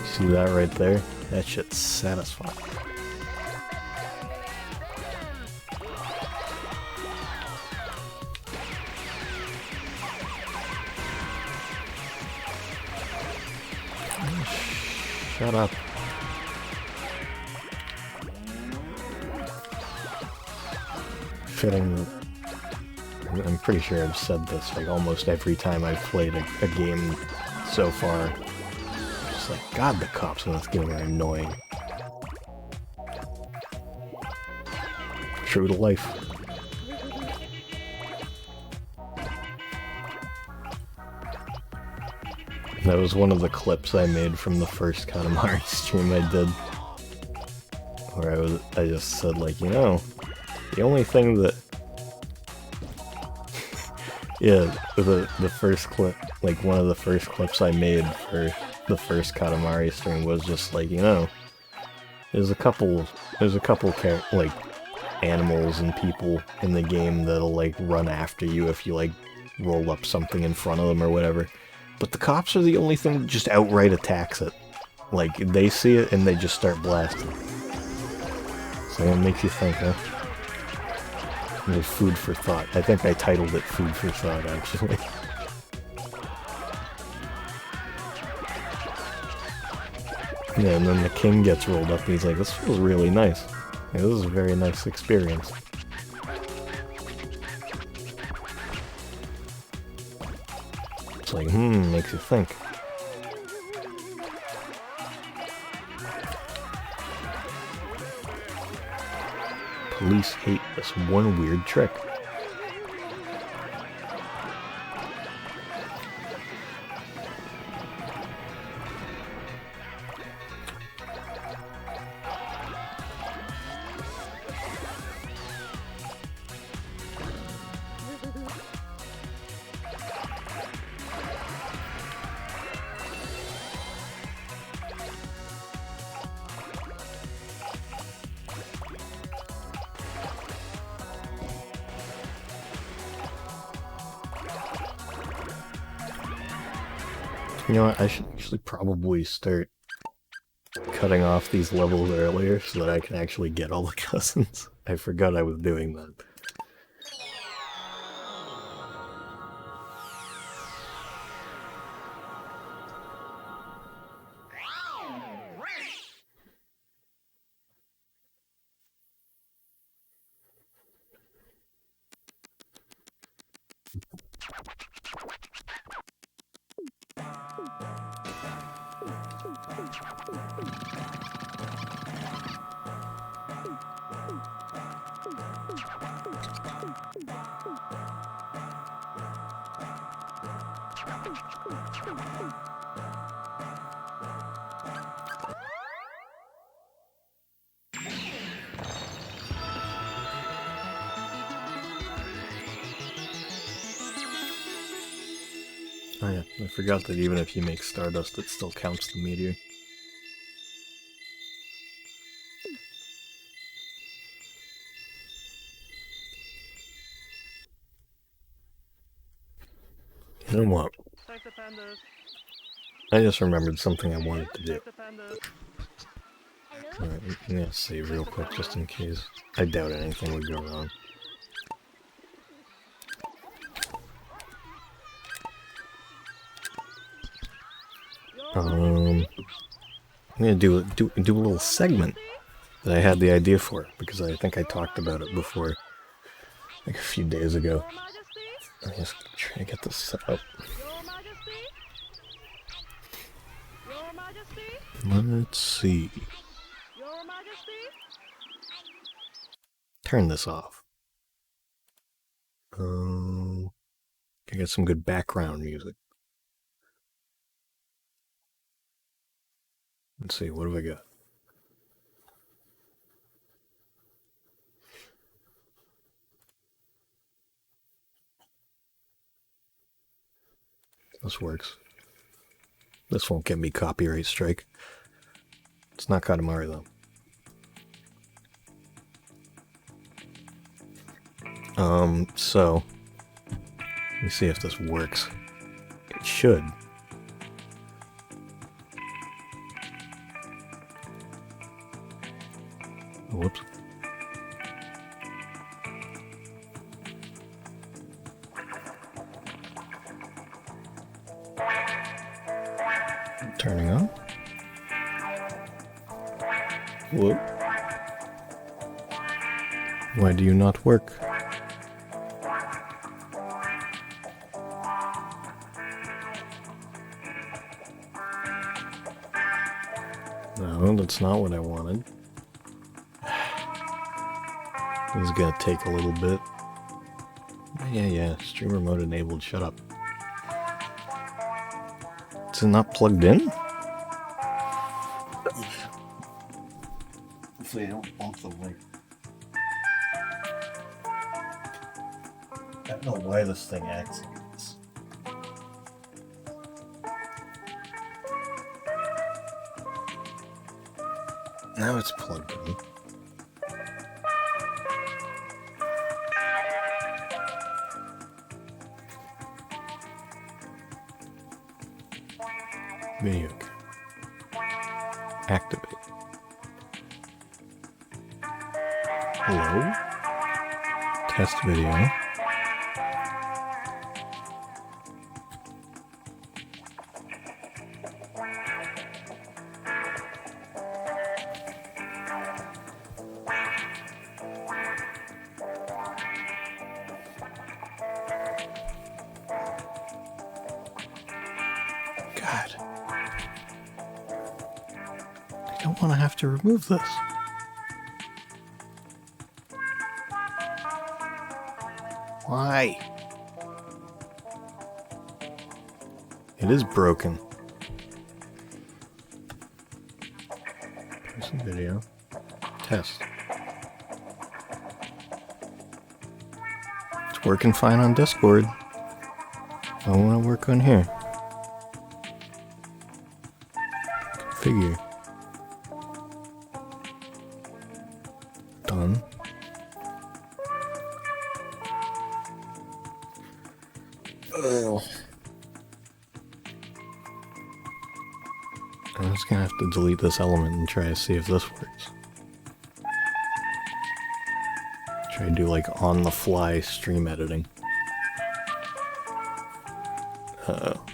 See that right there? That shit's satisfying. Shut up. Fitting. I'm pretty sure I've said this like almost every time I've played a game so far. Just like, God, the cops in this game are annoying. True to life. That was one of the clips I made from the first Katamari stream I did. Where I just said like, you know, the only thing that... yeah, the first clip, like one of the first clips I made for the first Katamari stream was just like, you know, there's a couple like animals and people in the game that'll like run after you if you like roll up something in front of them or whatever. But the cops are the only thing that just outright attacks it. Like, they see it and they just start blasting. So it makes you think, huh? No, food for thought. I think I titled it Food for Thought, actually. Yeah, and then the king gets rolled up and he's like, this feels really nice. Yeah, this is a very nice experience. It's like, makes you think. Police hate this one weird trick. You know what, I should actually probably start cutting off these levels earlier so that I can actually get all the cousins. I forgot I was doing that. Oh yeah, I forgot that even if you make Stardust, it still counts the meteor. You know what? Save the pandas. I just remembered something I wanted to do. Save the pandas. Alright, I'm gonna save real quick just in case. I doubt anything would go wrong. I'm gonna do a little segment that I had the idea for, because I think I talked about it before, like a few days ago. Your Majesty. I'm just trying to get this set up. Your Majesty. Your Majesty. Let's see. Your Majesty. Turn this off. I get some good background music. Let's see, what have I got? This works. This won't get me copyright strike. It's not Katamari though. So let me see if this works. It should. Whoops. Turning on. Whoop. Why do you not work? No, that's not what I wanted. This is gonna take a little bit. Yeah, streamer mode enabled, shut up. Is it not plugged in? Hopefully I don't bump the mic. I don't know why this thing acts like this. Now it's plugged in. Video camera. Activate. Hello? Test video. God. I don't want to have to remove this. Why? It is broken. Person video. Test. It's working fine on Discord. I want to work on here. Configure. Done. Ugh. I'm just gonna have to delete this element and try to see if this works. Try to do like on the fly stream editing. Uh-oh.